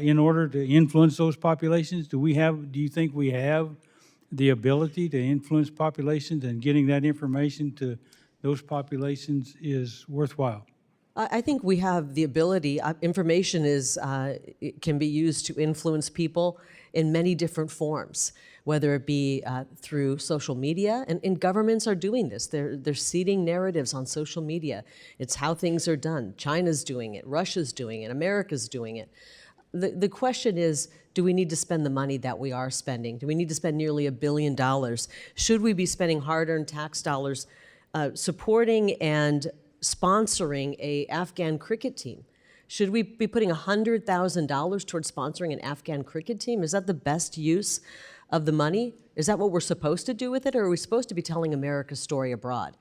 in order to influence those populations? Do you think we have the ability to influence populations, and getting that information to those populations is worthwhile? I think we have the ability. Information can be used to influence people in many different forms, whether it be through social media, and governments are doing this. They're seeding narratives on social media. It's how things are done. China's doing it, Russia's doing it, America's doing it. The question is, do we need to spend the money that we are spending? Do we need to spend nearly $1 billion? Should we be spending hard-earned tax dollars supporting and sponsoring an Afghan cricket team? Should we be putting $100,000 towards sponsoring an Afghan cricket team? Is that the best use of the money? Is that what we're supposed to do with it, or are we supposed to be telling America's story abroad?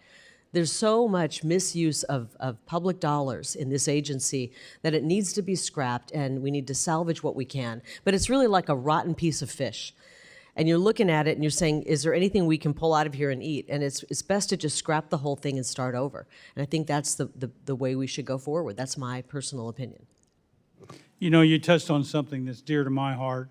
There's so much misuse of public dollars in this agency that it needs to be scrapped, and we need to salvage what we can. But it's really like a rotten piece of fish. And you're looking at it and you're saying, is there anything we can pull out of here and eat? And it's best to just scrap the whole thing and start over. And I think that's the way we should go forward. That's my personal opinion. You know, you touched on something that's dear to my heart.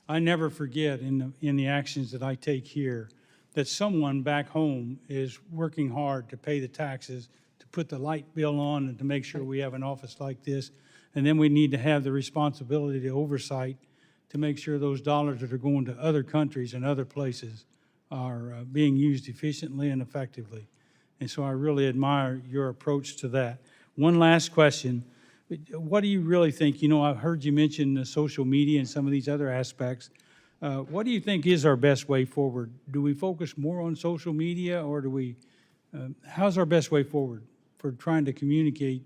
I never forget in the actions that I take here that someone back home is working hard to pay the taxes, to put the light bill on, and to make sure we have an office like this. And then we need to have the responsibility to oversight to make sure those dollars that are going to other countries and other places are being used efficiently and effectively. And so I really admire your approach to that. One last question. What do you really think? You know, I've heard you mention social media and some of these other aspects. What do you think is our best way forward? Do we focus more on social media, or do we, how's our best way forward for trying to communicate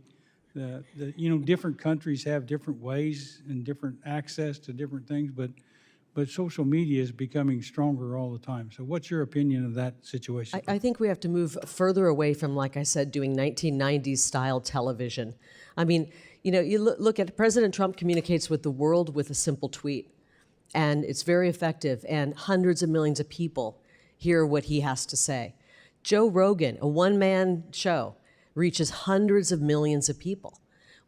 you know, different countries have different ways and different access to different things, but social media is becoming stronger all the time. So what's your opinion of that situation? I think we have to move further away from, like I said, doing 1990s style television. I mean, you know, you look at President Trump communicates with the world with a simple tweet. And it's very effective, and hundreds of millions of people hear what he has to say. Joe Rogan, a one-man show, reaches hundreds of millions of people.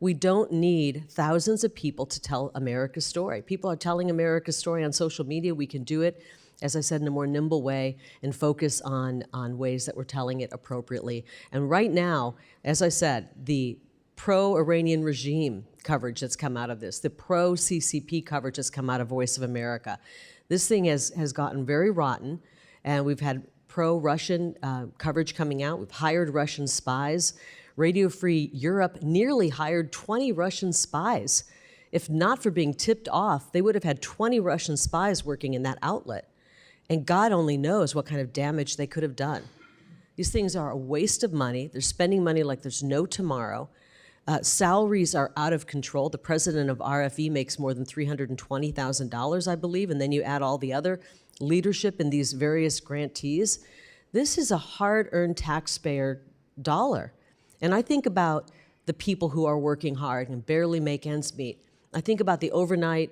We don't need thousands of people to tell America's story. People are telling America's story on social media. We can do it, as I said, in a more nimble way and focus on ways that we're telling it appropriately. And right now, as I said, the pro-Iranian regime coverage that's come out of this, the pro-CCP coverage that's come out of Voice of America. This thing has gotten very rotten, and we've had pro-Russian coverage coming out. We've hired Russian spies. Radio Free Europe nearly hired 20 Russian spies. If not for being tipped off, they would have had 20 Russian spies working in that outlet. And God only knows what kind of damage they could have done. These things are a waste of money. They're spending money like there's no tomorrow. Salaries are out of control. The president of RFE makes more than $320,000, I believe, and then you add all the other leadership in these various grantees. This is a hard-earned taxpayer dollar. And I think about the people who are working hard and barely make ends meet. I think about the overnight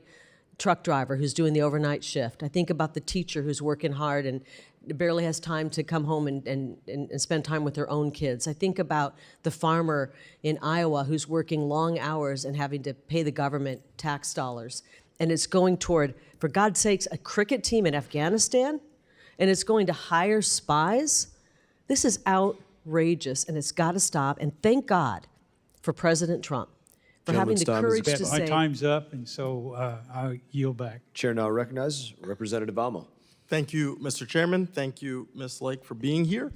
truck driver who's doing the overnight shift. I think about the teacher who's working hard and barely has time to come home and spend time with their own kids. I think about the farmer in Iowa who's working long hours and having to pay the government tax dollars. And it's going toward, for God's sakes, a cricket team in Afghanistan, and it's going to hire spies. This is outrageous, and it's got to stop. And thank God for President Trump for having the courage to say— My time's up, and so I'll yield back. Chair now recognizes Representative Almo. Thank you, Mr. Chairman. Thank you, Ms. Lake, for being here.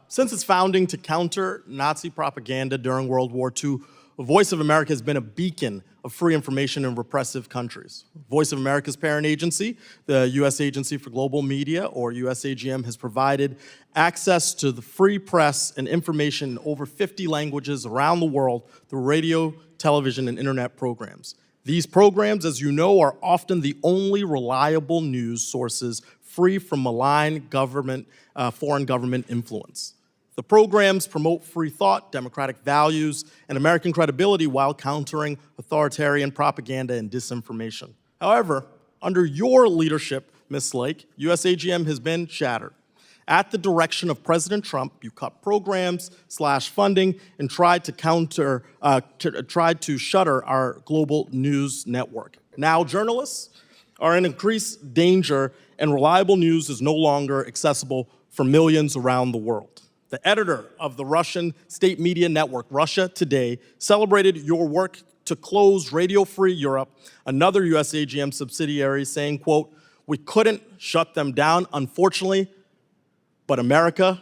Since its founding to counter Nazi propaganda during World War II, Voice of America has been a beacon of free information in repressive countries. Voice of America's parent agency, the U.S. Agency for Global Media, or USAGM, has provided access to the free press and information in over 50 languages around the world through radio, television, and internet programs. These programs, as you know, are often the only reliable news sources free from malign government, foreign government influence. The programs promote free thought, democratic values, and American credibility while countering authoritarian propaganda and disinformation. However, under your leadership, Ms. Lake, USAGM has been shattered. At the direction of President Trump, you cut programs, slashed funding, and tried to shutter our global news network. Now journalists are in increased danger, and reliable news is no longer accessible for millions around the world. The editor of the Russian state media network, Russia Today, celebrated your work to close Radio Free Europe, another USAGM subsidiary, saying, quote, "We couldn't shut them down, unfortunately, but America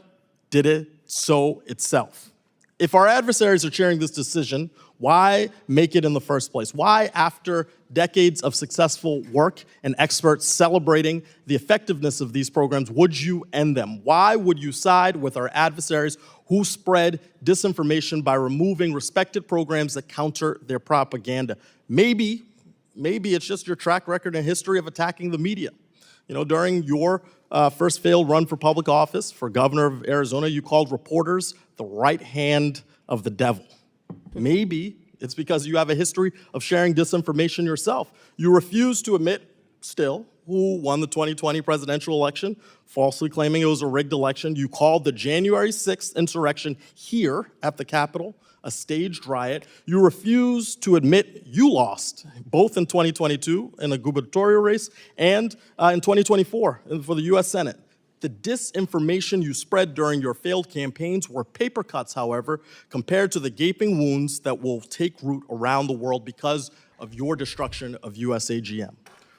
did it so itself." If our adversaries are cheering this decision, why make it in the first place? Why, after decades of successful work and experts celebrating the effectiveness of these programs, would you end them? Why would you side with our adversaries who spread disinformation by removing respected programs that counter their propaganda? Maybe it's just your track record and history of attacking the media. You know, during your first failed run for public office for governor of Arizona, you called reporters the right hand of the devil. Maybe it's because you have a history of sharing disinformation yourself. You refuse to admit, still, who won the 2020 presidential election, falsely claiming it was a rigged election. You called the January 6th insurrection here at the Capitol a staged riot. You refuse to admit you lost, both in 2022 in a gubernatorial race and in 2024 for the U.S. Senate. The disinformation you spread during your failed campaigns were paper cuts, however, compared to the gaping wounds that will take root around the world because of your destruction of USAGM.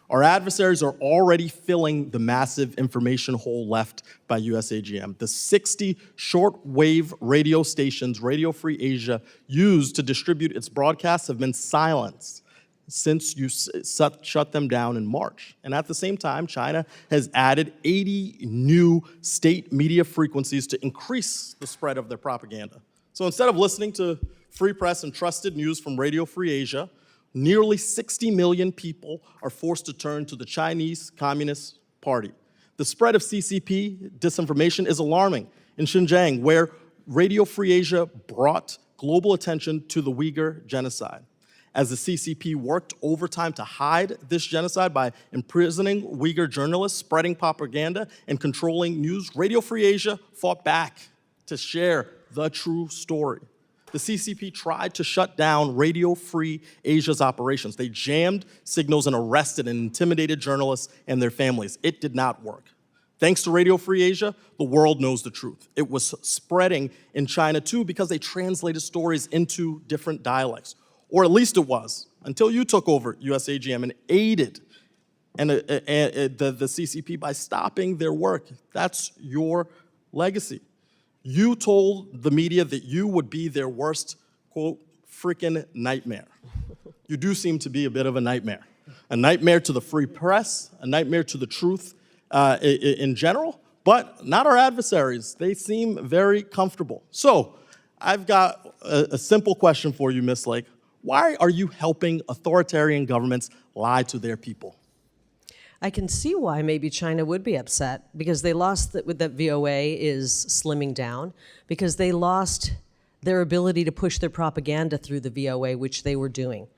Our adversaries are already filling the massive information hole left by USAGM. The 60 shortwave radio stations Radio Free Asia used to distribute its broadcasts have been silenced since you shut them down in March. And at the same time, China has added 80 new state media frequencies to increase the spread of their propaganda. So instead of listening to free press and trusted news from Radio Free Asia, nearly 60 million people are forced to turn to the Chinese Communist Party. The spread of CCP disinformation is alarming. In Xinjiang, where Radio Free Asia brought global attention to the Uyghur genocide, as the CCP worked overtime to hide this genocide by imprisoning Uyghur journalists, spreading propaganda, and controlling news, Radio Free Asia fought back to share the true story. The CCP tried to shut down Radio Free Asia's operations. They jammed signals and arrested and intimidated journalists and their families. It did not work. Thanks to Radio Free Asia, the world knows the truth. It was spreading in China too because they translated stories into different dialects. Or at least it was, until you took over USAGM and aided and the CCP by stopping their work. That's your legacy. You told the media that you would be their worst, quote, freaking nightmare. You do seem to be a bit of a nightmare to the free press, a nightmare to the truth in general, but not our adversaries. They seem very comfortable. So I've got a simple question for you, Ms. Lake. Why are you helping authoritarian governments lie to their people? I can see why maybe China would be upset, because they lost that VOA is slimming down, because they lost their ability to push their propaganda through the VOA, which they were doing.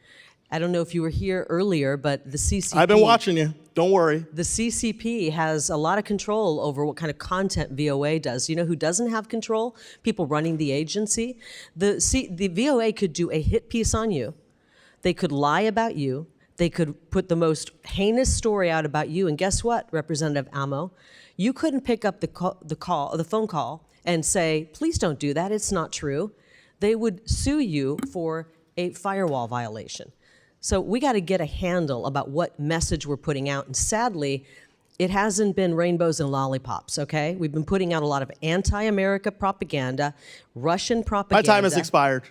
I don't know if you were here earlier, but the CCP... I've been watching you. Don't worry. The CCP has a lot of control over what kind of content VOA does. You know who doesn't have control? People running the agency. The VOA could do a hit piece on you. They could lie about you. They could put the most heinous story out about you. And guess what, Representative Amo? You couldn't pick up the phone call and say, please don't do that. It's not true. They would sue you for a firewall violation. So we got to get a handle about what message we're putting out. And sadly, it hasn't been rainbows and lollipops, okay? We've been putting out a lot of anti-America propaganda, Russian propaganda. My time has expired.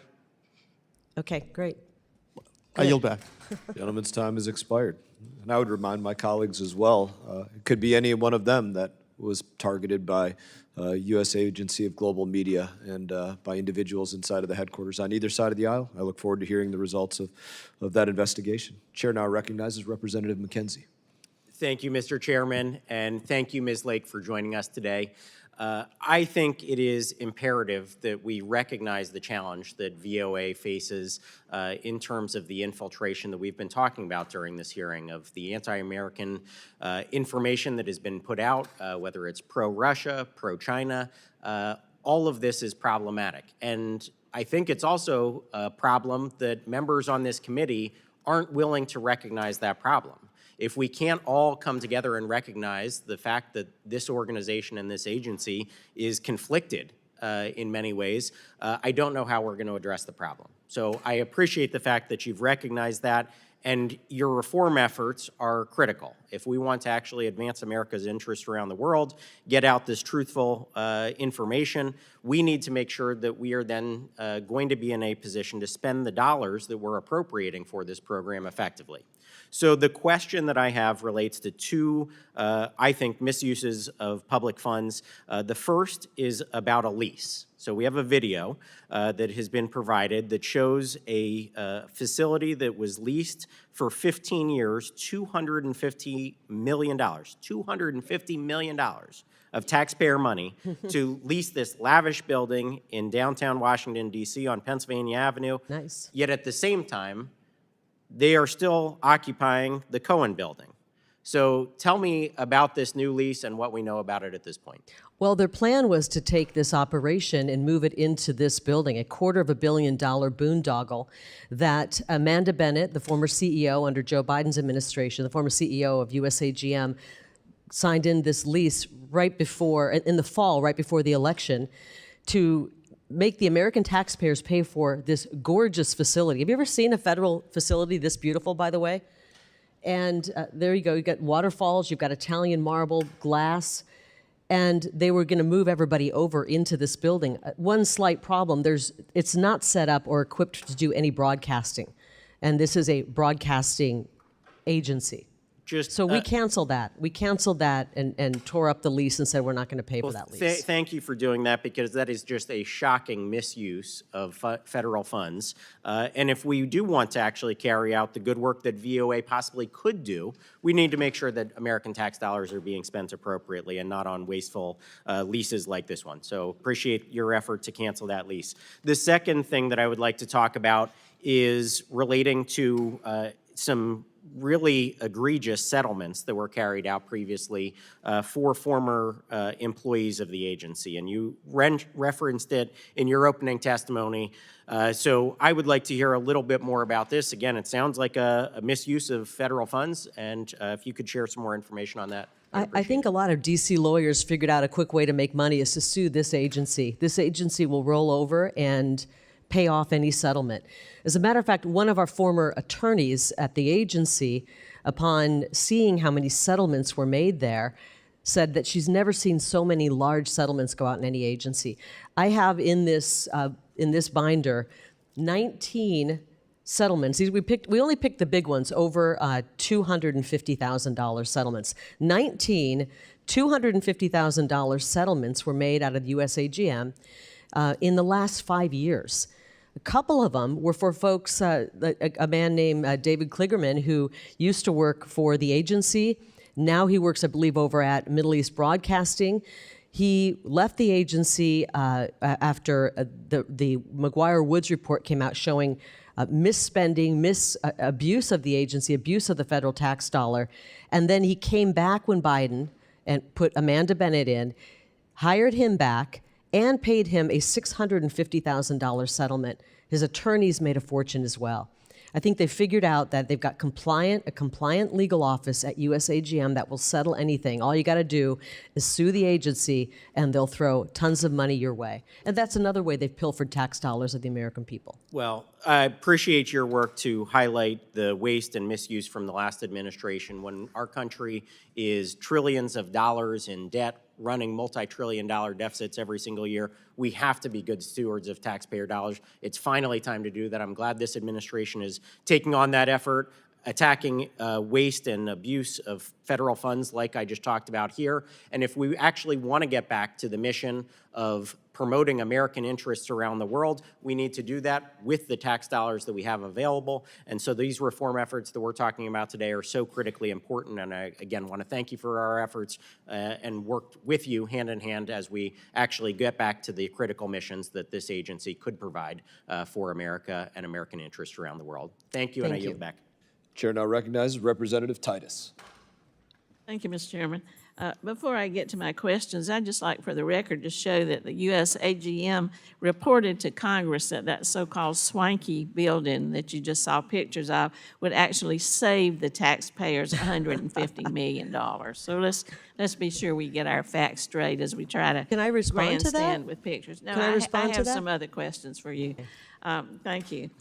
Okay, great. I yield back. Gentleman's time has expired. And I would remind my colleagues as well, it could be any one of them that was targeted by U.S. Agency of Global Media and by individuals inside of the headquarters on either side of the aisle. I look forward to hearing the results of that investigation. Chair now recognizes Representative McKenzie. Thank you, Mr. Chairman, and thank you, Ms. Lake, for joining us today. I think it is imperative that we recognize the challenge that VOA faces in terms of the infiltration that we've been talking about during this hearing, of the anti-American information that has been put out, whether it's pro-Russia, pro-China. All of this is problematic. And I think it's also a problem that members on this committee aren't willing to recognize that problem. If we can't all come together and recognize the fact that this organization and this agency is conflicted in many ways, I don't know how we're going to address the problem. So I appreciate the fact that you've recognized that, and your reform efforts are critical. If we want to actually advance America's interests around the world, get out this truthful information, we need to make sure that we are then going to be in a position to spend the dollars that we're appropriating for this program effectively. So the question that I have relates to two, I think, misuses of public funds. The first is about a lease. So we have a video that has been provided that shows a facility that was leased for 15 years, $250 million, $250 million of taxpayer money to lease this lavish building in downtown Washington, D.C. on Pennsylvania Avenue. Nice. Yet at the same time, they are still occupying the Cohen building. So tell me about this new lease and what we know about it at this point. Well, their plan was to take this operation and move it into this building, a $250 million boondoggle that Amanda Bennett, the former CEO under Joe Biden's administration, the former CEO of USAGM, signed in this lease right before, in the fall, right before the election, to make the American taxpayers pay for this gorgeous facility. Have you ever seen a federal facility this beautiful, by the way? And there you go. You've got waterfalls, you've got Italian marble, glass, and they were going to move everybody over into this building. One slight problem, it's not set up or equipped to do any broadcasting, and this is a broadcasting agency. So we canceled that. We canceled that and tore up the lease and said we're not going to pay for that lease. Thank you for doing that, because that is just a shocking misuse of federal funds. And if we do want to actually carry out the good work that VOA possibly could do, we need to make sure that American tax dollars are being spent appropriately and not on wasteful leases like this one. So appreciate your effort to cancel that lease. The second thing that I would like to talk about is relating to some really egregious settlements that were carried out previously for former employees of the agency. And you referenced it in your opening testimony. So I would like to hear a little bit more about this. Again, it sounds like a misuse of federal funds, and if you could share some more information on that. I think a lot of DC lawyers figured out a quick way to make money is to sue this agency. This agency will roll over and pay off any settlement. As a matter of fact, one of our former attorneys at the agency, upon seeing how many settlements were made there, said that she's never seen so many large settlements go out in any agency. I have in this binder 19 settlements. We only picked the big ones, over $250,000 settlements. 19 $250,000 settlements were made out of the USAGM in the last 5 years. A couple of them were for folks, a man named David Kligerman, who used to work for the agency. Now he works, I believe, over at Middle East Broadcasting. He left the agency after the McGuire-Woods report came out showing misspending, abuse of the agency, abuse of the federal tax dollar. And then he came back when Biden and put Amanda Bennett in, hired him back, and paid him a $650,000 settlement. His attorneys made a fortune as well. I think they figured out that they've got a compliant legal office at USAGM that will settle anything. All you got to do is sue the agency, and they'll throw tons of money your way. And that's another way they've pilfered tax dollars of the American people. Well, I appreciate your work to highlight the waste and misuse from the last administration. When our country is trillions of dollars in debt, running multi-trillion-dollar deficits every single year, we have to be good stewards of taxpayer dollars. It's finally time to do that. I'm glad this administration is taking on that effort, attacking waste and abuse of federal funds like I just talked about here. And if we actually want to get back to the mission of promoting American interests around the world, we need to do that with the tax dollars that we have available. And so these reform efforts that we're talking about today are so critically important. And I, again, want to thank you for our efforts and work with you hand in hand as we actually get back to the critical missions that this agency could provide for America and American interests around the world. Thank you, and I yield back. Chair now recognizes Representative Titus. Thank you, Mr. Chairman. Before I get to my questions, I'd just like for the record to show that the USAGM reported to Congress that that so-called swanky building that you just saw pictures of would actually save the taxpayers $150 million. So let's be sure we get our facts straight as we try to Can I respond to that? grandstand with pictures. No, Can I respond I to have that? some other questions for you. Thank you.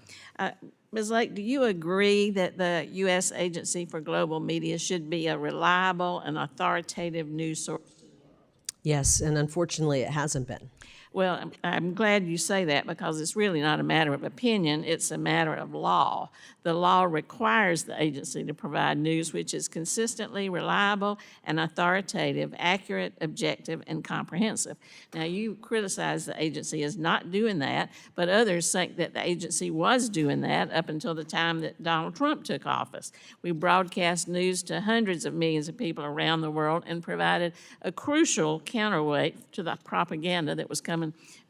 Ms. Lake, do you agree that the U.S. Agency for Global Media should be a reliable and authoritative news source? Yes, and unfortunately, it hasn't been. Well, I'm glad you say that because it's really not a matter of opinion, it's a matter of law. The law requires the agency to provide news which is consistently reliable and authoritative, accurate, objective, and comprehensive. Now, you criticize the agency as not doing that, but others think that the agency was doing that up until the time that Donald Trump took office. We broadcast news to hundreds of millions of people around the world and provided a crucial counterweight to the propaganda that was coming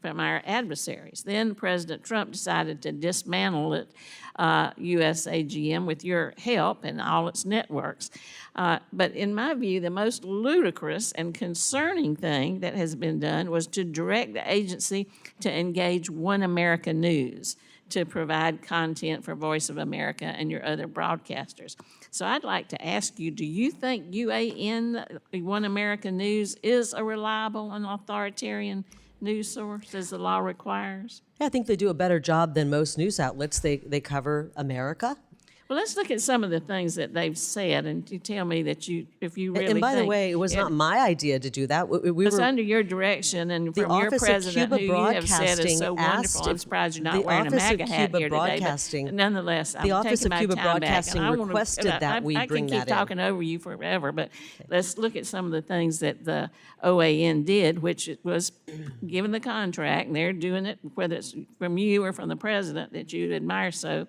from our adversaries. Then President Trump decided to dismantle it, USAGM, with your help and all its networks. But in my view, the most ludicrous and concerning thing that has been done was to direct the agency to engage One America News to provide content for Voice of America and your other broadcasters. So I'd like to ask you, do you think UAN, One America News, is a reliable and authoritarian news source as the law requires? Yeah, I think they do a better job than most news outlets. They cover America. Well, let's look at some of the things that they've said, and you tell me that if you really And by the think way, it was not my idea to do that. We it's were under your direction, and the from your Office of president, Cuba who you have said is Broadcasting so asked wonderful. I'm if surprised you're not the wearing a Office of MAGA hat Cuba here today. Broadcasting- But nonetheless, I'm the Office taking of my Cuba time back, and Broadcasting I wanna- requested and that we bring I that can keep talking over you forever, but let's look at some of the things that the OAN did, which it was given the contract, and they're doing it, whether it's from you or from the president that you admire so.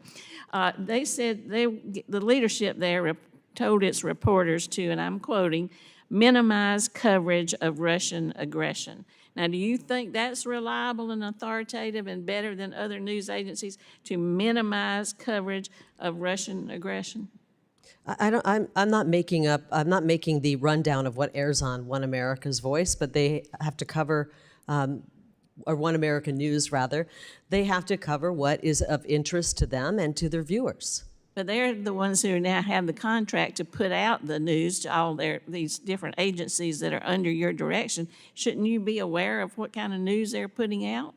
They said the leadership there told its reporters to, and I'm quoting, minimize coverage of Russian aggression. Now, do you think that's reliable and authoritative and better than other news agencies to minimize coverage of Russian aggression? I'm not making the rundown of what airs on One America's Voice, but they have to cover, or One American News rather, they have to cover what is of interest to them and to their viewers. But they're the ones who now have the contract to put out the news to all these different agencies that are under your direction. Shouldn't you be aware of what kind of news they're putting out?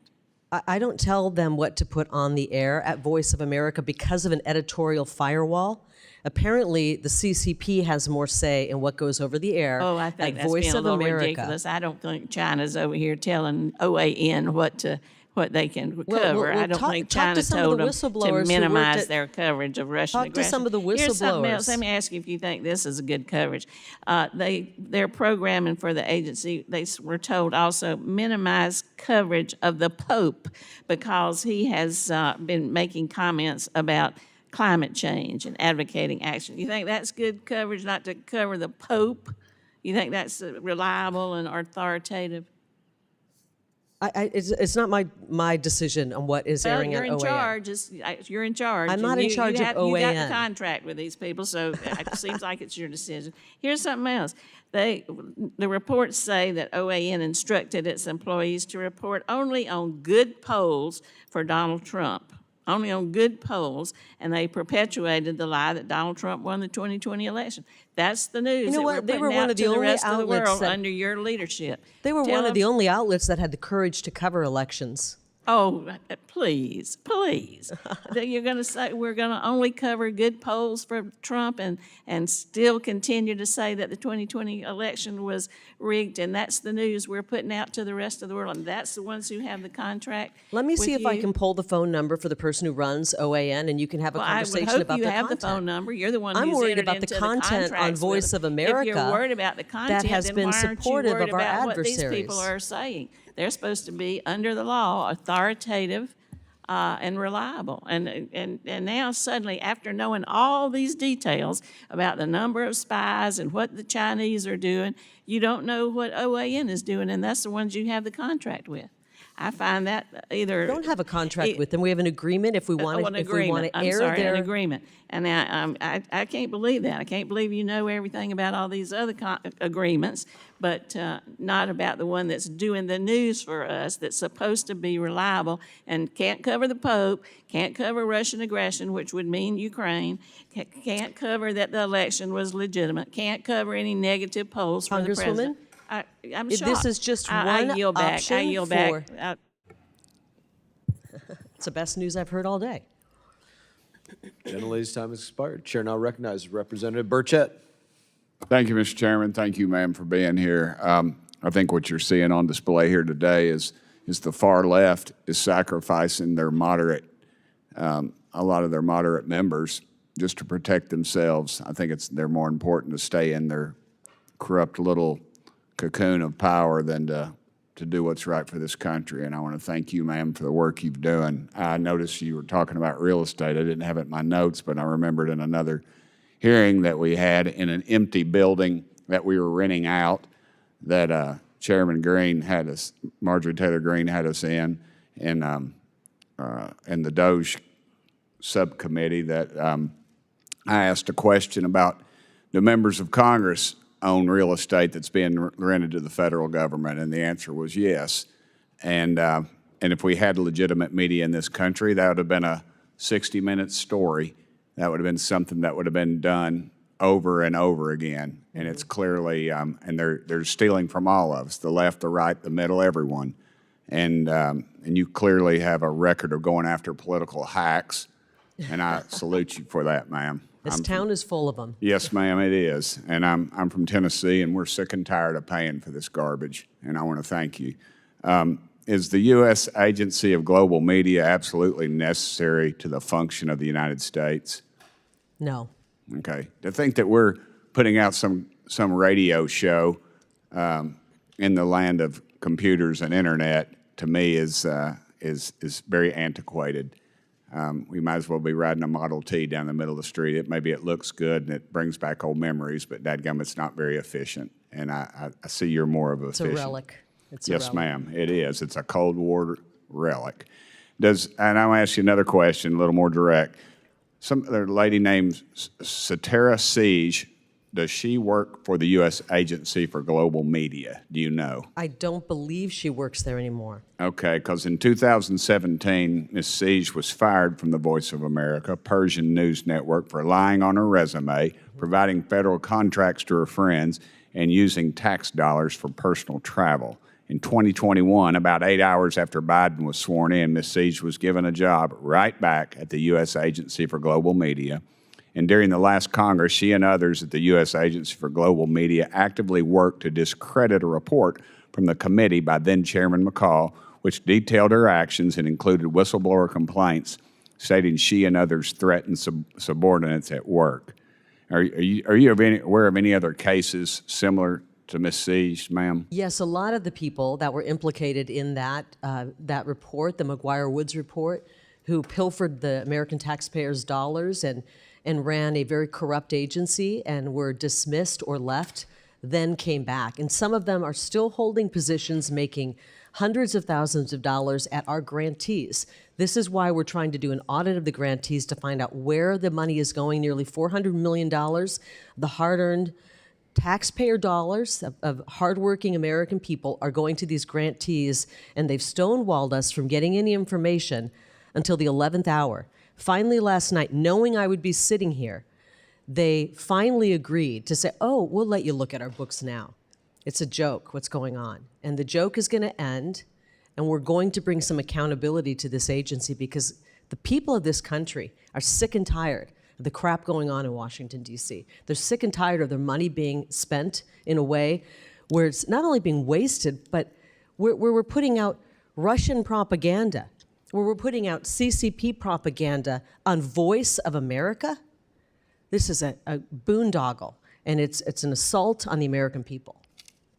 I don't tell them what to put on the air at Voice of America because of an editorial firewall. Apparently, the CCP has more say in what goes over the air Oh, I think at that's Voice being a of little America. ridiculous. I don't think China's over here telling OAN what they can cover. I don't think talk China to some of told the them whistleblowers to who worked minimize at- their coverage of Russian Talk to aggression. some of the Here's something else. whistleblowers. Let me ask you if you think this is a good coverage. Their programming for the agency, they were told also minimize coverage of the Pope because he has been making comments about climate change and advocating action. You think that's good coverage, not to cover the Pope? You think that's reliable and authoritative? It's not my decision on what is airing You're on in OAN. charge. You're in charge. I'm not in charge of You got the OAN. contract with these people, so it seems like it's your decision. Here's something else. The reports say that OAN instructed its employees to report only on good polls for Donald Trump. Only on good polls, and they perpetuated the lie that Donald Trump won the 2020 election. That's the news know that what? we're They putting were one out of the to the only rest of the outlets world that- under your leadership. They were Tell one of the them- only outlets that had the courage to cover elections. Oh, please, please. That you're going to say we're going to only cover good polls for Trump and still continue to say that the 2020 election was rigged, and that's the news we're putting out to the rest of the world, and that's the ones who have the contract. Let me see with if I you. can pull the phone number for the person who runs OAN, and you can have a Well, conversation I would hope about you the have content. the phone number. You're the one I'm who's worried entered about the into content on contracts with Voice them. of America If you're worried about the content, that has then been why aren't you supportive worried of our about what these adversaries. people are saying? They're supposed to be under the law, authoritative, and reliable. And now suddenly, after knowing all these details about the number of spies and what the Chinese are doing, you don't know what OAN is doing, and that's the ones you have the contract with. I find that either We don't have a contract with them. We have an agreement if we want to, if we want to air their... an agreement. And I can't believe that. I can't believe you know everything about all these other agreements, but not about the one that's doing the news for us, that's supposed to be reliable and can't cover the Pope, can't cover Russian aggression, which would mean Ukraine, can't cover that the election was legitimate, can't cover any negative polls for the president. Congresswoman? I'm This shocked. is just I one yield back. I option yield for- back. It's the best news I've heard all day. Gentlelady's time has expired. Chair now recognizes Representative Burchett. Thank you, Mr. Chairman. Thank you, ma'am, for being here. I think what you're seeing on display here today is the far left is sacrificing their moderate, a lot of their moderate members just to protect themselves. I think they're more important to stay in their corrupt little cocoon of power than to do what's right for this country. And I want to thank you, ma'am, for the work you've done. I noticed you were talking about real estate. I didn't have it in my notes, but I remembered in another hearing that we had in an empty building that we were renting out that Chairman Green had us, Marjorie Taylor Greene had us in the Doge subcommittee that I asked a question about do members of Congress own real estate that's being rented to the federal government, and the answer was yes. And if we had legitimate media in this country, that would have been a 60-minute story. That would have been something that would have been done over and over again. And it's clearly, and they're stealing from all of us, the left, the right, the middle, everyone. And you clearly have a record of going after political hacks, and I salute you for that, ma'am. This town is full of them. Yes, ma'am, it is. And I'm from Tennessee, and we're sick and tired of paying for this garbage, and I want to thank you. Is the U.S. Agency of Global Media absolutely necessary to the function of the United States? No. Okay. To think that we're putting out some radio show in the land of computers and internet, to me, is very antiquated. We might as well be riding a Model T down the middle of the street. Maybe it looks good and it brings back old memories, but dadgum, it's not very efficient. And I see you're more of a It's a relic. It's a yes, relic. ma'am, it is. It's a Cold War relic. And I'll ask you another question, a little more direct. There's a lady named Satara Siege. Does she work for the U.S. Agency for Global Media? Do you know? I don't believe she works there anymore. Okay, because in 2017, Ms. Siege was fired from the Voice of America, Persian news network, for lying on her resume, providing federal contracts to her friends, and using tax dollars for personal travel. In 2021, about 8 hours after Biden was sworn in, Ms. Siege was given a job right back at the U.S. Agency for Global Media. And during the last Congress, she and others at the U.S. Agency for Global Media actively worked to discredit a report from the committee by then Chairman McCall, which detailed her actions and included whistleblower complaints stating she and others threatened subordinates at work. Are you aware of any other cases similar to Ms. Siege, ma'am? Yes, a lot of the people that were implicated in that report, the McGuire-Woods report, who pilfered the American taxpayers' dollars and ran a very corrupt agency and were dismissed or left, then came back. And some of them are still holding positions, making hundreds of thousands of dollars at our grantees. This is why we're trying to do an audit of the grantees to find out where the money is going. Nearly $400 million, the hard-earned taxpayer dollars of hardworking American people are going to these grantees, and they've stonewalled us from getting any information until the 11th hour. Finally, last night, knowing I would be sitting here, they finally agreed to say, oh, we'll let you look at our books now. It's a joke, what's going on. And the joke is going to end, and we're going to bring some accountability to this agency because the people of this country are sick and tired of the crap going on in Washington, D.C. They're sick and tired of their money being spent in a way where it's not only being wasted, but where we're putting out Russian propaganda, where we're putting out CCP propaganda on Voice of America. This is a boondoggle, and it's an assault on the American people.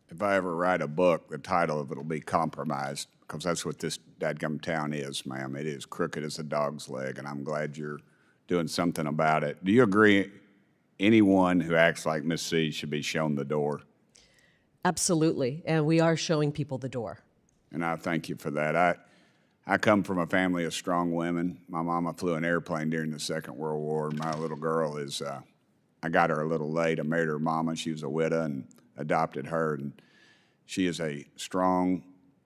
If I ever write a book, the title of it will be Compromised, because that's what this dadgum town is, ma'am. It is crooked as a dog's leg, and I'm glad you're doing something about it. Do you agree anyone who acts like Ms. Siege should be shown the door? Absolutely, and we are showing people the door. And I thank you for that. I come from a family of strong women. My mama flew an airplane during the Second World War. My little girl is, I got her a little late. I married her mama. She was a widow and adopted her. And she is a strong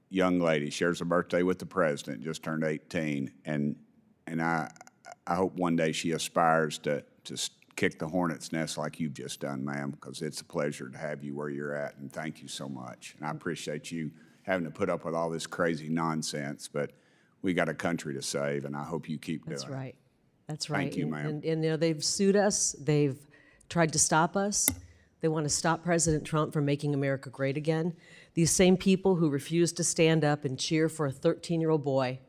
young lady. Shares her birthday with the president, just turned 18. And I hope one day she aspires to kick the hornet's nest like you've just done, ma'am, because it's a pleasure to have you where you're at, and thank you so much. And I appreciate you having to put up with all this crazy nonsense, but we got a country to save, and I hope you keep doing it. That's right. That's right. Thank you, ma'am. And you know, they've sued us. They've tried to stop us. They want to stop President Trump from making America great again. These same people who refuse to stand up and cheer for a 13-year-old boy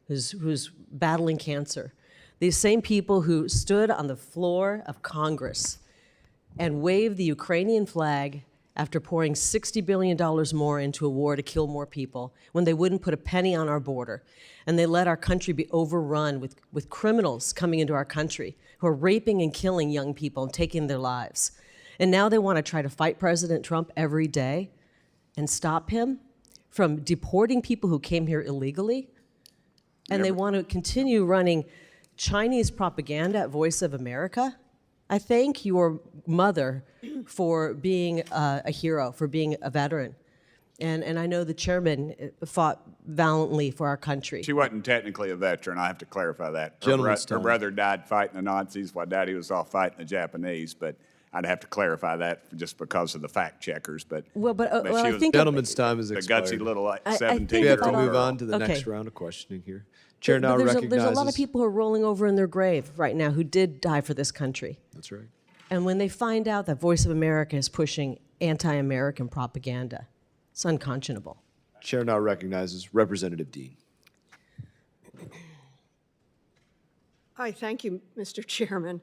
who's battling cancer. These same people who stood on the floor of Congress and waved the Ukrainian flag after pouring $60 billion more into a war to kill more people when they wouldn't put a penny on our border. And they let our country be overrun with criminals coming into our country who are raping and killing young people and taking their lives. And now they want to try to fight President Trump every day and stop him from deporting people who came here illegally. And they want to continue running Chinese propaganda at Voice of America. I thank your mother for being a hero, for being a veteran. And I know the chairman fought valiantly for our country. She wasn't technically a veteran. I have to clarify that. Her brother died fighting the Nazis while Daddy was off fighting the Japanese, but I'd have to clarify that just because of the fact checkers. But I think gentleman's time is expired. The gutsy little I 17-year-old We have to girl. move on to the Okay. next round of questioning here. Chair now There's recognizes. a lot of people who are rolling over in their grave right now who did die for this country. That's right. And when they find out that Voice of America is pushing anti-American propaganda, it's unconscionable. Chair now recognizes Representative Dean. Hi, thank you, Mr. Chairman.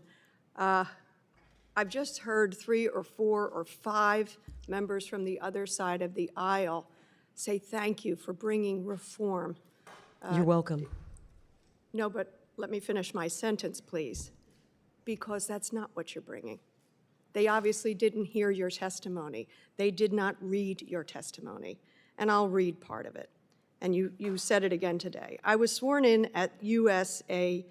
I've just heard 3 or 4 or 5 members from the other side of the aisle say thank you for bringing reform. You're welcome. No, but let me finish my sentence, please, because that's not what you're bringing. They obviously didn't hear your testimony. They did not read your testimony, and I'll read part of it. And you said it again today. I was sworn in at USAGM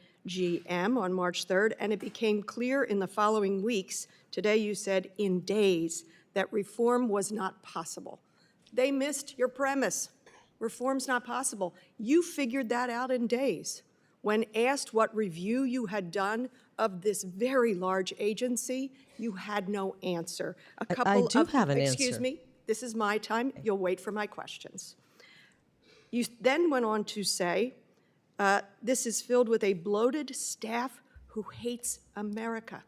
on March 3rd, and it became clear in the following weeks, today you said in days, that reform was not possible. They missed your premise. Reform's not possible. You figured that out in days. When asked what review you had done of this very large agency, you had no answer. I do have an answer. Excuse me, this is my time, you'll wait for my questions. You then went on to say, this is filled with a bloated staff who hates America.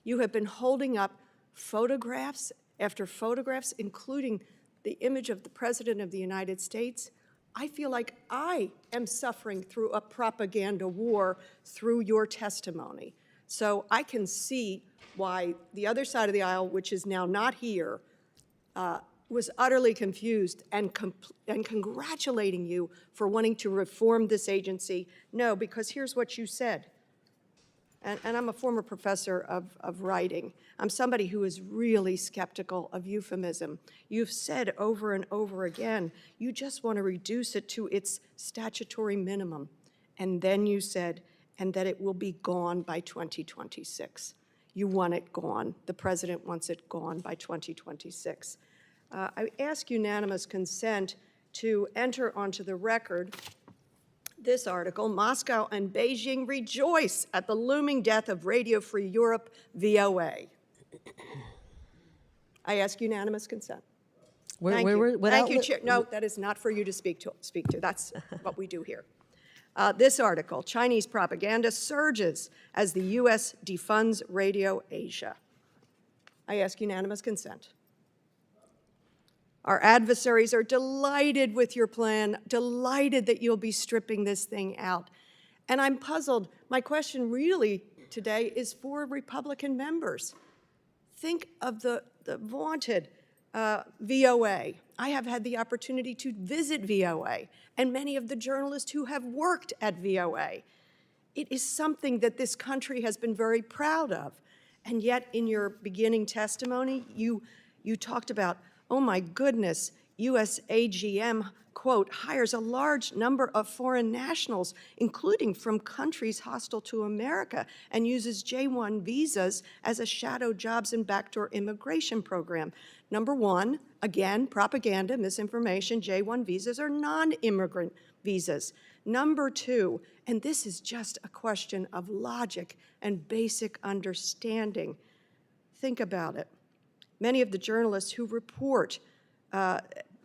You have been holding up photographs after photographs, including the image of the President of the United States. I feel like I am suffering through a propaganda war through your testimony. So I can see why the other side of the aisle, which is now not here, was utterly confused and congratulating you for wanting to reform this agency. No, because here's what you said. And I'm a former professor of writing. I'm somebody who is really skeptical of euphemism. You've said over and over again, you just want to reduce it to its statutory minimum. And then you said, and that it will be gone by 2026. You want it gone. The president wants it gone by 2026. I ask unanimous consent to enter onto the record this article: Moscow and Beijing rejoice at the looming death of Radio Free Europe, VOA. I ask unanimous consent. Thank you. Thank you, Chair. No, that is not for you to speak to. That's what we do here. This article: Chinese propaganda surges as the U.S. defunds Radio Asia. I ask unanimous consent. Our adversaries are delighted with your plan, delighted that you'll be stripping this thing out. And I'm puzzled. My question really today is for Republican members. Think of the vaunted VOA. I have had the opportunity to visit VOA and many of the journalists who have worked at VOA. It is something that this country has been very proud of. And yet in your beginning testimony, you talked about, oh my goodness, USAGM, quote, hires a large number of foreign nationals, including from countries hostile to America, and uses J-1 visas as a shadow jobs and backdoor immigration program. Number one, again, propaganda, misinformation, J-1 visas are non-immigrant visas. Number two, and this is just a question of logic and basic understanding. Think about it. Many of the journalists who report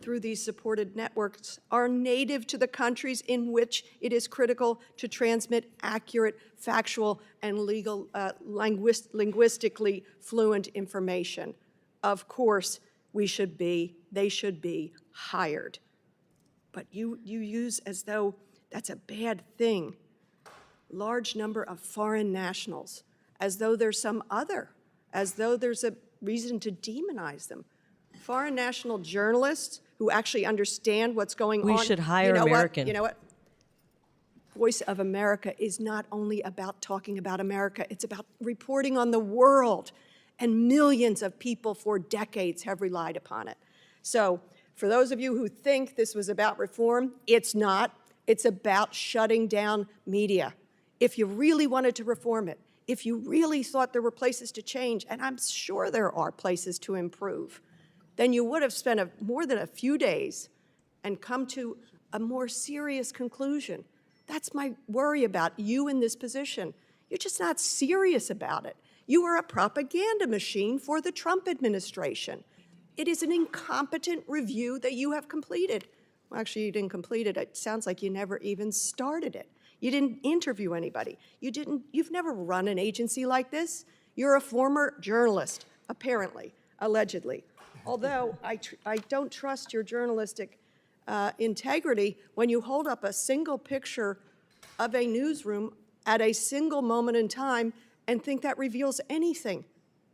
through these supported networks are native to the countries in which it is critical to transmit accurate, factual, and legal, linguistically fluent information. Of course, they should be hired. But you use as though that's a bad thing. Large number of foreign nationals, as though there's some other, as though there's a reason to demonize them. Foreign national journalists who actually understand what's going on. We should hire American. You know what? Voice of America is not only about talking about America, it's about reporting on the world. And millions of people for decades have relied upon it. So for those of you who think this was about reform, it's not. It's about shutting down media. If you really wanted to reform it, if you really thought there were places to change, and I'm sure there are places to improve, then you would have spent more than a few days and come to a more serious conclusion. That's my worry about you in this position. You're just not serious about it. You are a propaganda machine for the Trump administration. It is an incompetent review that you have completed. Well, actually, you didn't complete it. It sounds like you never even started it. You didn't interview anybody. You've never run an agency like this. You're a former journalist, apparently, allegedly. Although I don't trust your journalistic integrity when you hold up a single picture of a newsroom at a single moment in time and think that reveals anything.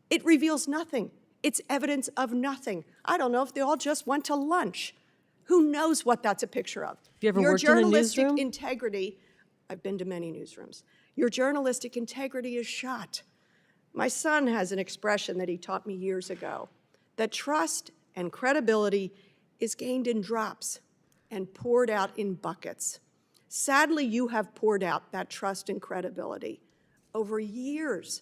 It reveals nothing. It's evidence of nothing. I don't know if they all just went to lunch. Who knows what that's a picture of? Have you ever Your worked in a journalistic newsroom? integrity, I've been to many newsrooms. Your journalistic integrity is shot. My son has an expression that he taught me years ago, that trust and credibility is gained in drops and poured out in buckets. Sadly, you have poured out that trust and credibility over years.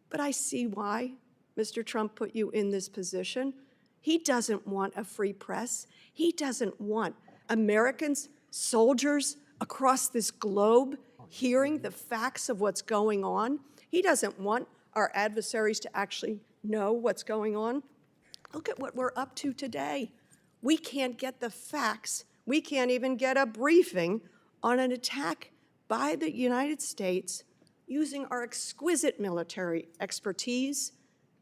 But I see why Mr. Trump put you in this position. He doesn't want a free press. He doesn't want Americans, soldiers across this globe hearing the facts of what's going on. He doesn't want our adversaries to actually know what's going on. Look at what we're up to today. We can't get the facts. We can't even get a briefing on an attack by the United States using our exquisite military expertise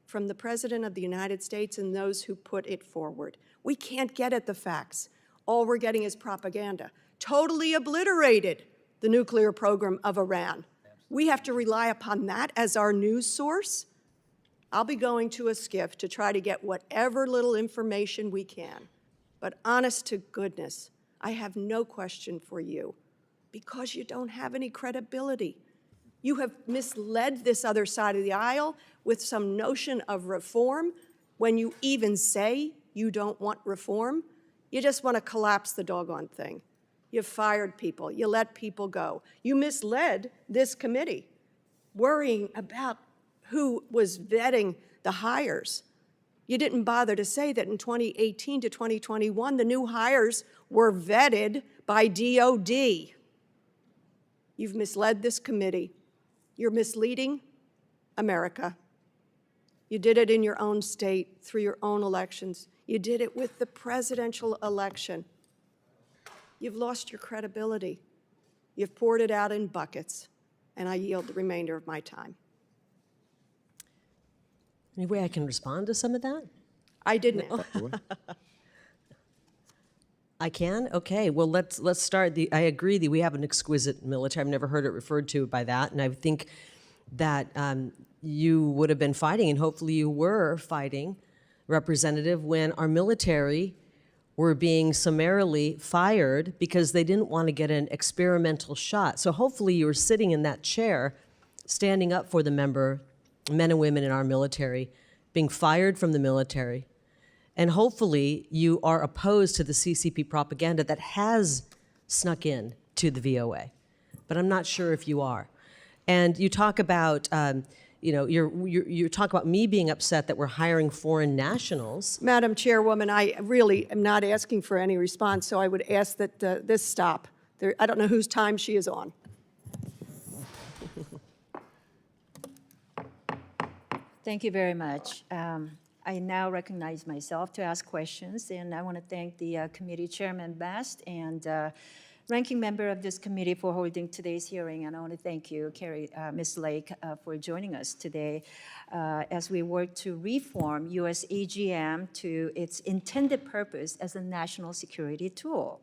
from the President of the United States and those who put it forward. We can't get at the facts. All we're getting is propaganda. Totally obliterated the nuclear program of Iran. We have to rely upon that as our news source. I'll be going to a SCIF to try to get whatever little information we can. But honest to goodness, I have no question for you because you don't have any credibility. You have misled this other side of the aisle with some notion of reform when you even say you don't want reform. You just want to collapse the doggone thing. You fired people. You let people go. You misled this committee, worrying about who was vetting the hires. You didn't bother to say that in 2018 to 2021, the new hires were vetted by DOD. You've misled this committee. You're misleading America. You did it in your own state through your own elections. You did it with the presidential election. You've lost your credibility. You've poured it out in buckets, and I yield the remainder of my time. Any way I can respond to some of that? I didn't. I can? Okay, well, let's start. I agree that we have an exquisite military. I've never heard it referred to by that, and I think that you would have been fighting, and hopefully you were fighting, Representative, when our military were being summarily fired because they didn't want to get an experimental shot. So hopefully you were sitting in that chair, standing up for the men and women in our military, being fired from the military. And hopefully you are opposed to the CCP propaganda that has snuck in to the VOA. But I'm not sure if you are. And you talk about, you talk about me being upset that we're hiring foreign nationals. Madam Chairwoman, I really am not asking for any response, so I would ask that this stop. I don't know whose time she is on. Thank you very much. I now recognize myself to ask questions, and I want to thank the committee chairman, Mast, and ranking member of this committee for holding today's hearing. And I want to thank you, Ms. Lake, for joining us today as we work to reform USAGM to its intended purpose as a national security tool.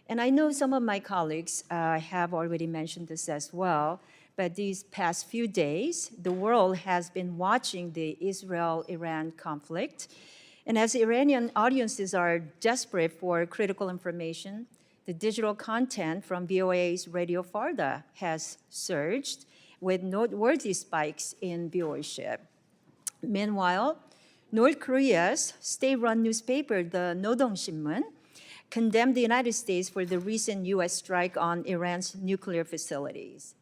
And I know some of my colleagues have already mentioned this as well, but these past few days, the world has been watching the Israel-Iran conflict. And as Iranian audiences are desperate for critical information, the digital content from VOA's Radio Farda has surged with noteworthy spikes in viewership. Meanwhile, North Korea's state-run newspaper, the Nodong Shinmun, condemned the United States for the recent U.S. strike on Iran's nuclear facilities.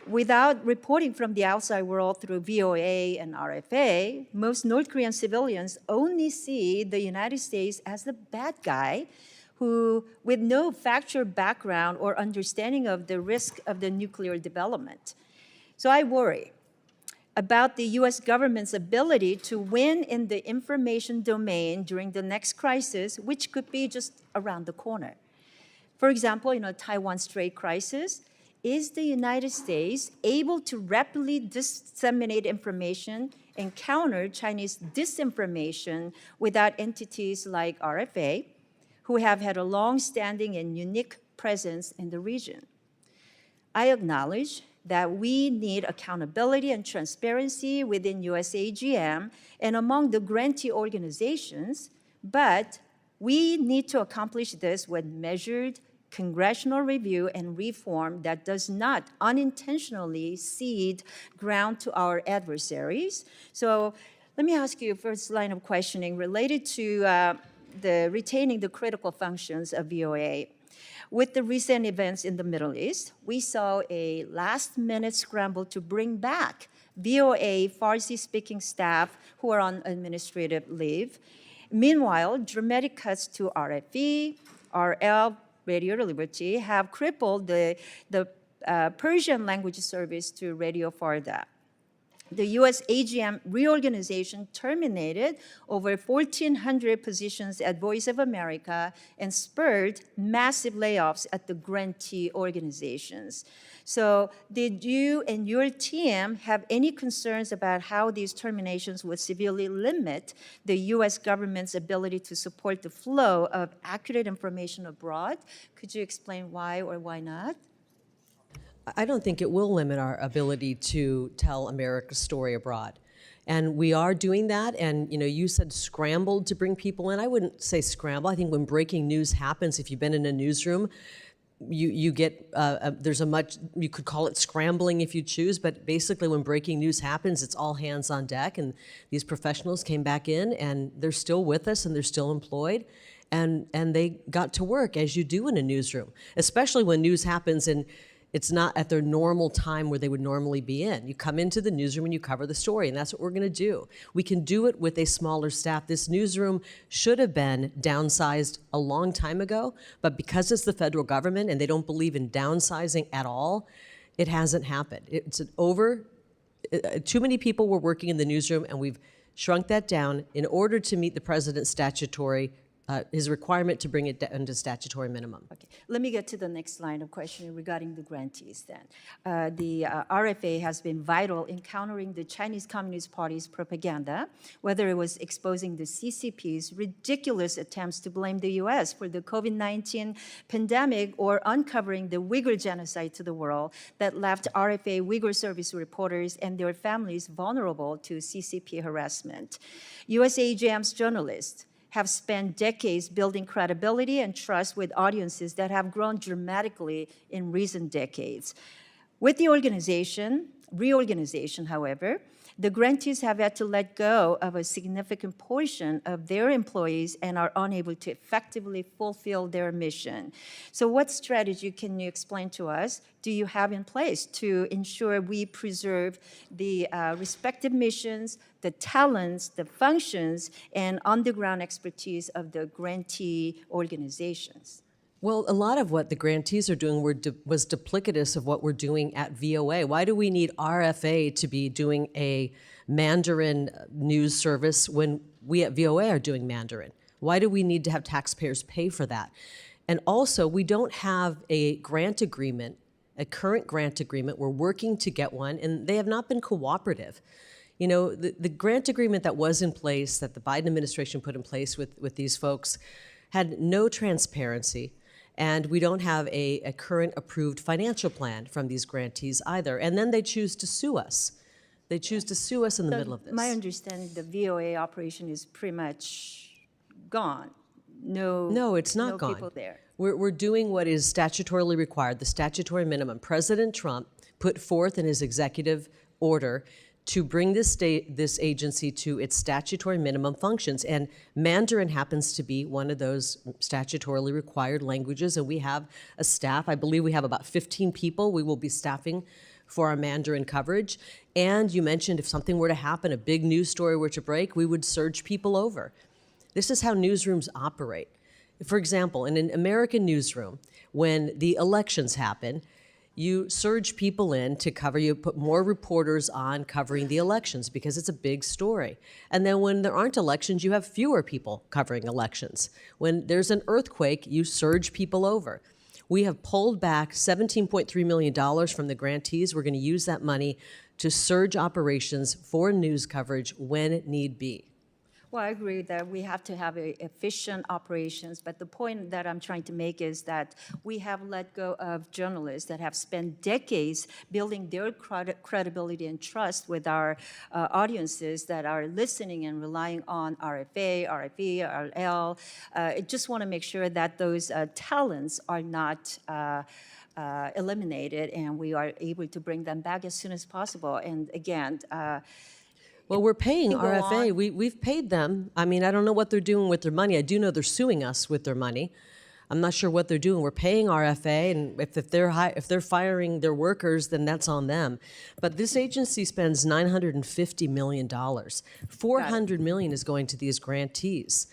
Without reporting from the outside world through VOA and RFA, most North Korean civilians only see the United States as the bad guy who, with no factual background or understanding of the risk of the nuclear development. So I worry about the US government's ability to win in the information domain during the next crisis, which could be just around the corner. For example, Taiwan Strait crisis, is the United States able to rapidly disseminate information and counter Chinese disinformation without entities like RFA, who have had a long-standing and unique presence in the region? I acknowledge that we need accountability and transparency within USAGM and among the grantee organizations, but we need to accomplish this with measured congressional review and reform that does not unintentionally cede ground to our adversaries. So let me ask you first line of questioning related to the retaining the critical functions of VOA. With the recent events in the Middle East, we saw a last-minute scramble to bring back VOA Farsi-speaking staff who are on administrative leave. Meanwhile, dramatic cuts to RFE, RL, Radio Liberty have crippled the Persian language service to Radio Farda. the USAGM reorganization terminated over 1,400 positions at Voice of America and spurred massive layoffs at the grantee organizations. So did you and your team have any concerns about how these terminations would severely limit the U.S. government's ability to support the flow of accurate information abroad? Could you explain why or why not? I don't think it will limit our ability to tell America's story abroad. And we are doing that. And you said scrambled to bring people in. I wouldn't say scramble. I think when breaking news happens, if you've been in a newsroom, you get, you could call it scrambling if you choose, but basically when breaking news happens, it's all hands on deck. And these professionals came back in and they're still with us and they're still employed. And they got to work as you do in a newsroom, especially when news happens and it's not at their normal time where they would normally be in. You come into the newsroom and you cover the story, and that's what we're gonna do. We can do it with a smaller staff. This newsroom should have been downsized a long time ago, but because it's the federal government and they don't believe in downsizing at all, it hasn't happened. Too many people were working in the newsroom, and we've shrunk that down in order to meet the president's statutory his requirement to bring it down to statutory minimum. Okay, let me get to the next line of questioning regarding the grantees then. The RFA has been vital in countering the Chinese Communist Party's propaganda, whether it was exposing the CCP's ridiculous attempts to blame the US for the COVID-19 pandemic or uncovering the Uyghur genocide to the world that left RFA Uyghur service reporters and their families vulnerable to CCP harassment. USAGM's journalists have spent decades building credibility and trust with audiences that have grown dramatically in recent decades. With the reorganization, however, the grantees have had to let go of a significant portion of their employees and are unable to effectively fulfill their mission. So what strategy can you explain to us do you have in place to ensure we preserve the respective missions, the talents, the functions, and on-the-ground expertise of the grantee organizations? Well, a lot of what the grantees are doing was duplicitous of what we're doing at VOA. Why do we need RFA to be doing a Mandarin news service when we at VOA are doing Mandarin? Why do we need to have taxpayers pay for that? And also, we don't have a grant agreement, a current grant agreement. We're working to get one, and they have not been cooperative. You know, the grant agreement that was in place, that the Biden administration put in place with these folks, had no transparency. And we don't have a current approved financial plan from these grantees either. And then they choose to sue us. They choose to sue us in the middle of this. My understanding, the VOA operation is pretty much gone. No, it's not gone. No people there. We're doing what is statutorily required, the statutory minimum. President Trump put forth in his executive order to bring this agency to its statutory minimum functions. And Mandarin happens to be one of those statutorily required languages, and we have a staff. I believe we have about 15 people we will be staffing for our Mandarin coverage. And you mentioned if something were to happen, a big news story were to break, we would surge people over. This is how newsrooms operate. For example, in an American newsroom, when the elections happen, you surge people in to cover, you put more reporters on covering the elections because it's a big story. And then when there aren't elections, you have fewer people covering elections. When there's an earthquake, you surge people over. We have pulled back $17.3 million from the grantees. We're going to use that money to surge operations for news coverage when need be. Well, I agree that we have to have efficient operations, but the point that I'm trying to make is that we have let go of journalists that have spent decades building their credibility and trust with our audiences that are listening and relying on RFA, RFE, RL. I just want to make sure that those talents are not eliminated and we are able to bring them back as soon as possible. And again, well, we're paying RFA. We've paid them. I mean, I don't know what they're doing with their money. I do know they're suing us with their money. I'm not sure what they're doing. We're paying RFA, and if they're firing their workers, then that's on them. But this agency spends $950 million. $400 million is going to these grantees,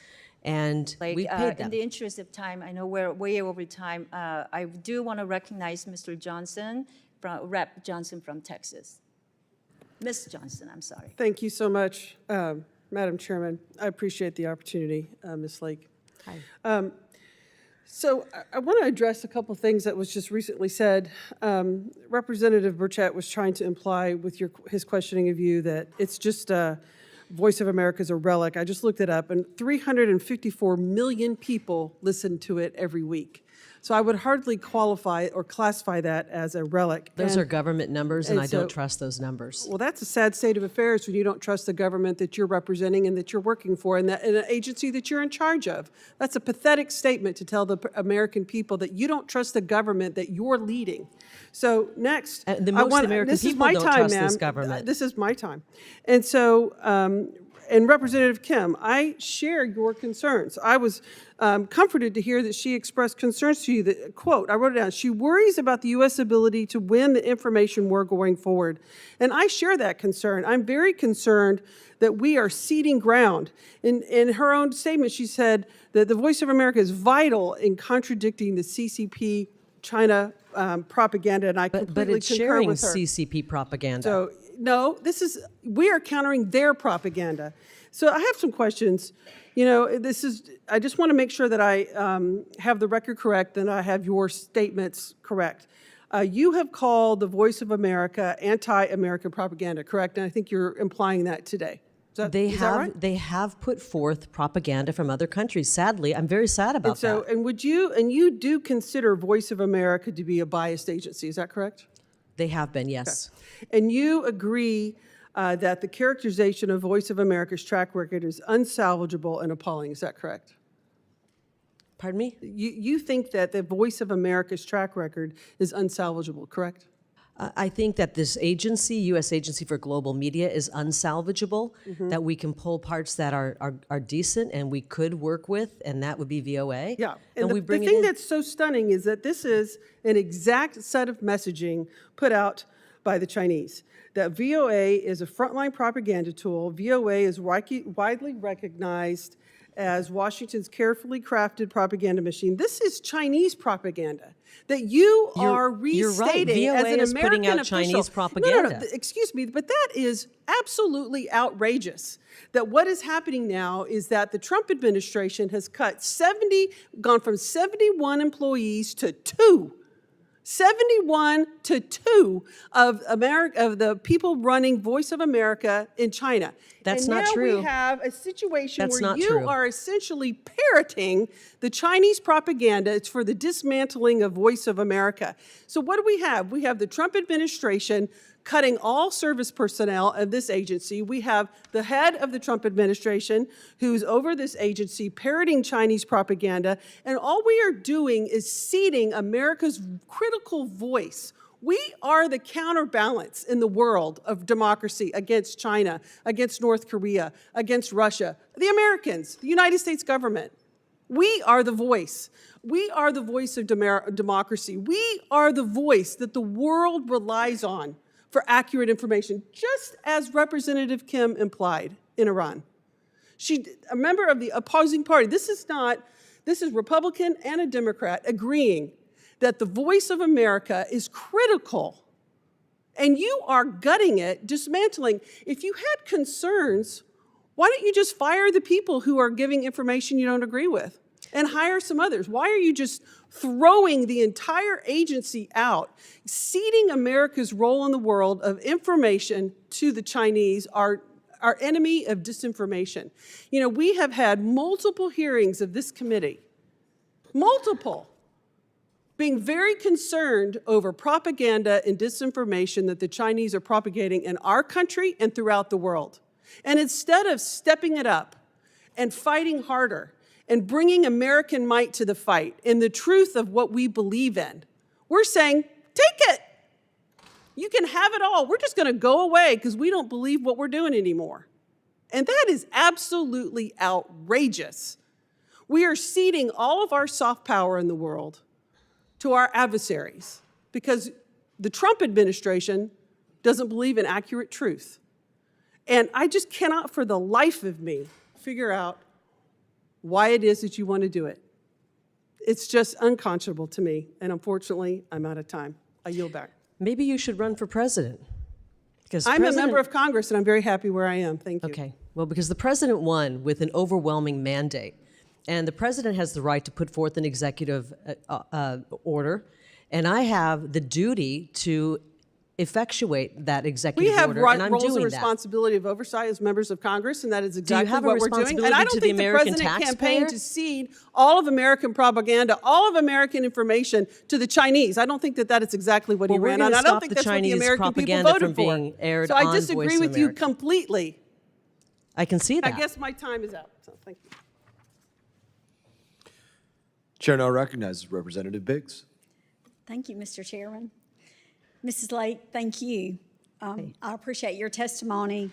and we paid them. In the interest of time, I know we're way over time. I do want to recognize Mr. Johnson, Rep. Johnson from Texas. Ms. Johnston, I'm sorry. Thank you so much, Madam Chairman. I appreciate the opportunity, Ms. Lake. Hi. So I want to address a couple things that was just recently said. Representative Burchett was trying to imply with his questioning of you that it's just Voice of America is a relic. I just looked it up, and 354 million people listen to it every week. So I would hardly qualify or classify that as a relic. Those are government numbers, and I so- don't trust those numbers. Well, that's a sad state of affairs when you don't trust the government that you're representing and that you're working for and an agency that you're in charge of. That's a pathetic statement to tell the American people that you don't trust the government that you're leading. So next, American this is people my don't time, trust ma'am. this government. This is my time. And so, and Representative Kim, I share your concerns. I was comforted to hear that she expressed concerns to you that, quote, I wrote it down, she worries about the U.S. ability to win the information war going forward. And I share that concern. I'm very concerned that we are ceding ground. In her own statement, she said that the Voice of America is vital in contradicting the CCP China propaganda, and I completely But it's concur sharing with her. CCP propaganda. So, no, we are countering their propaganda. So I have some questions. You know, I just want to make sure that I have the record correct and I have your statements correct. You have called the Voice of America anti-American propaganda, correct? And I think you're implying that today. Is that right? They have put forth propaganda from other countries. Sadly, I'm very sad about that. And you do consider Voice of America to be a biased agency, is that correct? They have been, yes. Okay. And you agree that the characterization of Voice of America's track record is unsalvageable and appalling, is that correct? Pardon me? You think that the Voice of America's track record is unsalvageable, correct? I think that this agency, U.S. Agency for Global Media, is unsalvageable, that we can pull parts that are decent and we could work with, and that would be VOA. Yeah, and we the bring it thing in. that's so stunning is that this is an exact set of messaging put out by the Chinese. That VOA is a frontline propaganda tool. VOA is widely recognized as Washington's carefully crafted propaganda machine. This is Chinese propaganda that you are restating You're right. as VOA an is American putting out official. Chinese propaganda. No, excuse me, but that is absolutely outrageous. That what is happening now is that the Trump administration has gone from 71 employees to 2. 71 to 2 of the people running Voice of America in China. That's and not now true. we have a situation That's where not you true. are essentially parroting the Chinese propaganda. It's for the dismantling of Voice of America. So what do we have? We have the Trump administration cutting all service personnel of this agency. We have the head of the Trump administration who's over this agency parroting Chinese propaganda, and all we are doing is ceding America's critical voice. We are the counterbalance in the world of democracy against China, against North Korea, against Russia, the Americans, the United States government. We are the voice. We are the voice of democracy. We are the voice that the world relies on for accurate information, just as Representative Kim implied in Iran. A member of the opposing party, this is Republican and a Democrat agreeing that the Voice of America is critical, and you are gutting it, dismantling. If you had concerns, why don't you just fire the people who are giving information you don't agree with and hire some others? Why are you just throwing the entire agency out, ceding America's role in the world of information to the Chinese, our enemy of disinformation? You know, we have had multiple hearings of this committee, being very concerned over propaganda and disinformation that the Chinese are propagating in our country and throughout the world. And instead of stepping it up and fighting harder and bringing American might to the fight and the truth of what we believe in, we're saying, take it. You can have it all. We're just going to go away because we don't believe what we're doing anymore. And that is absolutely outrageous. We are ceding all of our soft power in the world to our adversaries because the Trump administration doesn't believe in accurate truth. And I just cannot for the life of me figure out why it is that you want to do it. It's just unconscionable to me, and unfortunately, I'm out of time. I yield back. Maybe you should run for president. Because I'm a member of Congress, and I'm very happy where I am. Thank you. Okay. Well, because the president won with an overwhelming mandate, and the president has the right to put forth an executive order, and I have the duty to effectuate that executive We have order, and I'm roles doing and that. responsibility of oversight as members of Congress, and that is exactly have a what we're doing. And responsibility I to don't the think the American president taxpayer? campaigned to cede all of American propaganda, all of American information to the Chinese. I don't think that that is exactly what he Well, we're ran on. gonna I don't stop think the that's what the Chinese American people propaganda voted from for. being aired So I on disagree Voice of with you America. completely. I can see that. I guess my time is out. So thank you. Chair now recognizes Representative Biggs. Thank you, Mr. Chairman. Mrs. Lake, thank you. I appreciate your testimony.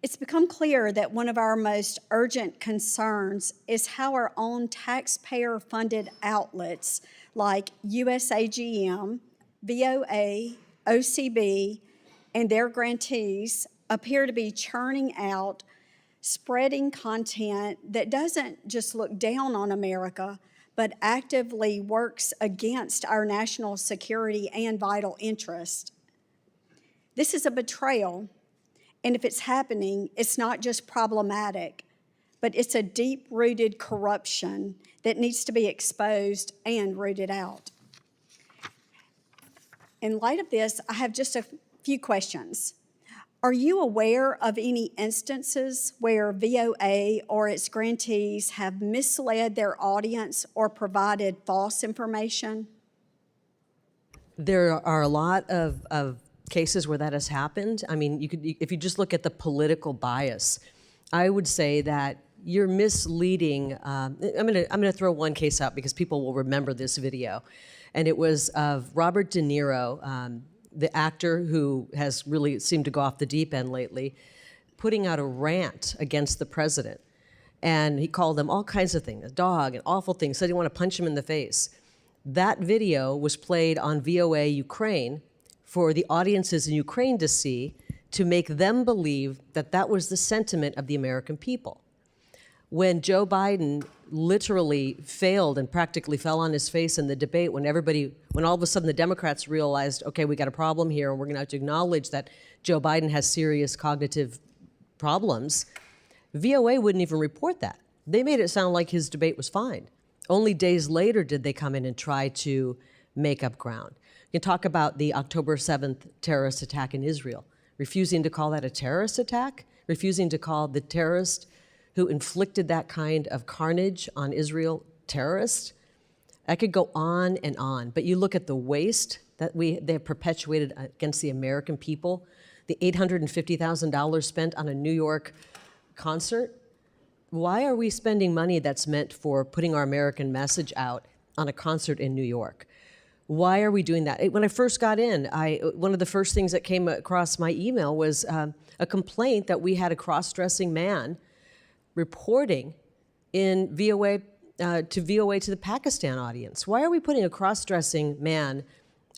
It's become clear that one of our most urgent concerns is how our own taxpayer-funded outlets like USAGM, VOA, OCB, and their grantees appear to be churning out, spreading content that doesn't just look down on America, but actively works against our national security and vital interest. This is a betrayal, and if it's happening, it's not just problematic, but it's a deep-rooted corruption that needs to be exposed and rooted out. In light of this, I have just a few questions. Are you aware of any instances where VOA or its grantees have misled their audience or provided false information? There are a lot of cases where that has happened. I mean, if you just look at the political bias, I would say that you're misleading. I'm gonna throw one case out because people will remember this video, and it was of Robert De Niro, the actor who has really seemed to go off the deep end lately, putting out a rant against the president, and he called him all kinds of things, a dog and awful things. Said he wanted to punch him in the face. That video was played on VOA Ukraine for the audiences in Ukraine to see, to make them believe that that was the sentiment of the American people. When Joe Biden literally failed and practically fell on his face in the debate, when all of a sudden the Democrats realized, okay, we got a problem here and we're gonna have to acknowledge that Joe Biden has serious cognitive problems, VOA wouldn't even report that. They made it sound like his debate was fine. Only days later did they come in and try to make up ground. You can talk about the October 7th terrorist attack in Israel, refusing to call that a terrorist attack, refusing to call the terrorist who inflicted that kind of carnage on Israel terrorist. I could go on and on, but you look at the waste that they have perpetuated against the American people, the $850,000 spent on a New York concert. Why are we spending money that's meant for putting our American message out on a concert in New York? Why are we doing that? When I first got in, one of the first things that came across my email was a complaint that we had a cross-dressing man reporting in VOA to the Pakistan audience. Why are we putting a cross-dressing man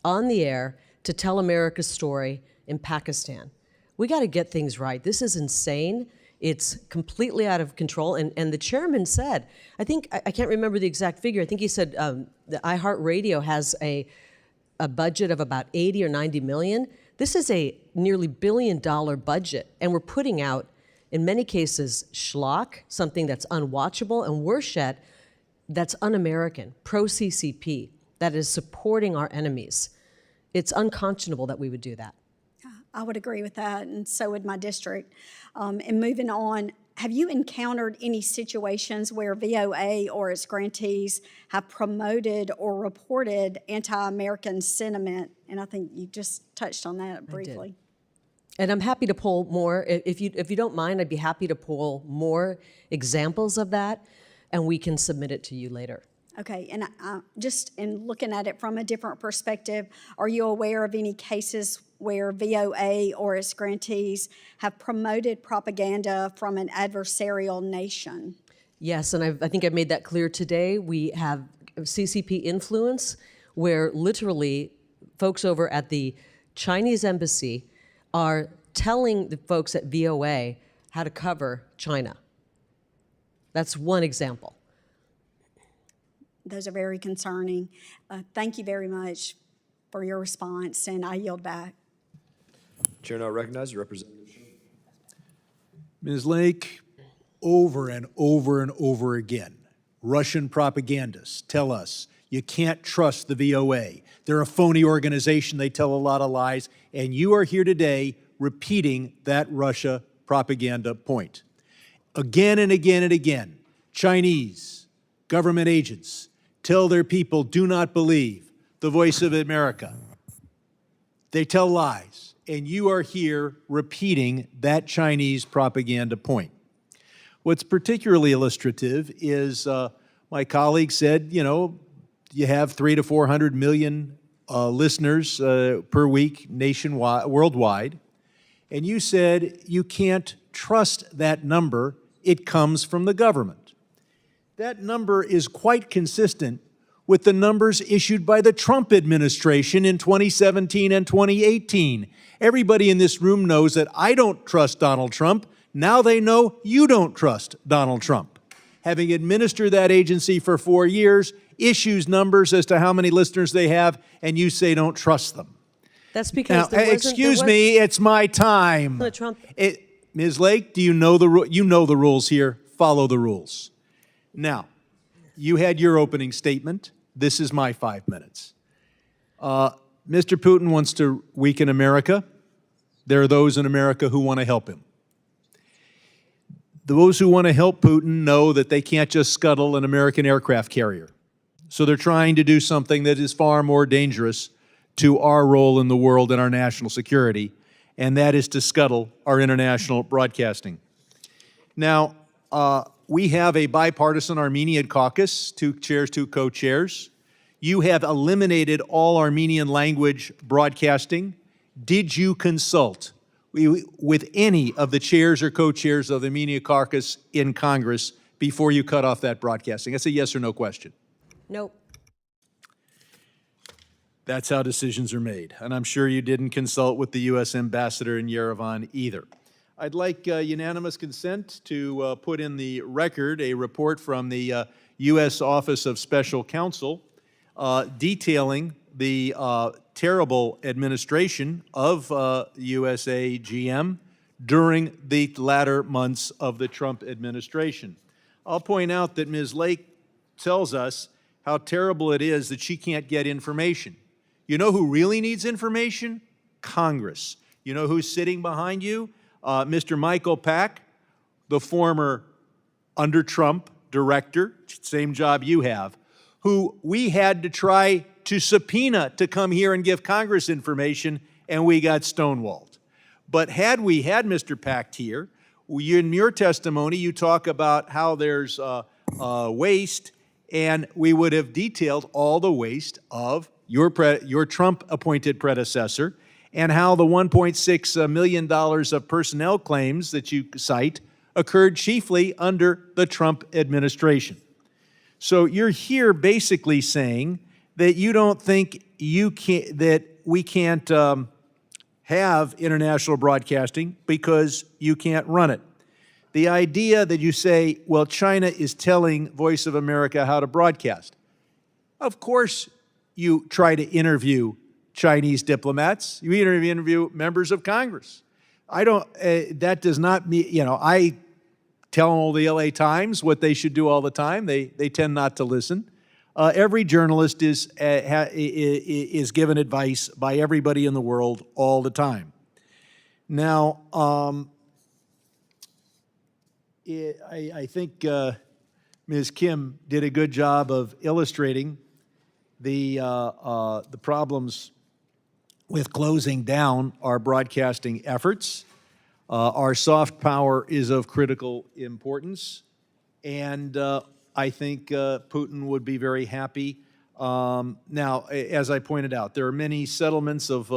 on the air to tell America's story in Pakistan? We got to get things right. This is insane. It's completely out of control. And the chairman said, I can't remember the exact figure. I think he said the iHeartRadio has a budget of about 80 or 90 million. This is a nearly $1 billion budget, and we're putting out, in many cases, schlock, something that's unwatchable, and worse yet, that's un-American, pro-CCP, that is supporting our enemies. It's unconscionable that we would do that. I would agree with that, and so would my district. And moving on, have you encountered any situations where VOA or its grantees have promoted or reported anti-American sentiment? And I think you just touched on that briefly. And I'm happy to pull more. If you don't mind, I'd be happy to pull more examples of that, and we can submit it to you later. Okay, and just in looking at it from a different perspective, are you aware of any cases where VOA or its grantees have promoted propaganda from an adversarial nation? Yes, and I think I've made that clear today. We have CCP influence where literally folks over at the Chinese embassy are telling the folks at VOA how to cover China. That's one example. Those are very concerning. Thank you very much for your response, and I yield back. Chair now recognizes Representative. Ms. Lake, over and over and over again, Russian propagandists tell us you can't trust the VOA. They're a phony organization, they tell a lot of lies, and you are here today repeating that Russia propaganda point. Again and again and again, Chinese government agents tell their people, do not believe the voice of America. They tell lies, and you are here repeating that Chinese propaganda point. What's particularly illustrative is my colleague said, you know, you have 300 to 400 million listeners per week nationwide, worldwide, and you said you can't trust that number. It comes from the government. That number is quite consistent with the numbers issued by the Trump administration in 2017 and 2018. Everybody in this room knows that I don't trust Donald Trump. Now they know you don't trust Donald Trump. Having administered that agency for 4 years, issues numbers as to how many listeners they have, and you say don't trust them. That's because Now, excuse me, it's my time. Trump. Ms. Lake, do you know the rules here? Follow the rules. Now, you had your opening statement. This is my 5 minutes. Mr. Putin wants to weaken America. There are those in America who want to help him. Those who want to help Putin know that they can't just scuttle an American aircraft carrier. So they're trying to do something that is far more dangerous to our role in the world and our national security, and that is to scuttle our international broadcasting. Now, we have a bipartisan Armenian caucus, 2 chairs, 2 co-chairs. You have eliminated all Armenian language broadcasting. Did you consult with any of the chairs or co-chairs of the Armenian caucus in Congress before you cut off that broadcasting? That's a yes or no question. Nope. That's how decisions are made. And I'm sure you didn't consult with the U.S. ambassador in Yerevan either. I'd like unanimous consent to put in the record a report from the U.S. Office of Special Counsel detailing the terrible administration of USAGM during the latter months of the Trump administration. I'll point out that Ms. Lake tells us how terrible it is that she can't get information. You know who really needs information? Congress. You know who's sitting behind you? Mr. Michael Pack, the former under Trump director, same job you have, who we had to try to subpoena to come here and give Congress information, and we got stonewalled. But had we had Mr. Pack here, in your testimony, you talk about how there's waste, and we would have detailed all the waste of your Trump-appointed predecessor, and how the $1.6 million of personnel claims that you cite occurred chiefly under the Trump administration. So you're here basically saying that you don't think that we can't have international broadcasting because you can't run it. The idea that you say, well, China is telling Voice of America how to broadcast. Of course you try to interview Chinese diplomats. You interview members of Congress. That does not mean, I tell all the LA Times what they should do all the time. They tend not to listen. Every journalist is given advice by everybody in the world all the time. Now, I think Ms. Kim did a good job of illustrating the problems with closing down our broadcasting efforts. Our soft power is of critical importance, and I think Putin would be very happy. Now, as I pointed out, there are many settlements of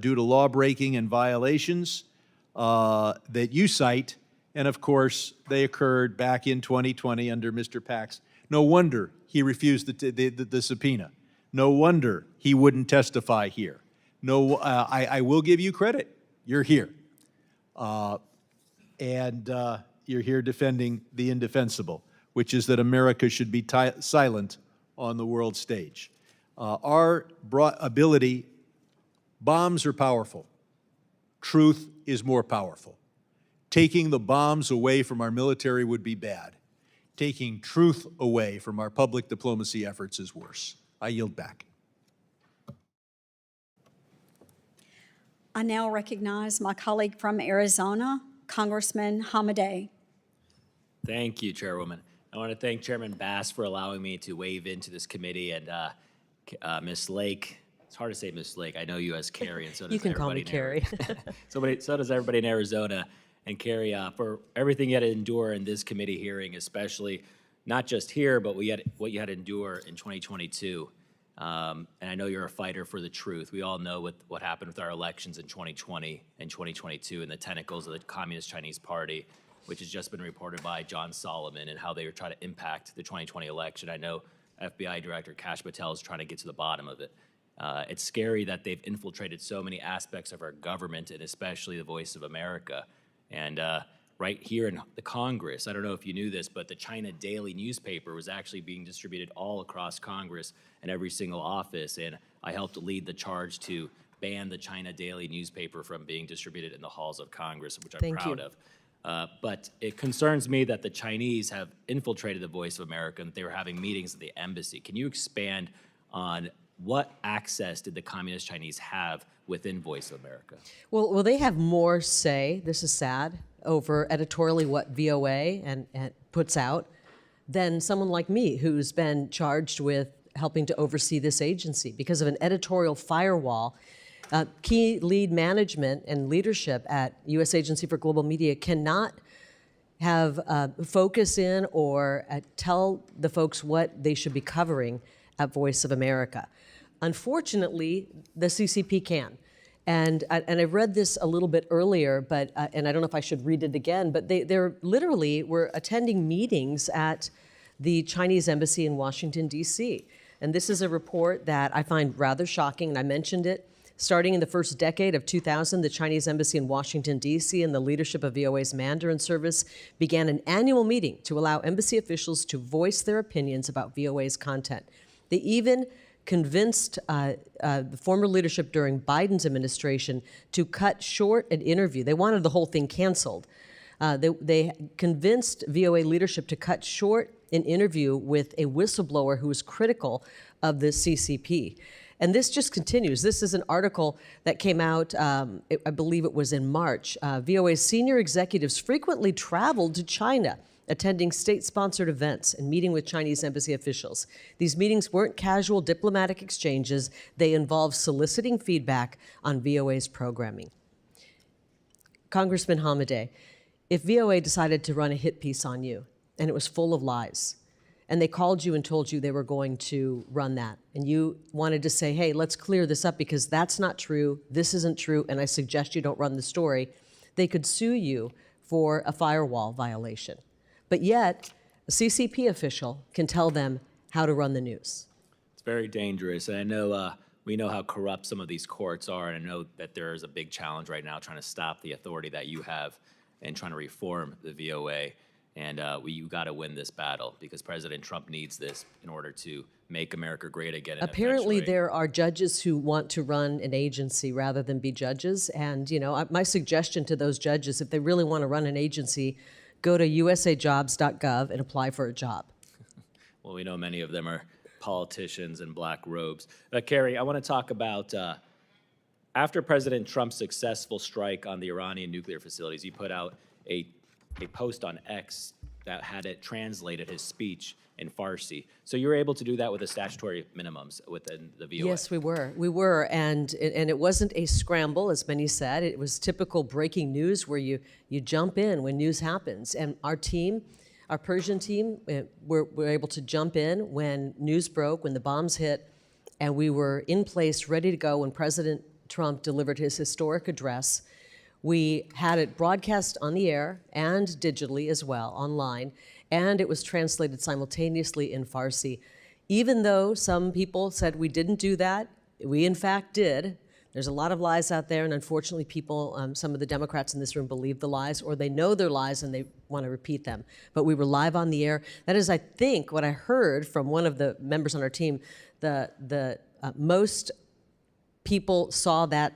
due to law breaking and violations that you cite, and of course, they occurred back in 2020 under Mr. Pax. No wonder he refused the subpoena. No wonder he wouldn't testify here. No, I will give you credit. You're here. And you're here defending the indefensible, which is that America should be silent on the world stage. Our ability, bombs are powerful. truth is more powerful. Taking the bombs away from our military would be bad. Taking truth away from our public diplomacy efforts is worse. I yield back. I now recognize my colleague from Arizona, Congressman Hamadeh. Thank you, Chairwoman. I want to thank Chairman Bass for allowing me to wave into this committee, and Ms. Lake. It's hard to say Ms. Lake. I know you as Kari, and so does You can call everybody me in Kari. so does everybody in Arizona. And Kari, for everything you had to endure in this committee hearing, especially not just here, but what you had to endure in 2022. And I know you're a fighter for the truth. We all know what happened with our elections in 2020 and 2022 and the tentacles of the Communist Chinese Party, which has just been reported by John Solomon, and how they were trying to impact the 2020 election. I know FBI Director Kash Patel is trying to get to the bottom of it. It's scary that they've infiltrated so many aspects of our government, and especially the Voice of America. And right here in the Congress, I don't know if you knew this, but the China Daily newspaper was actually being distributed all across Congress and every single office. And I helped lead the charge to ban the China Daily newspaper from being distributed in the halls of Congress, which I'm proud of. But it concerns me that the Chinese have infiltrated the Voice of America and that they were having meetings at the embassy. Can you expand on what access did the Communist Chinese have within Voice of America? Well, they have more say, this is sad, over editorially what VOA and puts out than someone like me who's been charged with helping to oversee this agency because of an editorial firewall. Key lead management and leadership at U.S. Agency for Global Media cannot have focus in or tell the folks what they should be covering at Voice of America. Unfortunately, the CCP can. And I read this a little bit earlier, but and I don't know if I should read it again, but they're literally were attending meetings at the Chinese embassy in Washington, D.C. And this is a report that I find rather shocking, and I mentioned it. Starting in the first decade of 2000, the Chinese embassy in Washington, D.C. and the leadership of VOA's Mandarin service began an annual meeting to allow embassy officials to voice their opinions about VOA's content. They even convinced the former leadership during Biden's administration to cut short an interview. They wanted the whole thing canceled. They convinced VOA leadership to cut short an interview with a whistleblower who was critical of the CCP. And this just continues. This is an article that came out, I believe it was in March. VOA's senior executives frequently traveled to China, attending state-sponsored events and meeting with Chinese embassy officials. These meetings weren't casual diplomatic exchanges. They involved soliciting feedback on VOA's programming. Congressman Hamadeh, if VOA decided to run a hit piece on you, and it was full of lies, and they called you and told you they were going to run that, and you wanted to say, hey, let's clear this up because that's not true, this isn't true, and I suggest you don't run the story, they could sue you for a firewall violation. But yet, a CCP official can tell them how to run the news. It's very dangerous, and I know we know how corrupt some of these courts are, and I know that there is a big challenge right now trying to stop the authority that you have and trying to reform the VOA. And you got to win this battle because President Trump needs this in order to make America great again. Apparently, there are judges who want to run an agency rather than be judges. And you know, my suggestion to those judges, if they really want to run an agency, go to usajobs.gov and apply for a job. Well, we know many of them are politicians in black robes. Kari, I want to talk about after President Trump's successful strike on the Iranian nuclear facilities, he put out a post on X that had it translated his speech in Farsi. So you were able to do that with the statutory minimums within the VOA? Yes, we were. We were, and it wasn't a scramble, as many said. It was typical breaking news where you jump in when news happens. And our team, our Persian team, were able to jump in when news broke, when the bombs hit, and we were in place, ready to go when President Trump delivered his historic address. We had it broadcast on the air and digitally as well, online, and it was translated simultaneously in Farsi. Even though some people said we didn't do that, we in fact did. There's a lot of lies out there, and unfortunately people, some of the Democrats in this room believe the lies, or they know they're lies and they want to repeat them. But we were live on the air. That is, I think, what I heard from one of the members on our team, the most people saw that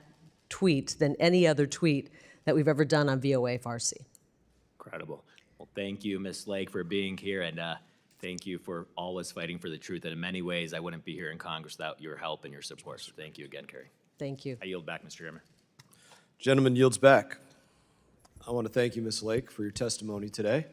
tweet than any other tweet that we've ever done on VOA Farsi. Incredible. Well, thank you, Ms. Lake, for being here, and thank you for always fighting for the truth. And in many ways, I wouldn't be here in Congress without your help and your support. So thank you again, Kari. Thank you. I yield back, Mr. Chairman. Gentleman yields back. I want to thank you, Ms. Lake, for your testimony today.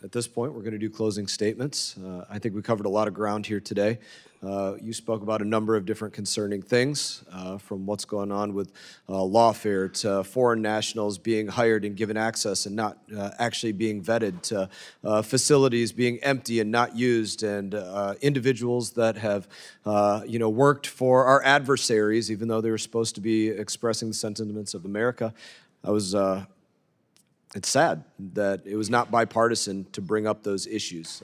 At this point, we're going to do closing statements. I think we covered a lot of ground here today. You spoke about a number of different concerning things, from what's going on with lawfare to foreign nationals being hired and given access and not actually being vetted, to facilities being empty and not used, and individuals that have worked for our adversaries, even though they were supposed to be expressing the sentiments of America. It's sad that it was not bipartisan to bring up those issues,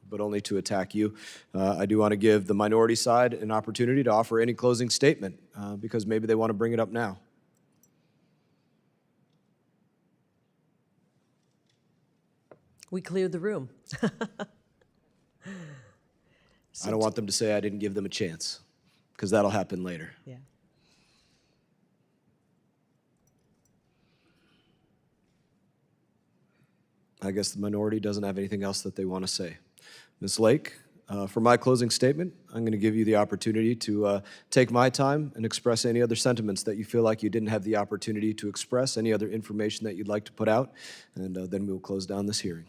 but only to attack you. I do want to give the minority side an opportunity to offer any closing statement, because maybe they want to bring it up now. We cleared the room. I don't want them to say I didn't give them a chance, because that'll happen later. Yeah. I guess the minority doesn't have anything else that they want to say. Ms. Lake, for my closing statement, I'm going to give you the opportunity to take my time and express any other sentiments that you feel like you didn't have the opportunity to express, any other information that you'd like to put out, and then we'll close down this hearing.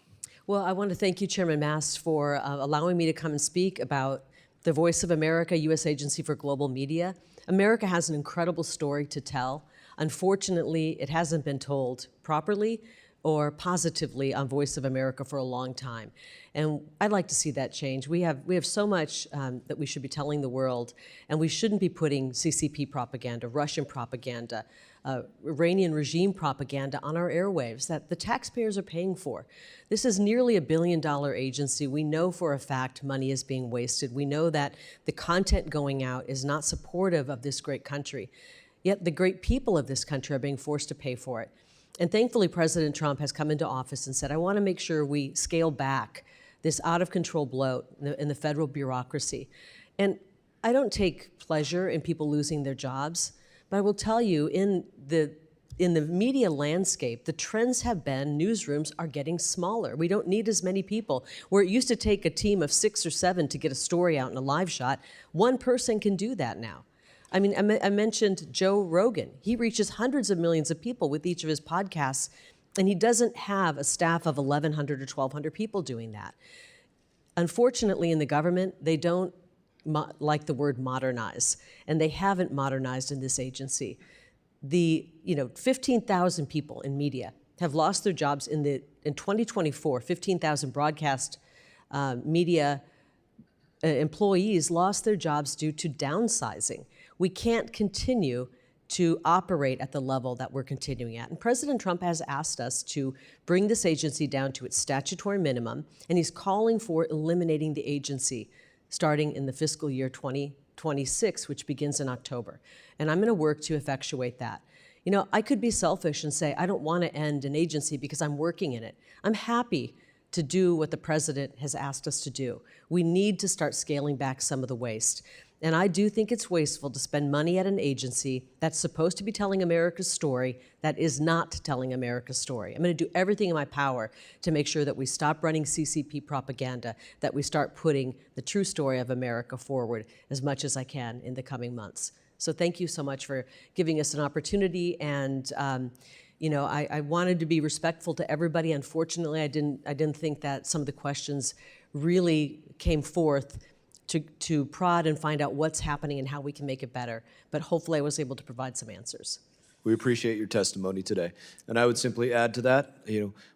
Well, I want to thank you, Chairman Mast, for allowing me to come and speak about the Voice of America, U.S. Agency for Global Media. America has an incredible story to tell. Unfortunately, it hasn't been told properly or positively on Voice of America for a long time. And I'd like to see that change. We have so much that we should be telling the world, and we shouldn't be putting CCP propaganda, Russian propaganda, Iranian regime propaganda on our airwaves that the taxpayers are paying for. This is nearly $1 billion agency. We know for a fact money is being wasted. We know that the content going out is not supportive of this great country. Yet the great people of this country are being forced to pay for it. And thankfully, President Trump has come into office and said, I want to make sure we scale back this out-of-control bloat in the federal bureaucracy. And I don't take pleasure in people losing their jobs, but I will tell you, in the media landscape, the trends have been newsrooms are getting smaller. We don't need as many people. Where it used to take a team of 6 or 7 to get a story out in a live shot, one person can do that now. I mean, I mentioned Joe Rogan. He reaches hundreds of millions of people with each of his podcasts, and he doesn't have a staff of 1,100 or 1,200 people doing that. Unfortunately, in the government, they don't like the word modernize, and they haven't modernized in this agency. 15,000 people in media have lost their jobs in 2024. 15,000 broadcast media employees lost their jobs due to downsizing. We can't continue to operate at the level that we're continuing at. And President Trump has asked us to bring this agency down to its statutory minimum, and he's calling for eliminating the agency starting in the fiscal year 2026, which begins in October. And I'm going to work to effectuate that. You know, I could be selfish and say, I don't want to end an agency because I'm working in it. I'm happy to do what the president has asked us to do. We need to start scaling back some of the waste. And I do think it's wasteful to spend money at an agency that's supposed to be telling America's story that is not telling America's story. I'm going to do everything in my power to make sure that we stop running CCP propaganda, that we start putting the true story of America forward as much as I can in the coming months. So thank you so much for giving us an opportunity. And I wanted to be respectful to everybody. Unfortunately, I didn't think that some of the questions really came forth to prod and find out what's happening and how we can make it better. But hopefully I was able to provide some answers. We appreciate your testimony today. And I would simply add to that,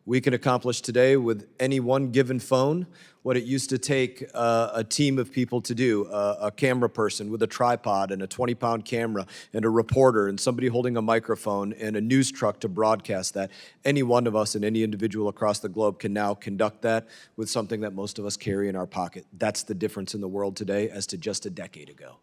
we can accomplish today with any one given phone what it used to take a team of people to do, a camera person with a tripod and a 20-pound camera and a reporter and somebody holding a microphone and a news truck to broadcast that. Any one of us and any individual across the globe can now conduct that with something that most of us carry in our pocket. That's the difference in the world today as to just a decade ago.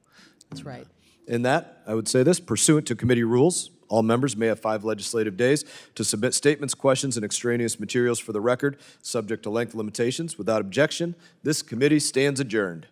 That's right. In that, I would say this, pursuant to committee rules, all members may have 5 legislative days to submit statements, questions, and extraneous materials for the record, subject to length limitations. Without objection, this committee stands adjourned.